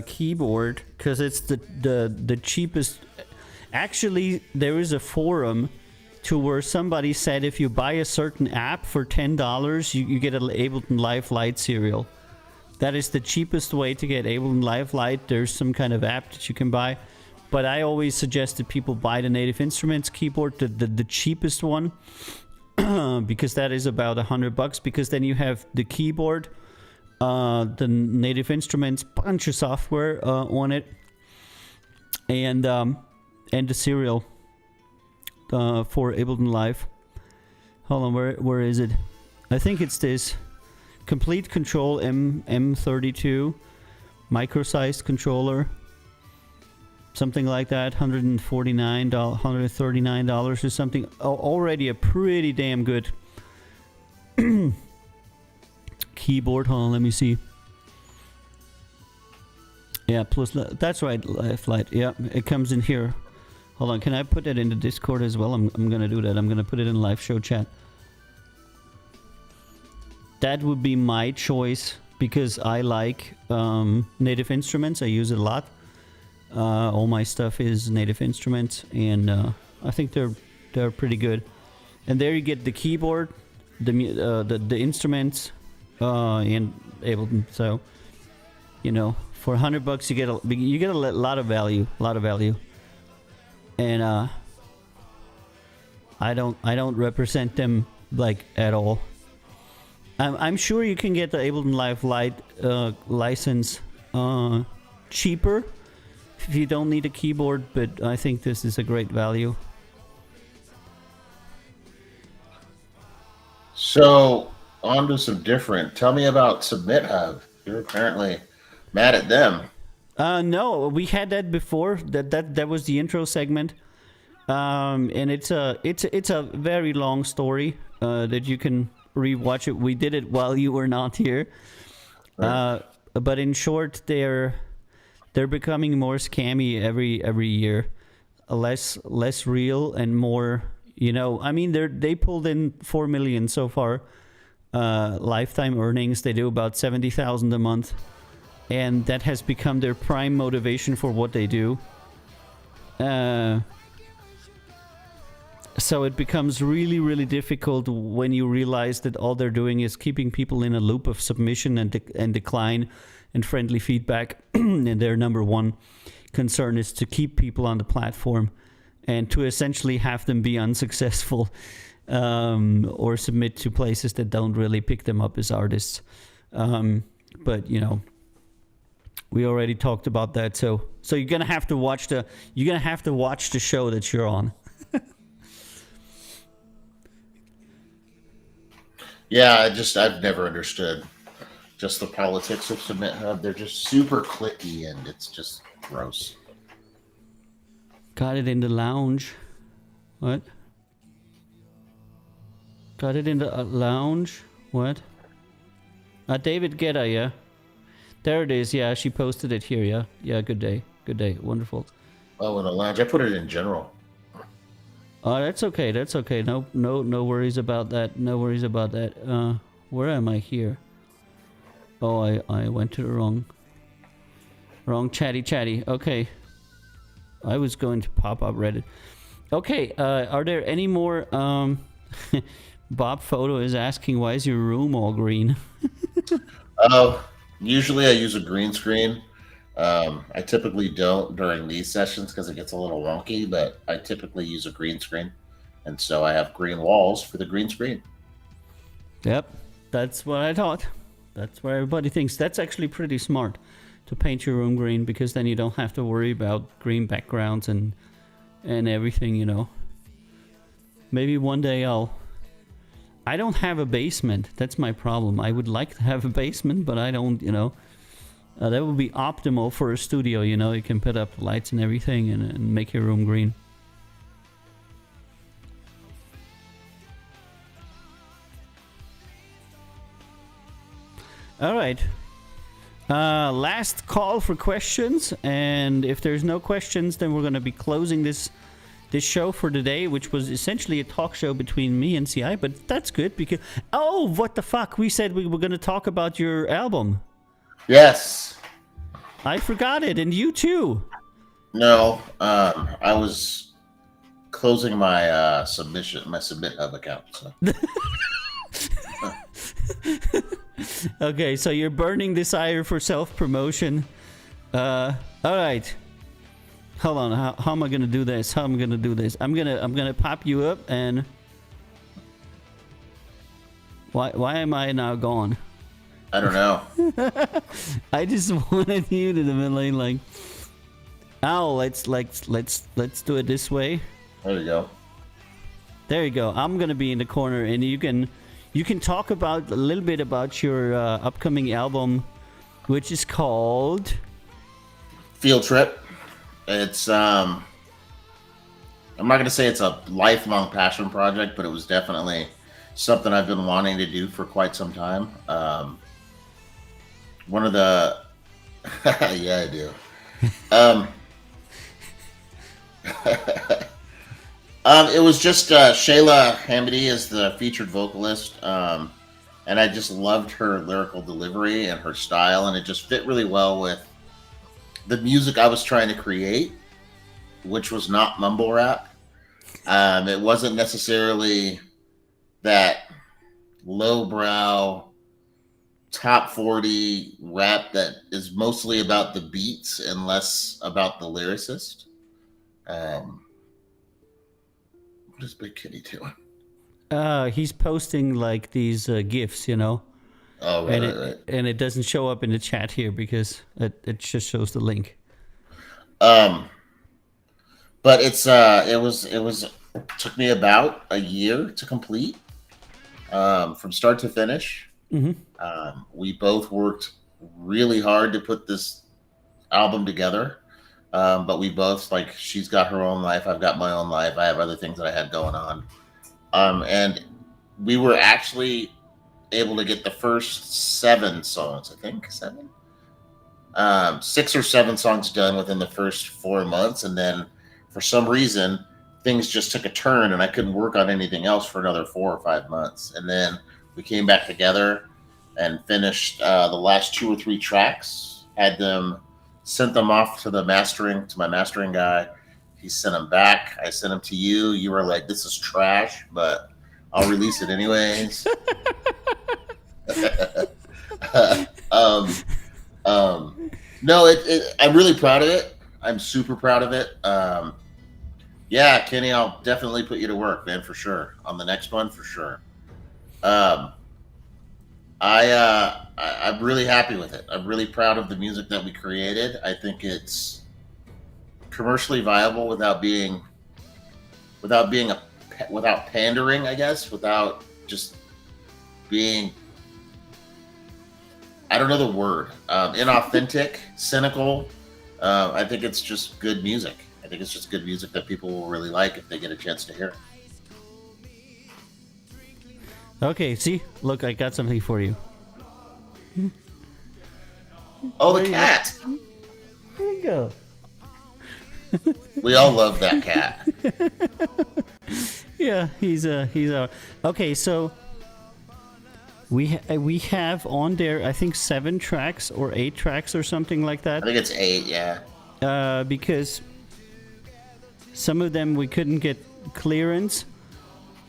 keyboard, because it's the cheapest. Actually, there is a forum to where somebody said if you buy a certain app for $10, you get an Ableton Live Lite serial. That is the cheapest way to get Ableton Live Lite. There's some kind of app that you can buy, but I always suggest that people buy the Native Instruments keyboard, the cheapest one, because that is about $100. Because then you have the keyboard, the Native Instruments bunch of software on it, and the serial for Ableton Live. Hold on, where is it? I think it's this Complete Control M32 micro-sized controller, something like that. $139 or something. Already a pretty damn good keyboard. Hold on, let me see. Yeah, plus that's right, Live Lite. Yeah, it comes in here. Hold on, can I put that into Discord as well? I'm gonna do that. I'm gonna put it in live show chat. That would be my choice because I like Native Instruments. I use it a lot. All my stuff is Native Instruments, and I think they're pretty good. And there you get the keyboard, the instruments, and Ableton. So, for $100 you get a lot of value, and I don't represent them like at all. I'm sure you can get the Ableton Live Lite license cheaper if you don't need a keyboard, but I think this is a great value. So, on to some different. Tell me about Submit Hub. You're apparently mad at them. No, we had that before. That was the intro segment, and it's a very long story that you can rewatch it. We did it while you were not here, Right. but in short, they're becoming more scammy every year, less real and more. I mean, they pulled in 4 million so far, lifetime earnings. They do about 70,000 a month, and that has become their prime motivation for what they do. So it becomes really, really difficult when you realize that all they're doing is keeping people in a loop of submission and decline and friendly feedback. And their number one concern is to keep people on the platform and to essentially have them be unsuccessful, or submit to places that don't really pick them up as artists. But we already talked about that. So you're gonna have to watch the show that you're on. Yeah, I've never understood just the politics of Submit Hub. They're just super clicky, and it's just gross. Got it in the lounge. What? Got it in the lounge? What? David Guetta, yeah. There it is, yeah. She posted it here, yeah. Yeah, good day. Good day. Wonderful. Oh, in a lounge. I put it in general. Oh, that's okay. That's okay. No worries about that. No worries about that. Where am I here? Oh, I went to the wrong chatty. Okay. I was going to pop up Reddit. Okay, are there any more? Bob Photo is asking, why is your room all green? Usually I use a green screen. I typically don't during these sessions because it gets a little wonky, but I typically use a green screen. And so I have green walls for the green screen. Yep, that's what I thought. That's what everybody thinks. That's actually pretty smart to paint your room green, because then you don't have to worry about green backgrounds and everything, Maybe one day I don't have a basement. That's my problem. I would like to have a basement, but I don't, that would be optimal for a studio, You can put up lights and everything and make your room green. All right. Last call for questions, and if there's no questions, then we're going to be closing this show for today, which was essentially a talk show between me and CI, but that's good because... Oh, what the fuck? We said we were going to talk about your album. Yes. I forgot it, and you too. No, I was closing my Submit Hub account. So. Okay, so you're burning desire for self-promotion. All right. Hold on. How am I gonna do this? How am I gonna do this? I'm gonna pop you up, and why am I now gone? I don't know. I just wanted you to be like, oh, let's do it this way. There you go. There you go. I'm gonna be in the corner, and you can talk about a little bit about your upcoming album, which is called Field Trip. It's I'm not gonna say it's a lifelong passion project, but it was definitely something I've been wanting to do for quite some time. One of the yeah, I do. It was just Shayla Hamady is the featured vocalist, and I just loved her lyrical delivery and her style, and it just fit really well with the music I was trying to create, which was not mumble rap. It wasn't necessarily that lowbrow top 40 rap that is mostly about the beats and less about the lyricist. What is Big Kitty doing? He's posting like these gifs, you know. Oh, right, and and it doesn't show up in the chat here because it just shows the link. But it took me about a year to complete, from start to finish. We both worked really hard to put this album together. But we both, like, she's got her own life, I've got my own life, I have other things that I had going on. And we were actually able to get the first 7 songs, I think 7, 6 or 7 songs done within the first 4 months, and then for some reason things just took a turn, and I couldn't work on anything else for another 4 or 5 months, and then we came back together and finished the last 2 or 3 tracks. Sent them off to my mastering guy. He sent them back. I sent them to you. You were like, "This is trash, but I'll release it anyways." No, I'm really proud of it. I'm super proud of it. Yeah, Kenny, I'll definitely put you to work, man, for sure. On the next one, for sure. I'm really happy with it. I'm really proud of the music that we created. I think it's commercially viable without pandering, I guess, without just being, I don't know the word, inauthentic, cynical. I think it's just good music. I think it's just good music that people will really like if they get a chance to hear it. Okay, see? Look, I got something for you. Oh, the cat! There you go. We all love that cat. Yeah, he's okay. So we have on there, I think 7 tracks or 8 tracks or something like I that. think it's 8, yeah. Because some of them we couldn't get clearance.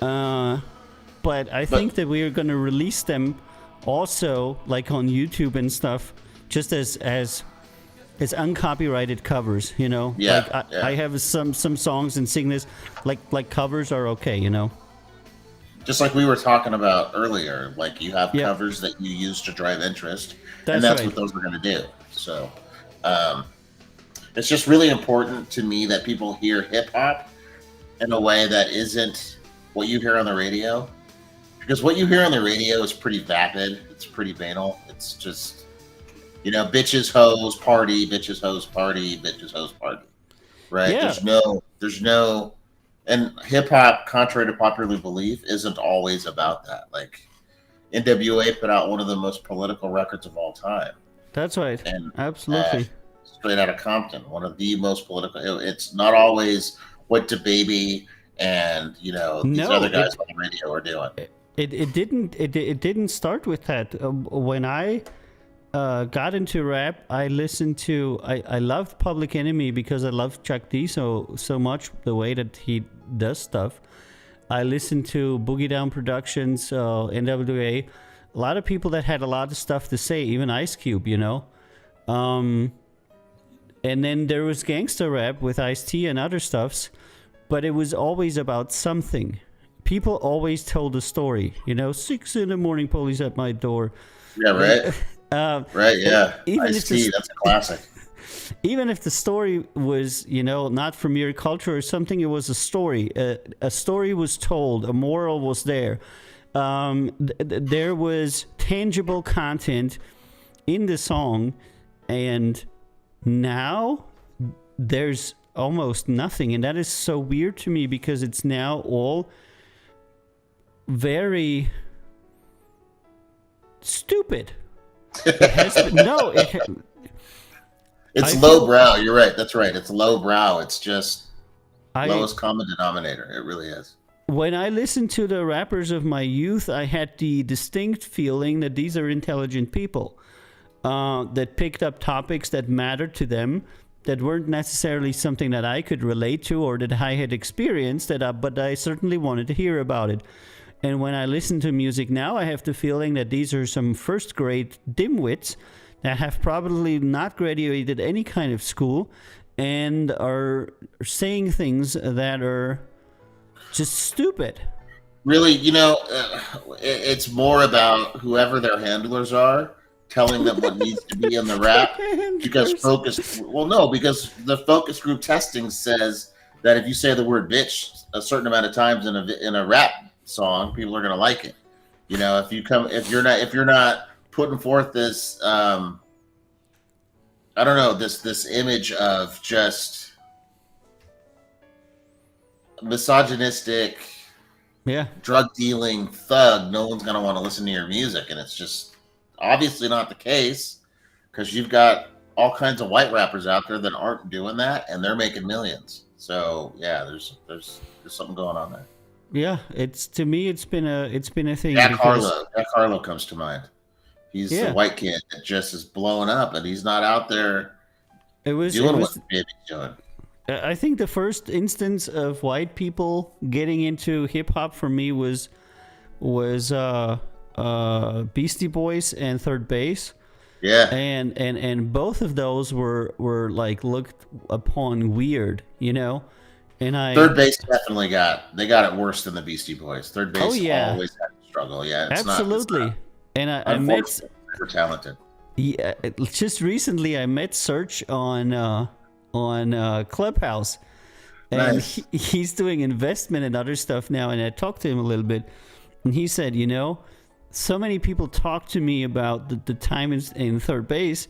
But I think that we are going to release them also, like on YouTube and stuff, just as uncopyrighted covers, you know. Yeah, like yeah. I have some songs and sing this, like covers are okay, you know. Just like we were talking about earlier, like you have Yeah. covers that you use to drive interest, That's and that's right. what those are going to do. So it's just really important to me that people hear hip hop in a way that isn't what you hear on the radio. Because what you hear on the radio is pretty vapid. It's pretty banal. It's just, bitches, hoes, party, bitches, hoes, party, bitches, hoes, party. Right? Yeah. There's no, and hip hop, contrary to popular belief, isn't always about that. Like, NWA put out one of the most political records of all time. That's right. And Absolutely. Straight Outta Compton, one of the most political. It's not always what DaBaby and these other guys on the radio are doing. It didn't start with that. When I got into rap, I listened to I loved Public Enemy because I loved Chuck D so much, the way that he does stuff. I listened to Boogie Down Productions, NWA, a lot of people that had a lot of stuff to say, even Ice Cube, and then there was gangster rap with Ice-T and other stuffs, but it was always about something. People always told a story, 6 a.m, police at my door. Yeah, right. Right, yeah. Ice-T, that's a classic. Even if the story was, not from your culture or something, it was a story. A story was told. A moral was there. There was tangible content in the song, and now there's almost nothing, and that is so weird to me because it's now all very stupid. It has been, no, it's I lowbrow. You're right. That's right. It's lowbrow. It's just lowest common denominator. It really is. When I listened to the rappers of my youth, I had the distinct feeling that these are intelligent people. that picked up topics that mattered to them, that weren't necessarily something that I could relate to or that I had experienced, but I certainly wanted to hear about it. And when I listen to music now, I have the feeling that these are some first-grade dimwits that have probably not graduated any kind of school and are saying things that are just stupid. Really, it's more about whoever their handlers are telling them what needs to be in the rap. Because because the focus group testing says that if you say the word bitch a certain amount of times in a rap song, people are going to like it. If you're not putting forth this I don't know, this image of just misogynistic, drug dealing thug, no one's gonna want to listen to your music, and it's just obviously not the case, because you've got all kinds of white rappers out there that aren't doing that, and they're making millions. So yeah, there's something going on there. Yeah, it's been a thing. Jack Harlow comes to mind. He's the white kid that just is blowing up, and he's not out there doing what he's doing. I think the first instance of white people getting into hip hop for me was Beastie Boys and Third Base. Yeah, and both of those were like looked upon weird, And Third Base definitely got it worse than the Beastie Boys. Third Base always had to struggle. Yeah, absolutely. And I met super talented. Yeah, just recently I met Serge on Clubhouse, and nice. He's doing investment and other stuff now. And I talked to him a little bit, and he said, so many people talk to me about the time in Third Base,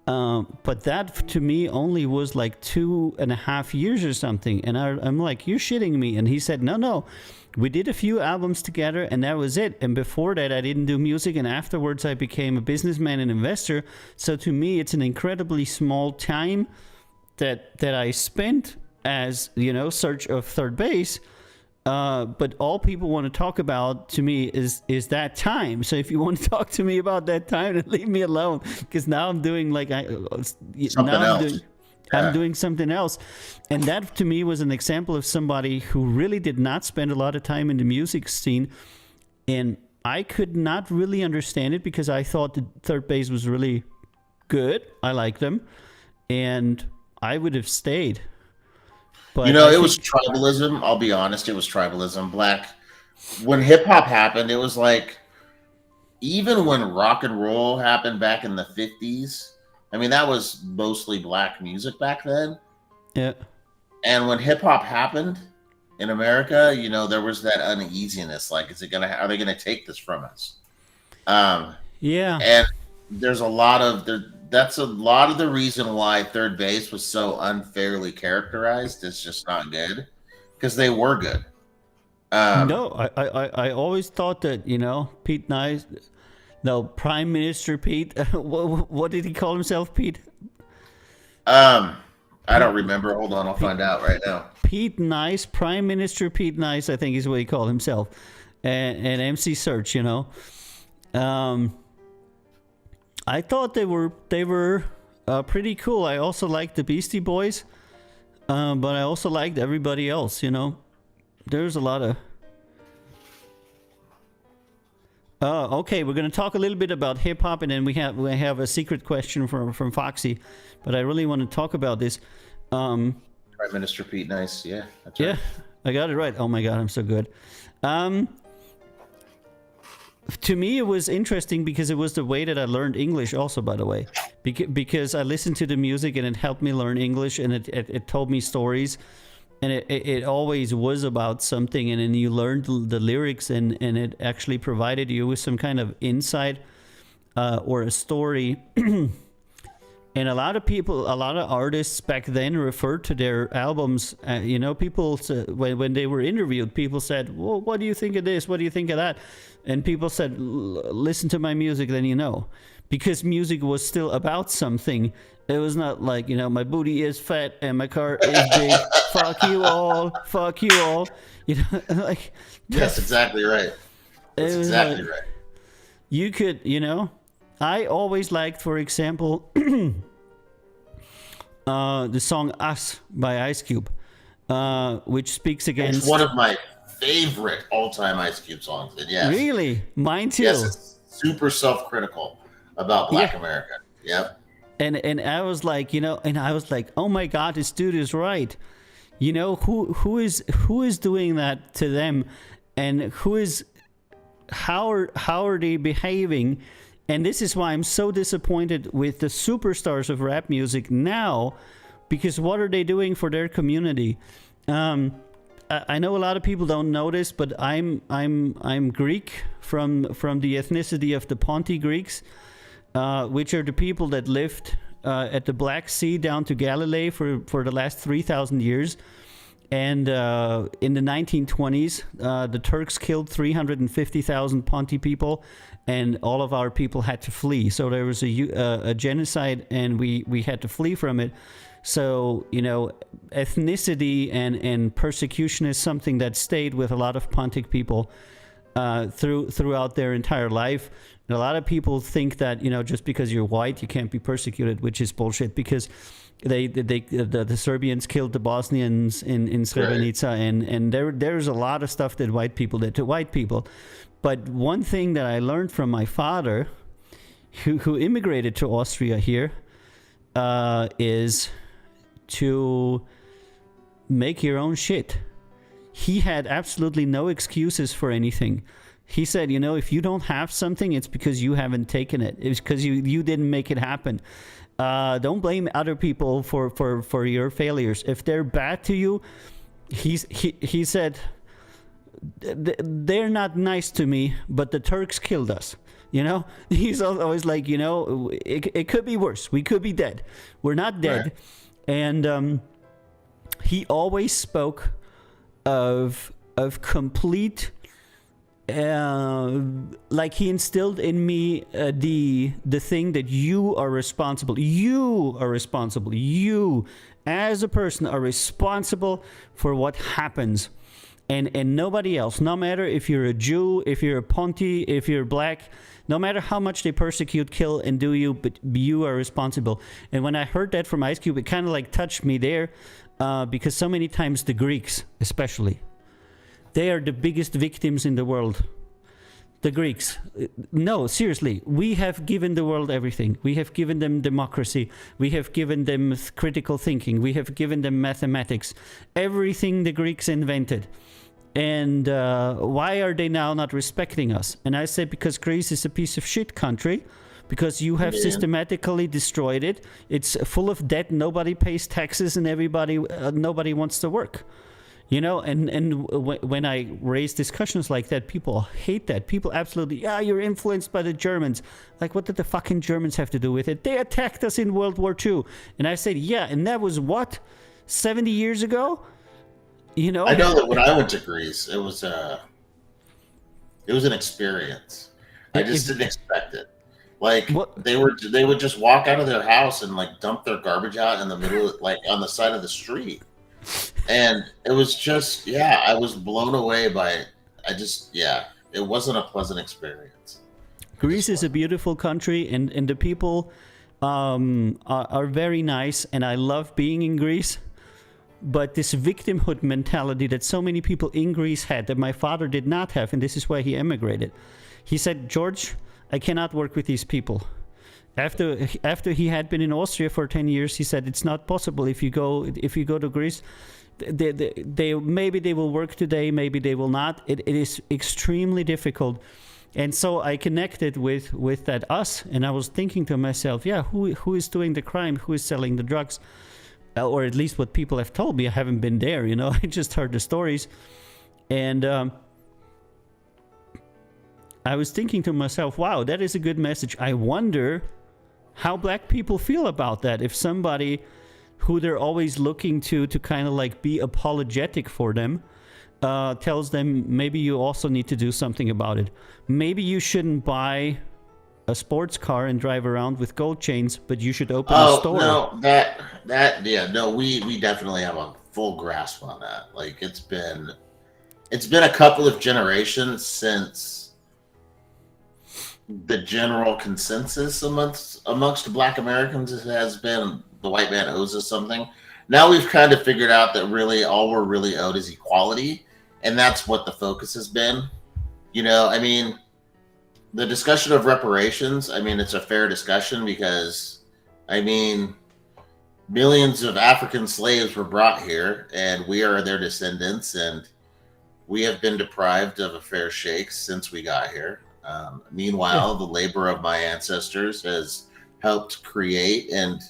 but that to me only was like 2.5 years or something. And I'm like, you're shitting me. And he said, no. We did a few albums together, and that was it. And before that, I didn't do music, and afterwards I became a businessman and investor. So to me, it's an incredibly small time that I spent as, Search of Third Base. But all people want to talk about to me is that time. So if you want to talk to me about that time, then leave me alone, because now I'm doing I'm doing something else. And that to me was an example of somebody who really did not spend a lot of time in the music scene. And I could not really understand it, because I thought the Third Base was really good. I liked them. And I would have stayed. But it was tribalism. I'll be honest, it was tribalism. When hip hop happened, it was like, even when rock and roll happened back in the 50s, I mean, that was mostly black music back then. Yeah. And when hip hop happened in America, there was that uneasiness. Like, are they gonna take this from us? Yeah. And there's that's a lot of the reason why Third Base was so unfairly characterized. It's just not good, because they were good. No, I always thought that, Pete Nice. No, Prime Minister Pete. What did he call himself, Pete? I don't remember. Hold on, I'll find out right now. Pete Nice, Prime Minister Pete Nice, I think is what he called himself, and MC Search. I thought they were pretty cool. I also liked the Beastie Boys, but I also liked everybody else. There's a lot of. Okay, we're going to talk a little bit about hip hop, and then we have a secret question from Foxy, but I really want to talk about this. Prime Minister Pete Nice, yeah, that's right. Yeah, I got it right. Oh my God, I'm so good. To me, it was interesting because it was the way that I learned English. Also, by the way, because I listened to the music and it helped me learn English, and it told me stories. And it always was about something, and then you learned the lyrics, and it actually provided you with some kind of insight or a story. And a lot of artists back then referred to their albums. People said, when they were interviewed, people said, "Well, what do you think of this? What do you think of that?" And people said, "Listen to my music, then because music was still about something. It was not like, my booty is fat and my car is big. Fuck you all. Fuck you all." That's exactly right. That's exactly right. You could, I always liked, for example, the song "Us" by Ice Cube, which speaks against. It's one of my favorite all-time Ice Cube songs. And yes, Really, mine too. yes, it's super self-critical about Black America. Yep. And I was like, oh my God, this dude is right. Who is doing that to them, and how are they behaving? And this is why I'm so disappointed with the superstars of rap music now, because what are they doing for their community? I know a lot of people don't know this, but I'm Greek from the ethnicity of the Ponti Greeks, which are the people that lived at the Black Sea down to Galilee for the last 3,000 years. And in the 1920s, the Turks killed 350,000 Ponti people, and all of our people had to flee. So there was a genocide, and we had to flee from it. So, ethnicity and persecution is something that stayed with a lot of Pontic people throughout their entire life. And a lot of people think that, just because you're white, you can't be persecuted, which is bullshit, because the Serbians killed the Bosnians in Srebrenica, right. and there's a lot of stuff that white people did to white people. But one thing that I learned from my father, who immigrated to Austria here, is to make your own shit. He had absolutely no excuses for anything. He said, if you don't have something, it's because you haven't taken it. It's because you didn't make it happen. Don't blame other people for your failures. If they're bad to you, he said, they're not nice to me, but the Turks killed us. He's always like, it could be worse. We could be dead. We're not dead. Right. And he always spoke of complete, like he instilled in me the thing that you are responsible. You are responsible. You, as a person, are responsible for what happens. And nobody else, no matter if you're a Jew, if you're a Ponti, if you're black, no matter how much they persecute, kill, and do you, but you are responsible. And when I heard that from Ice Cube, it kind of like touched me there, because so many times the Greeks, especially, they are the biggest victims in the world. The Greeks. No, seriously, we have given the world everything. We have given them democracy. We have given them critical thinking. We have given them mathematics. Everything the Greeks invented. And why are they now not respecting us? And I said, because Greece is a piece of shit country, because you have systematically destroyed it. It's full of debt. Nobody pays taxes, and nobody wants to work. And when I raise discussions like that, people hate that. People absolutely, you're influenced by the Germans. Like, what did the fucking Germans have to do with it? They attacked us in World War II. And I said, and that was what? 70 years ago? I know that when I went to Greece, it was an experience. I just didn't expect it. Like, they would just walk out of their house and like dump their garbage out in the middle, like on the side of the street. And it was just, I was blown away by it. It wasn't a pleasant experience. Greece is a beautiful country, and the people are very nice, and I love being in Greece. But this victimhood mentality that so many people in Greece had, that my father did not have, and this is why he emigrated. He said, George, I cannot work with these people. After he had been in Austria for 10 years, he said, it's not possible. If you go to Greece, they maybe they will work today, maybe they will not. It is extremely difficult. And so I connected with that us, and I was thinking to myself, who is doing the crime? Who is selling the drugs? Or at least what people have told me. I haven't been there, I just heard the stories. And I was thinking to myself, wow, that is a good message. I wonder how black people feel about that. If somebody who they're always looking to kind of like be apologetic for them, tells them maybe you also need to do something about it. Maybe you shouldn't buy a sports car and drive around with gold chains, but you should open a store. No, we definitely have a full grasp on that. Like, it's been a couple of generations since the general consensus amongst Black Americans has been the white man owes us something. Now we've kind of figured out that really all we're really owed is equality, and that's what the focus has been. I mean, the discussion of reparations, I mean, it's a fair discussion because, I mean, millions of African slaves were brought here, and we are their descendants, and we have been deprived of a fair shake since we got here. Meanwhile, the labor of my ancestors has helped create, and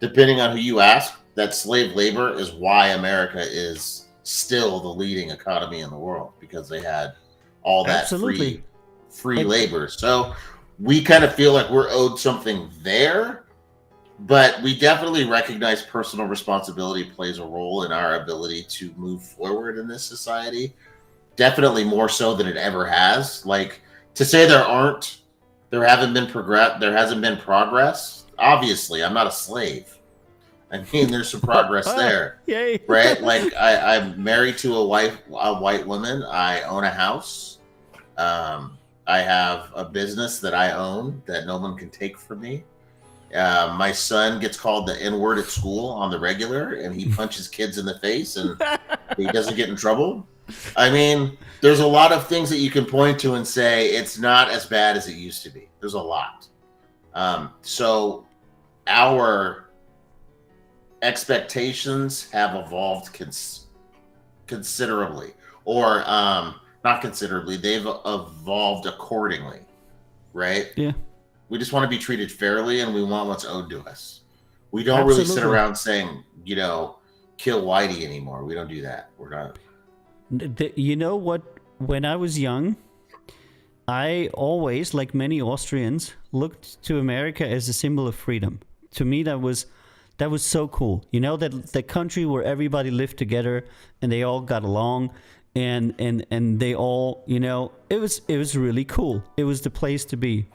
depending on who you ask, that slave labor is why America is still the leading economy in the world, because they had all that free labor. So we kind of feel like we're owed something there, but we definitely recognize personal responsibility plays a role in our ability to move forward in this society. Definitely more so than it ever has. Like, to say there hasn't been progress. Obviously, I'm not a slave. I mean, there's some progress there, Yay. right? Like, I'm married to a white woman. I own a house. I have a business that I own that no one can take from me. My son gets called the N-word at school on the regular, and he punches kids in the face, and he doesn't get in trouble. I mean, there's a lot of things that you can point to and say it's not as bad as it used to be. There's a lot. So our expectations have evolved considerably, or not considerably. They've evolved accordingly, right? Yeah. We just want to be treated fairly, and we want what's owed to us. We don't really sit around saying, kill Whitey anymore. We don't do that. We're not. You know what? When I was young, I always, like many Austrians, looked to America as a symbol of freedom. To me, that was so cool. That the country where everybody lived together and they all got along, and they all, it was really cool. It was the place to be.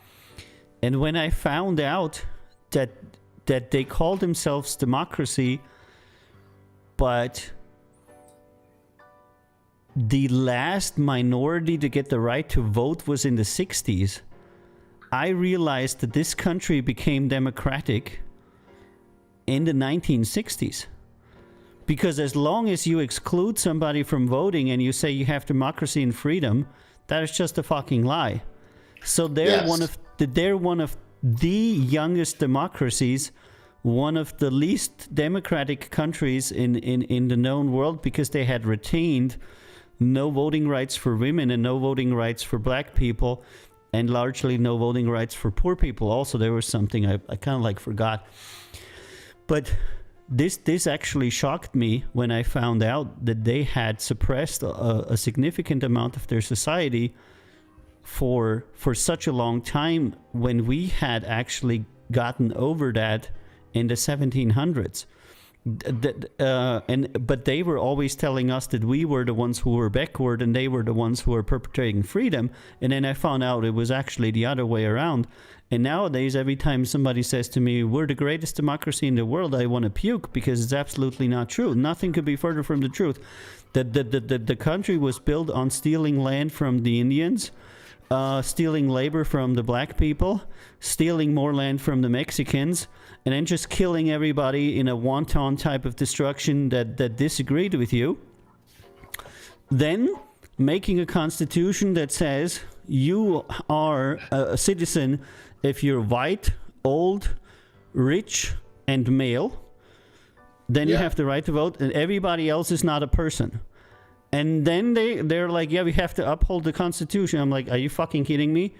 And when I found out that they called themselves democracy, but the last minority to get the right to vote was in the 60s, I realized that this country became democratic in the 1960s. Because as long as you exclude somebody from voting and you say you have democracy and freedom, that is just a fucking lie. So they're one of the youngest democracies, one of the least democratic countries in the known world, because they had retained no voting rights for women and no voting rights for black people, and largely no voting rights for poor people. Also, there was something I kind of forgot. But this actually shocked me when I found out that they had suppressed a significant amount of their society for such a long time, when we had actually gotten over that in the 1700s. But they were always telling us that we were the ones who were backward and they were the ones who were perpetrating freedom. And then I found out it was actually the other way around. And nowadays, every time somebody says to me, we're the greatest democracy in the world, I want to puke, because it's absolutely not true. Nothing could be further from the truth. The country was built on stealing land from the Indians, stealing labor from the black people, stealing more land from the Mexicans, and then just killing everybody in a wanton type of destruction that disagreed with you. Then making a constitution that says you are a citizen if you're white, old, rich, and male. Then you have the right to vote, and everybody else is not a person. And then they're like, yeah, we have to uphold the Constitution. I'm like, are you fucking kidding me?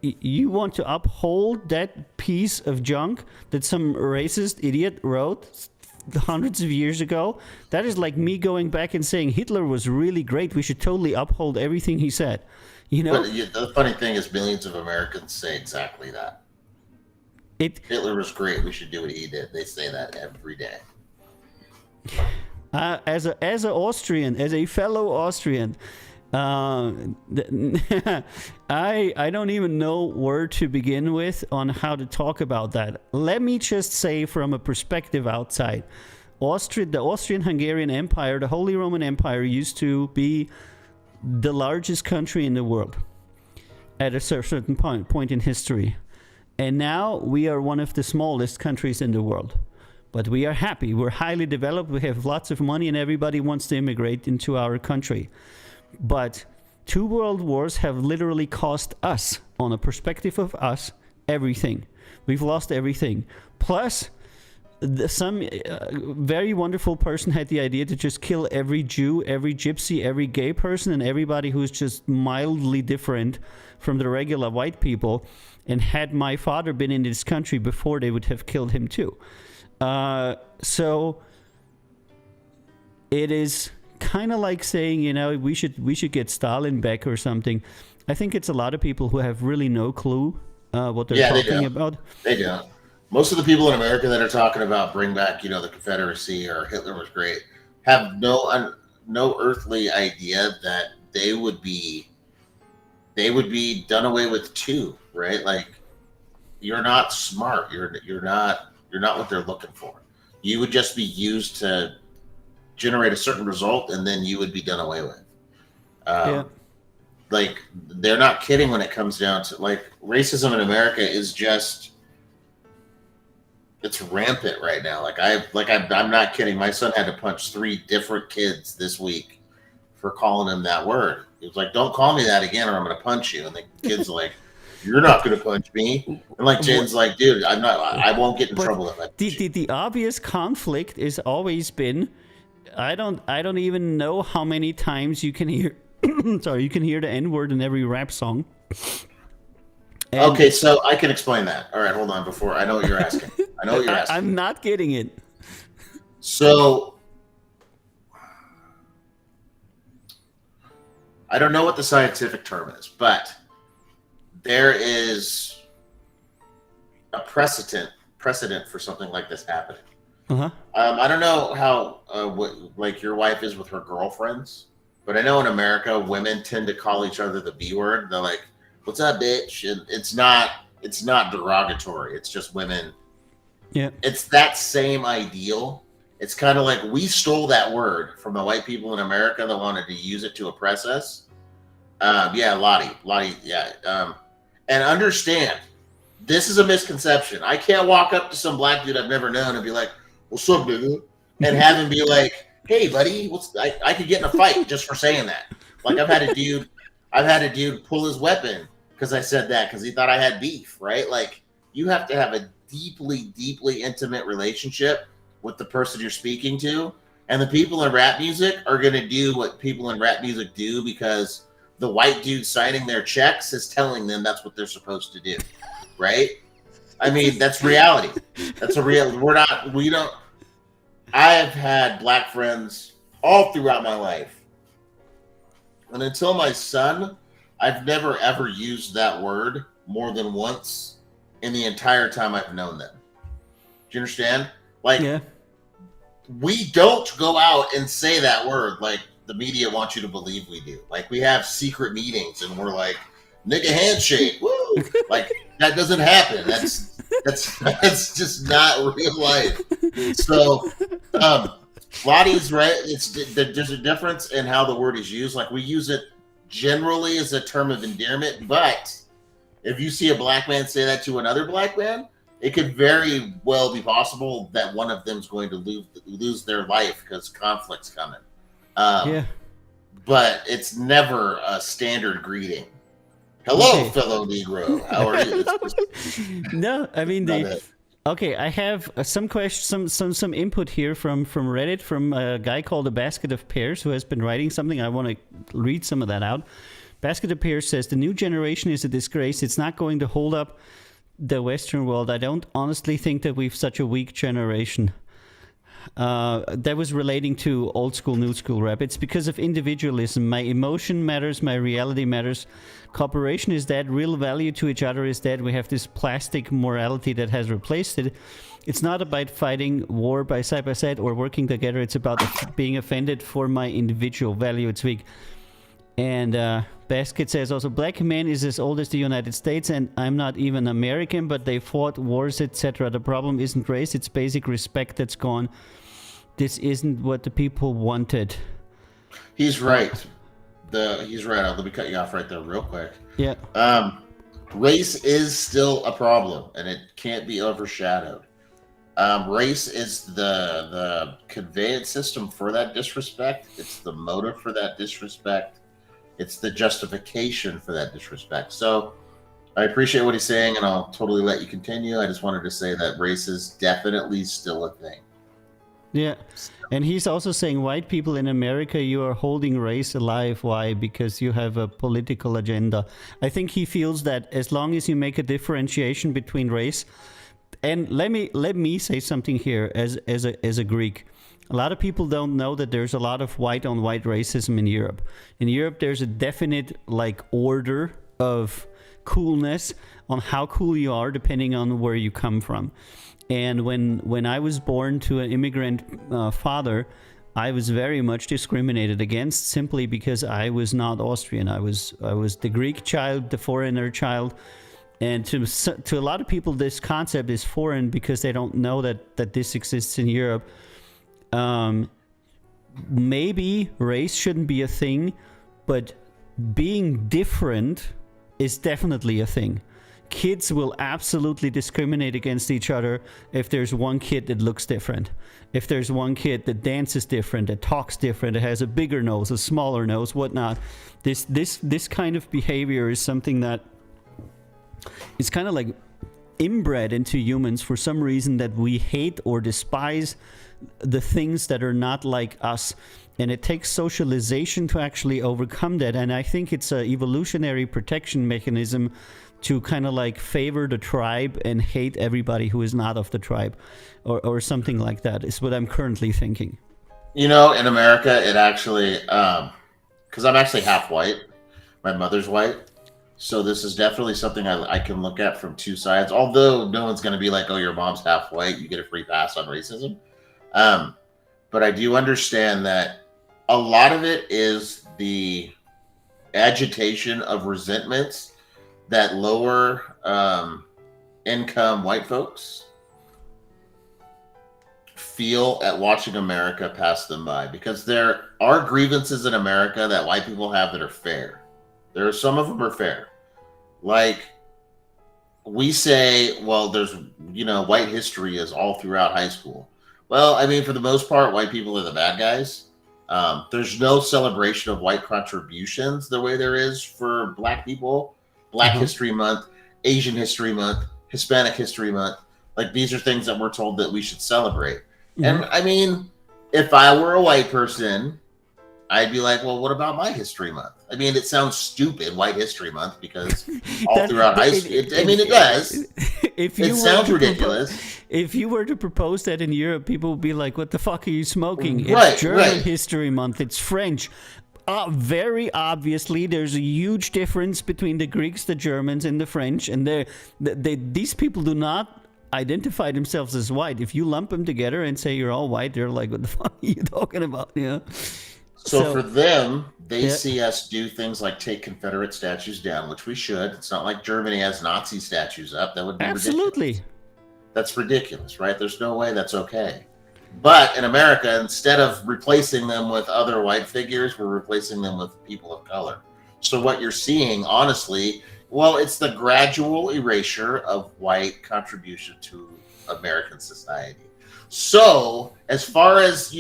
You want to uphold that piece of junk that some racist idiot wrote hundreds of years ago? That is like me going back and saying Hitler was really great. We should totally uphold everything he said. But the funny thing is, millions of Americans say exactly that. Hitler was great. We should do what he did. They say that every day. As a Austrian, as a fellow Austrian, I don't even know where to begin with on how to talk about that. Let me just say, from a perspective outside, the Austrian-Hungarian Empire, the Holy Roman Empire, used to be the largest country in the world. at a certain point in history. And now we are one of the smallest countries in the world. But we are happy. We're highly developed. We have lots of money and everybody wants to immigrate into our country. But 2 world wars have literally cost us, on a perspective of us, everything. We've lost everything. Plus, some very wonderful person had the idea to just kill every Jew, every gypsy, every gay person, and everybody who's just mildly different from the regular white people. And had my father been in this country before, they would have killed him too. So it is kind of like saying, you know, we should get Stalin back or something. I think it's a lot of people who have really no clue what they're talking about. They do. Most of the people in America that are talking about bring back, you know, the Confederacy or Hitler was great, have no earthly idea that they would be done away with too, right? Like, you're not smart. You're not what they're looking for. You would just be used to generate a certain result, and then you would be done away with. Like, they're not kidding when it comes down to, like, racism in America is just, it's rampant right now. I'm not kidding. My son had to punch 3 different kids this week for calling him that word. He was like, "Don't call me that again, or I'm going to punch you." And the kid's like, "You're not going to punch me." And like Jen's like, "Dude, I'm not. I won't get in trouble if I punch you." The obvious conflict has always been, I don't even know how many times you can hear. Sorry, you can hear the N-word in every rap song. And okay, so I can explain that. All right, hold on. Before I know what you're asking. I know what you're asking. I'm not getting it. So I don't know what the scientific term is, but there is a precedent for something like this happening. Uh-huh. I don't know how like your wife is with her girlfriends, but I know in America women tend to call each other the B word. They're like, "What's up, bitch?" And it's not derogatory. It's just women. Yeah. It's that same ideal. It's kind of like we stole that word from the white people in America that wanted to use it to oppress us. Lottie, yeah. And understand, this is a misconception. I can't walk up to some black dude I've never known and be like, "What's up, nigga?" and have him be like, "Hey, buddy, I could get in a fight just for saying that." Like, I've had a dude pull his weapon because I said that because he thought I had beef, right? Like, you have to have a deeply, deeply intimate relationship with the person you're speaking to. And the people in rap music are going to do what people in rap music do because the white dude signing their checks is telling them that's what they're supposed to do, right? I mean, that's reality. That's a real. I have had black friends all throughout my life. And until my son, I've never ever used that word more than once in the entire time I've known them. Do you understand? Like, Yeah. we don't go out and say that word like the media wants you to believe we do. Like, we have secret meetings and we're like, "Nigga handshake, woo!" Like, that doesn't happen. That's just not real life. So, Lottie's right. There's a difference in how the word is used. Like, we use it generally as a term of endearment, but if you see a black man say that to another black man, it could very well be possible that one of them is going to lose their life because conflict's coming. Yeah. But it's never a standard greeting. "Hello, Okay. fellow Negro. How are you?" It's just No, I mean not it. Okay, I have some some input here from Reddit from a guy called A Basket of Pears who has been writing something. I want to read some of that out. Basket of Pears says the new generation is a disgrace. It's not going to hold up the Western world. I don't honestly think that we've such a weak generation. That was relating to old school, new school rap. It's because of individualism. My emotion matters. My reality matters. Cooperation is dead. Real value to each other is dead. We have this plastic morality that has replaced it. It's not about fighting war by side or working together. It's about being offended for my individual value. It's weak. And Basket says also, black man is as old as the United States, and I'm not even American, but they fought wars, etc. The problem isn't race, it's basic respect that's gone. This isn't what the people wanted. He's right. he's right. Let me cut you off right there real quick. Yeah. Race is still a problem, and it can't be overshadowed. Race is the conveyance system for that disrespect. It's the motive for that disrespect. It's the justification for that disrespect. So I appreciate what he's saying, and I'll totally let you continue. I just wanted to say that race is definitely still a thing. Yeah. And he's also saying, white people in America, you are holding race alive. Why? Because you have a political agenda. I think he feels that as long as you make a differentiation between race, and let me say something here as a Greek. A lot of people don't know that there's a lot of white on white racism in Europe. In Europe, there's a definite order of coolness on how cool you are depending on where you come from. And when I was born to an immigrant father, I was very much discriminated against simply because I was not Austrian. I was the Greek child, the foreigner child. And to a lot of people, this concept is foreign because they don't know that this exists in Europe. Maybe race shouldn't be a thing, but being different is definitely a thing. Kids will absolutely discriminate against each other if there's one kid that looks different. If there's one kid that dances different, that talks different, that has a bigger nose, a smaller nose, whatnot. This kind of behavior is something that is kind of like inbred into humans for some reason, that we hate or despise the things that are not like us. And it takes socialization to actually overcome that. And I think it's an evolutionary protection mechanism to kind of like favor the tribe and hate everybody who is not of the tribe, or something like that is what I'm currently thinking. You know, in America, it actually, because I'm actually half white. My mother's white. So this is definitely something I can look at from two sides. Although no one's going to be like, oh, your mom's half white, you get a free pass on racism. But I do understand that a lot of it is the agitation of resentments that lower income white folks feel at watching America pass them by, because there are grievances in America that white people have that are fair. There are some of them are fair. Like we say, well, there's, white history is all throughout high school. Well, I mean, for the most part, white people are the bad guys. There's no celebration of white contributions the way there is for black people. Black History Month, Asian History Month, Hispanic History Month. Like, these are things that we're told that we should celebrate. And I mean, if I were a white person, I'd be like, well, what about my History Month? I mean, it sounds stupid, White History Month, because all throughout high school, it does. It sounds ridiculous. If you were to propose that in Europe, people would be like, what the fuck are you smoking? Right, it's German History Month. It's French. Very obviously, there's a huge difference between the Greeks, the Germans, and the French. And these people do not identify themselves as white. If you lump them together and say you're all white, they're like, what the fuck are you talking about? Yeah. So for them, they see us do things like take Confederate statues down, which we should. It's not like Germany has Nazi statues up. That would be ridiculous. That's ridiculous, right? There's no way that's okay. But in America, instead of replacing them with other white figures, we're replacing them with people of color. So what you're seeing, honestly, well, it's the gradual erasure of white contribution to American society. So as far as,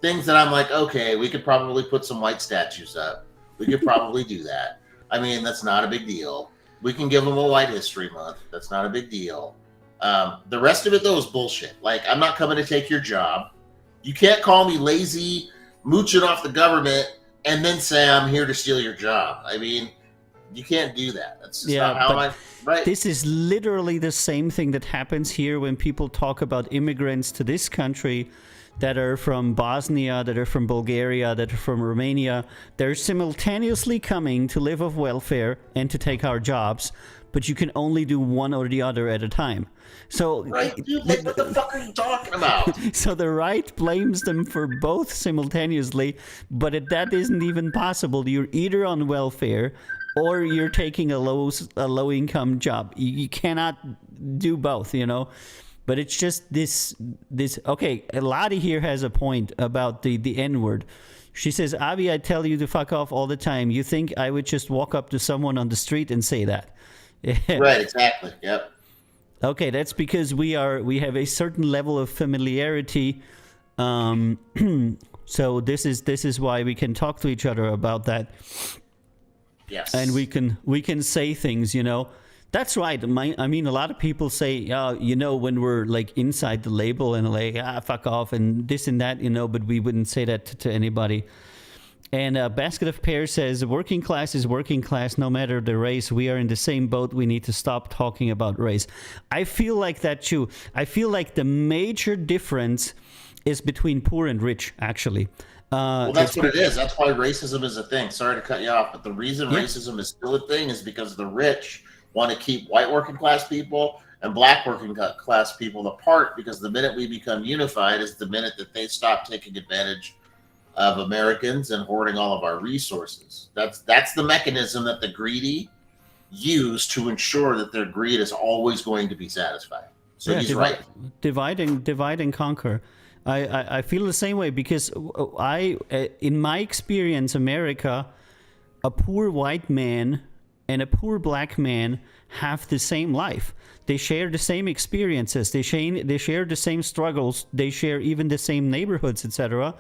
things that I'm like, okay, we could probably put some white statues up. We could probably do that. I mean, that's not a big deal. We can give them a White History Month. That's not a big deal. The rest of it, though, is bullshit. Like, I'm not coming to take your job. You can't call me lazy, mooching off the government, and then say I'm here to steal your job. I mean, you can't do that. That's just not how right? This is literally the same thing that happens here when people talk about immigrants to this country that are from Bosnia, that are from Bulgaria, that are from Romania. They're simultaneously coming to live off welfare and to take our jobs, but you can only do one or the other at a time. So, right, dude, like, what the fuck are you talking about? So the right blames them for both simultaneously, but that isn't even possible. You're either on welfare or you're taking a low income job. You cannot do both, But it's just this. Okay, Lottie here has a point about the N-word. She says, Avi, I tell you to fuck off all the time. You think I would just walk up to someone on the street and say that? Right, exactly. Yep. Okay, that's because we have a certain level of familiarity. So this is why we can talk to each other about that. Yes. And we can say things, That's right. I mean, a lot of people say, when we're like inside the label and like, fuck off and this and that, but we wouldn't say that to anybody. And Basket of Pears says, working class is working class, no matter the race. We are in the same boat. We need to stop talking about race. I feel like that too. I feel like the major difference is between poor and rich, actually. Well, that's what it is. That's why racism is a thing. Sorry to cut you off, but the reason racism is still a thing is because the rich want to keep white working class people and black working class people apart, because the minute we become unified is the minute that they stop taking advantage of Americans and hoarding all of our resources. That's the mechanism that the greedy use to ensure that their greed is always going to be satisfied. So he's right. Divide and conquer. I feel the same way, because in my experience, America, a poor white man and a poor black man have the same life. They share the same experiences. They share the same struggles. They share even the same neighborhoods, etc.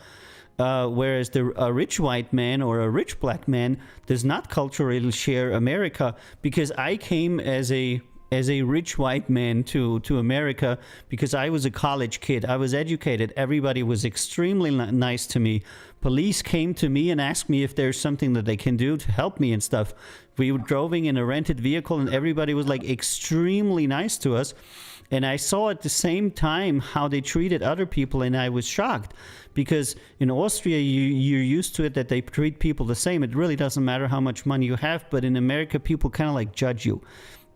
Whereas a rich white man or a rich black man does not culturally share America, because I came as a rich white man to America because I was a college kid. I was educated. Everybody was extremely nice to me. Police came to me and asked me if there's something that they can do to help me and stuff. We were driving in a rented vehicle and everybody was like extremely nice to us. And I saw at the same time how they treated other people, and I was shocked, because in Austria you're used to it that they treat people the same. It really doesn't matter how much money you have, but in America people kind of like judge you.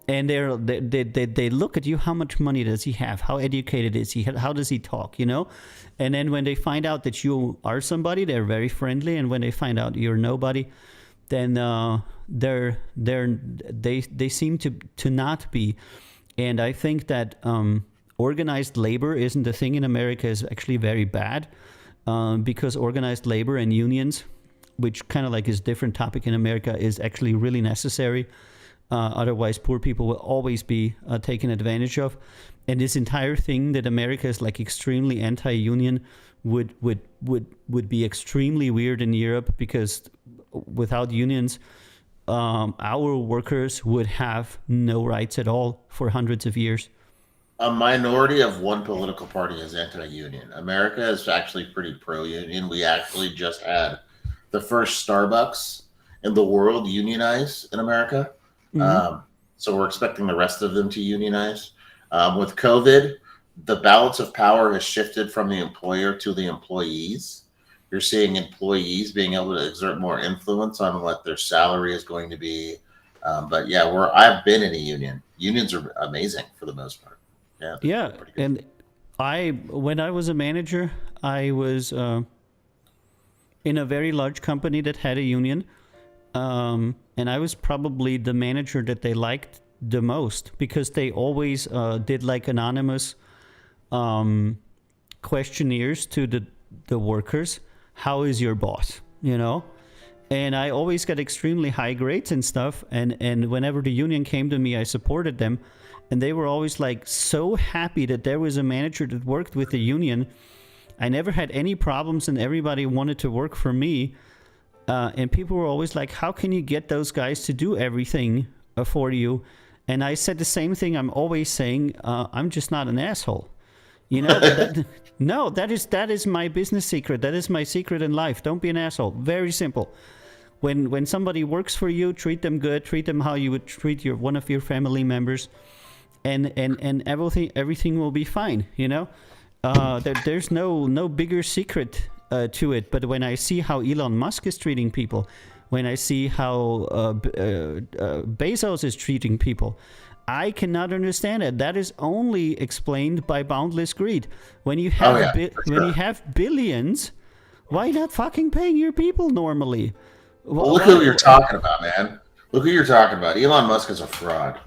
And they look at you. How much money does he have? How educated is he? How does he talk? And then when they find out that you are somebody, they're very friendly. And when they find out you're nobody, then they seem to not be. And I think that organized labor isn't a thing in America is actually very bad, because organized labor and unions, which kind of like is a different topic in America, is actually really necessary. Otherwise, poor people will always be taken advantage of. And this entire thing that America is like extremely anti-union would be extremely weird in Europe, because without unions, our workers would have no rights at all for hundreds of years. A minority of one political party is anti-union. America is actually pretty pro-union. We actually just had the first Starbucks in the world unionize in America. Mm-hmm. So we're expecting the rest of them to unionize. With COVID, the balance of power has shifted from the employer to the employees. You're seeing employees being able to exert more influence on what their salary is going to be. But yeah, I've been in a union. Unions are amazing for the most part. Yeah. And when I was a manager, I was in a very large company that had a union. And I was probably the manager that they liked the most, because they always did like anonymous questionnaires to the workers. How is your boss? And I always got extremely high grades and stuff. And whenever the union came to me, I supported them. And they were always like so happy that there was a manager that worked with the union. I never had any problems, and everybody wanted to work for me. And people were always like, how can you get those guys to do everything for you? And I said the same thing I'm always saying, I'm just not an asshole. No, that is my business secret. That is my secret in life. Don't be an asshole. Very simple. When somebody works for you, treat them good. Treat them how you would treat one of your family members. And everything will be fine, There's no bigger secret to it. But when I see how Elon Musk is treating people, when I see how Bezos is treating people, I cannot understand it. That is only explained by boundless greed. When you have when you have billions, why not fucking paying your people normally? Well, look who you're talking about, man. Look who you're talking about. Elon Musk is a fraud.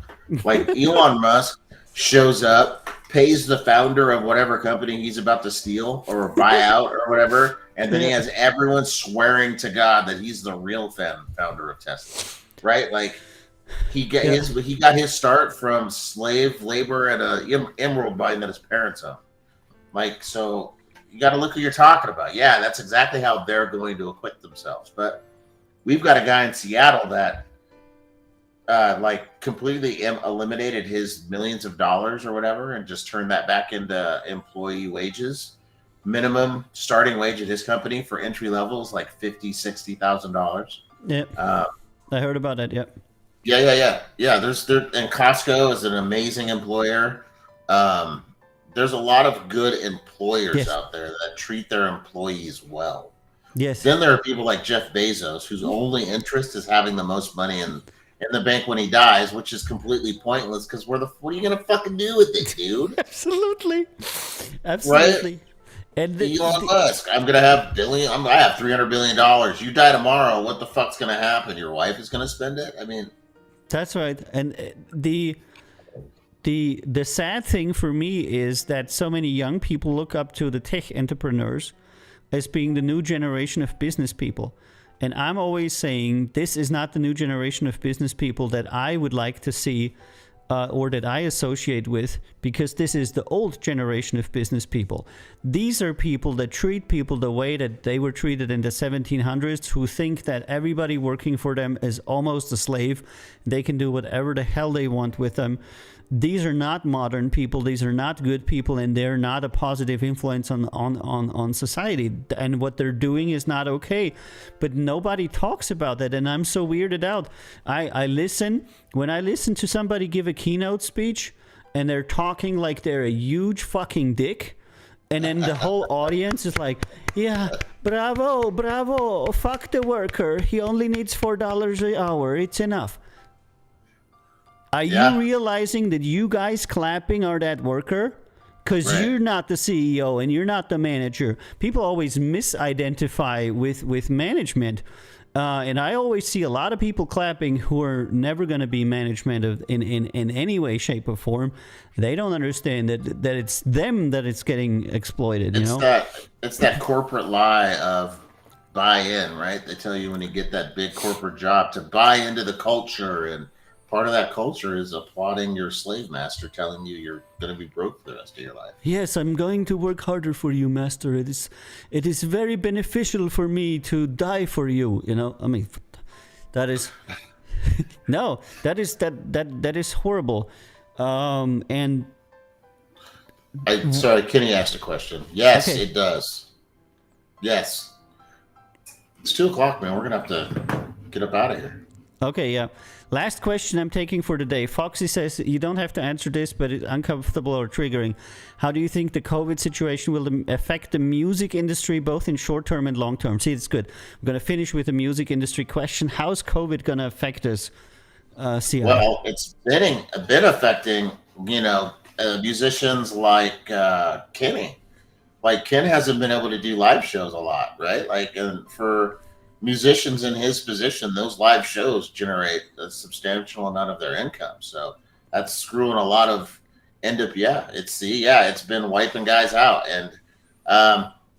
Like, Elon Musk shows up, pays the founder of whatever company he's about to steal or buy out or whatever, And then he has everyone swearing to God that he's the real founder of Tesla, right? Like he got his start from slave labor at a emerald mine that his parents owned. Like, so you got to look who you're talking about. Yeah, that's exactly how they're going to acquit themselves. But we've got a guy in Seattle that like completely eliminated his millions of dollars or whatever and just turned that back into employee wages. Minimum starting wage at his company for entry level is like $50,000-$60,000. Yeah, I heard about that. Yep. Yeah. And Costco is an amazing employer. There's a lot of good employers out there that treat their employees well. Yes. Then there are people like Jeff Bezos, whose only interest is having the most money in the bank when he dies, which is completely pointless because what are you gonna fucking do with it, dude? Absolutely. Right? And Elon Musk, I have $300 billion. You die tomorrow, what the fuck's gonna happen? Your wife is gonna spend it? I mean, that's right. And the sad thing for me is that so many young people look up to the tech entrepreneurs as being the new generation of business people. And I'm always saying this is not the new generation of business people that I would like to see or that I associate with, because this is the old generation of business people. These are people that treat people the way that they were treated in the 1700s, who think that everybody working for them is almost a slave. They can do whatever the hell they want with them. These are not modern people. These are not good people, and they're not a positive influence on society. And what they're doing is not okay. But nobody talks about that, and I'm so weirded out. When I listen to somebody give a keynote speech, and they're talking like they're a huge fucking dick, and then the whole audience is like, yeah, bravo, fuck the worker. He only needs $4 an hour. It's enough. Are you realizing that you guys clapping are that worker? Because you're not the CEO and you're not the manager. People always misidentify with management. And I always see a lot of people clapping who are never going to be management in any way, shape, or form. They don't understand that it's them that it's getting exploited. It's that corporate lie of buy-in, right? They tell you when you get that big corporate job to buy into the culture, and part of that culture is applauding your slave master, telling you you're going to be broke for the rest of your life. Yes, I'm going to work harder for you, master. It is very beneficial for me to die for you. I mean, that is no, that is horrible. And sorry, Kenny asked a question. Yes, okay. It does. Yes, it's 2:00, man. We're gonna have to get up out of here. Okay, yeah. Last question I'm taking for today. Foxy says, you don't have to answer this, but it's uncomfortable or triggering. How do you think the COVID situation will affect the music industry, both in short term and long term? See, it's good. I'm going to finish with a music industry question. How's COVID going to affect us, CI? Well, it's been affecting, musicians like Kenny. Like, Ken hasn't been able to do live shows a lot, right? Like, and for musicians in his position, those live shows generate a substantial amount of their income. So that's screwing a lot of it's been wiping guys out. And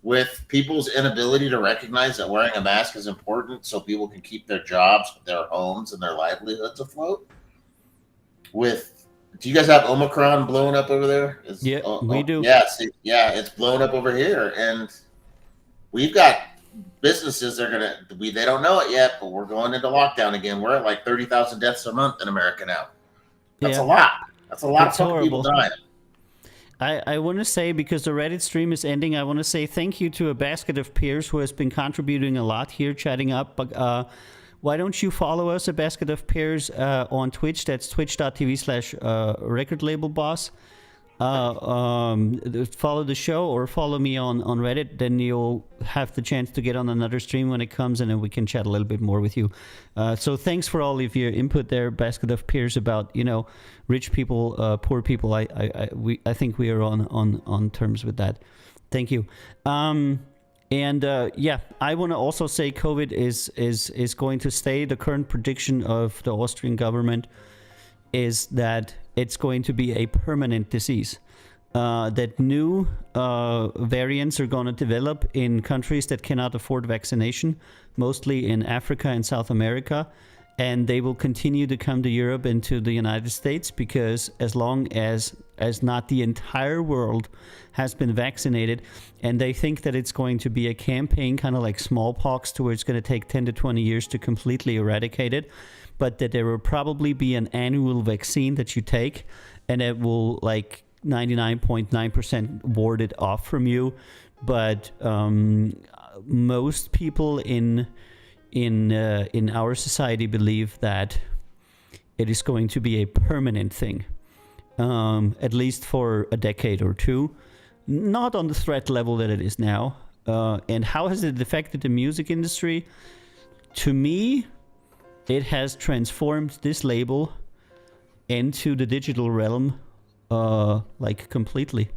with people's inability to recognize that wearing a mask is important so people can keep their jobs, their homes, and their livelihoods afloat. Do you guys have Omicron blowing up over there? We do. Yeah, it's blowing up over here. And we've got businesses they don't know it yet, but we're going into lockdown again. We're at like 30,000 deaths a month in America now. That's a lot. That's a lot of fucking people dying. I want to say, because the Reddit stream is ending, I want to say thank you to a basket of peers who has been contributing a lot here, chatting up. Why don't you follow us, a basket of peers, on Twitch? That's twitch.tv/recordlabelboss. Follow the show or follow me on Reddit. Then you'll have the chance to get on another stream when it comes, and then we can chat a little bit more with you. So thanks for all of your input there, basket of peers, about rich people, poor people. I think we are on terms with that. Thank you. I want to also say COVID is going to stay. The current prediction of the Austrian government is that it's going to be a permanent disease. that new variants are going to develop in countries that cannot afford vaccination, mostly in Africa and South America. And they will continue to come to Europe and to the United States, because as long as not the entire world has been vaccinated, and they think that it's going to be a campaign kind of like smallpox, to where it's going to take 10 to 20 years to completely eradicate it, but that there will probably be an annual vaccine that you take, and it will like 99.9% ward it off from you. But most people in our society believe that it is going to be a permanent thing, at least for a decade or two, not on the threat level that it is now. And how has it affected the music industry? To me, it has transformed this label into the digital realm, like completely.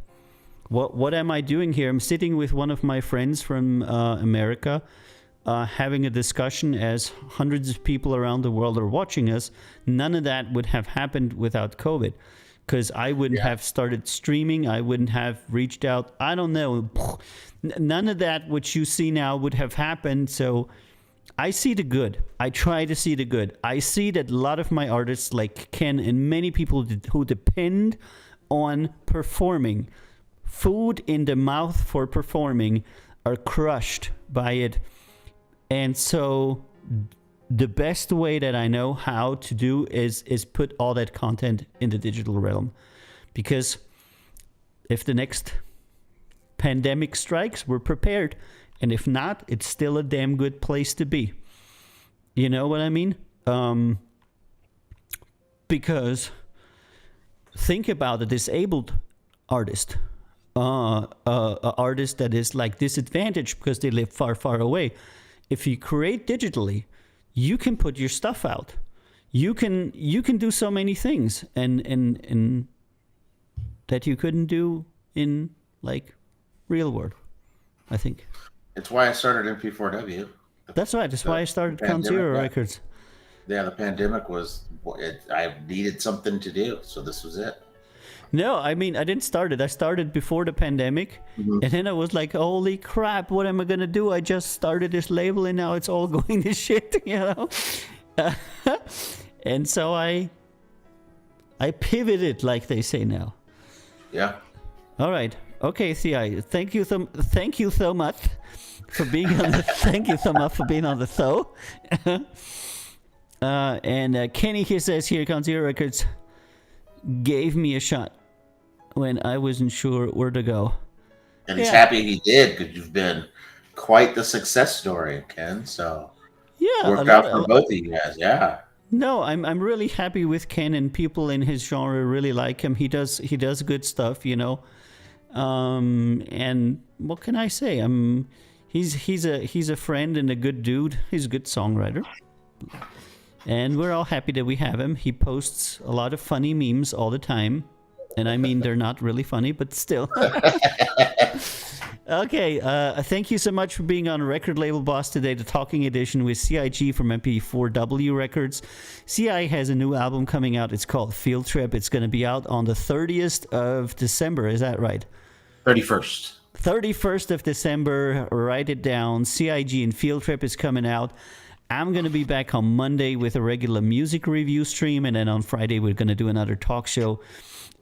What am I doing here? I'm sitting with one of my friends from America, having a discussion as hundreds of people around the world are watching us. None of that would have happened without COVID, because I wouldn't have started streaming. I wouldn't have reached out. I don't know. None of that, which you see now, would have happened. So I see the good. I try to see the good. I see that a lot of my artists, like Ken and many people who depend on performing, food in the mouth for performing, are crushed by it. And so the best way that I know how to do is put all that content in the digital realm. Because if the next pandemic strikes, we're prepared. And if not, it's still a damn good place to be. You know what I mean? Because think about a disabled artist. An artist that is like disadvantaged because they live far, far away. If you create digitally, you can put your stuff out. You can do so many things, and that you couldn't do in like real world, I think. It's why I started MP4W. That's right. That's why I started Count Zero Records. Yeah, the pandemic was. I needed something to do, so this was it. No, I mean, I didn't start it. I started before the pandemic. And then I was like, holy crap, what am I going to do? I just started this label and now it's all going to shit, you know? And so I pivoted, like they say now. Yeah. All right. Okay, CI. Thank you so much for being on the thank you so much for being on the show. And Kenny here says here, Count Zero Records gave me a shot when I wasn't sure where to go. And he's happy he did, because you've been quite the success story, Ken. So worked out for both of you guys. Yeah. No, I'm really happy with Ken, and people in his genre really like him. He does good stuff, you know. And what can I say? He's a friend and a good dude. He's a good songwriter. And we're all happy that we have him. He posts a lot of funny memes all the time. And I mean, they're not really funny, but still. Okay, thank you so much for being on Record Label Boss today, the Talking Edition with CIG from MP4W Records. CI has a new album coming out. It's called Field Trip. It's going to be out on the 30th of December. Is that right? 31st. 31st of December. Write it down. CIG and Field Trip is coming out. I'm going to be back on Monday with a regular music review stream, and then on Friday we're going to do another talk show.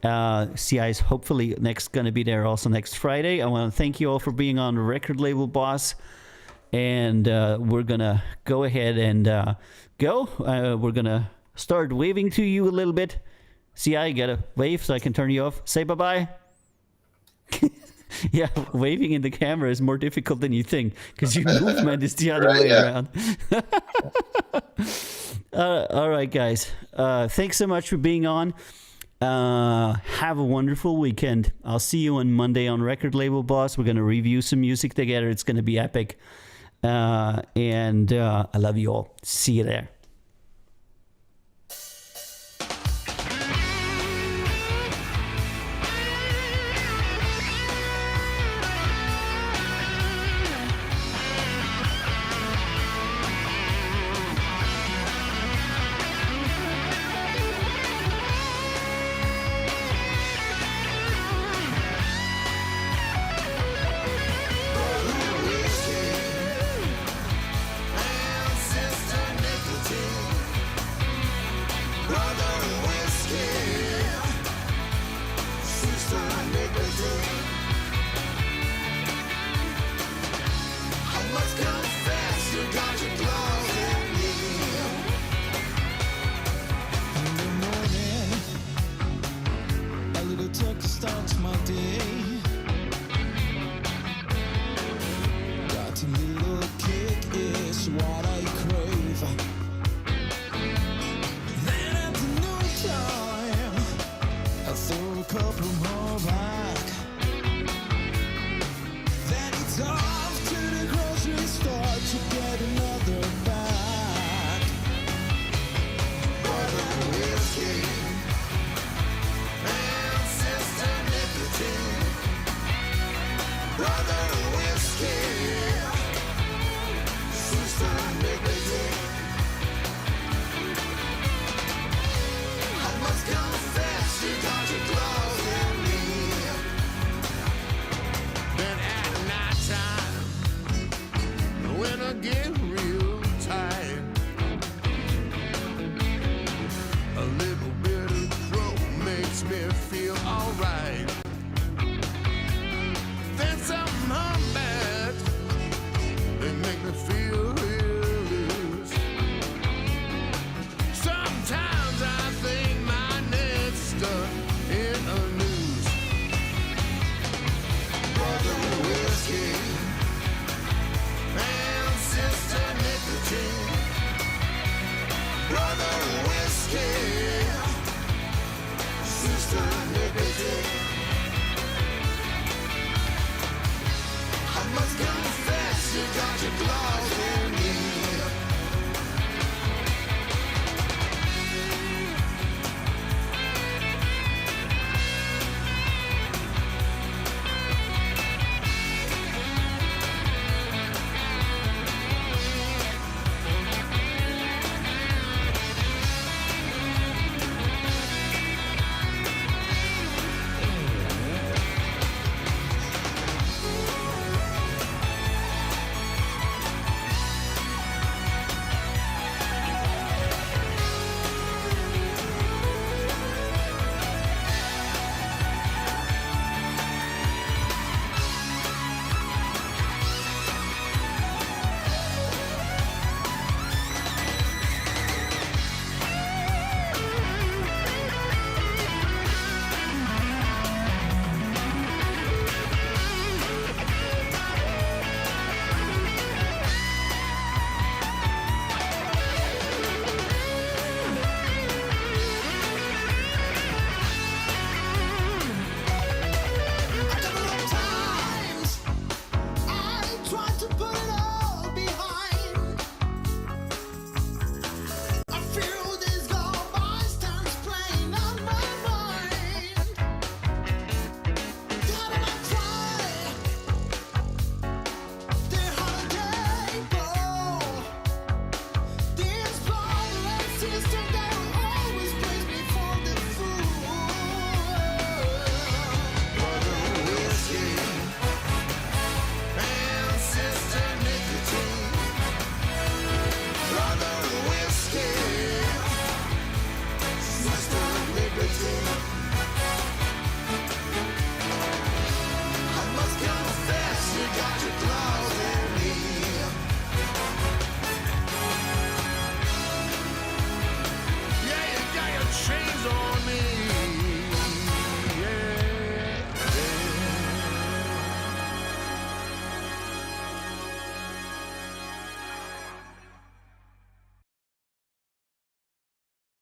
CI is hopefully going to be there also next Friday. I want to thank you all for being on Record Label Boss, and we're going to go ahead and go. We're going to start waving to you a little bit. CI, you got to wave so I can turn you off. Say bye-bye. Yeah, waving in the camera is more difficult than you think, because your movement is the other way around. All right, guys. Thanks so much for being on. Have a wonderful weekend. I'll see you on Monday on Record Label Boss. We're going to review some music together. It's going to be epic. And I love you all. See you there. Tales.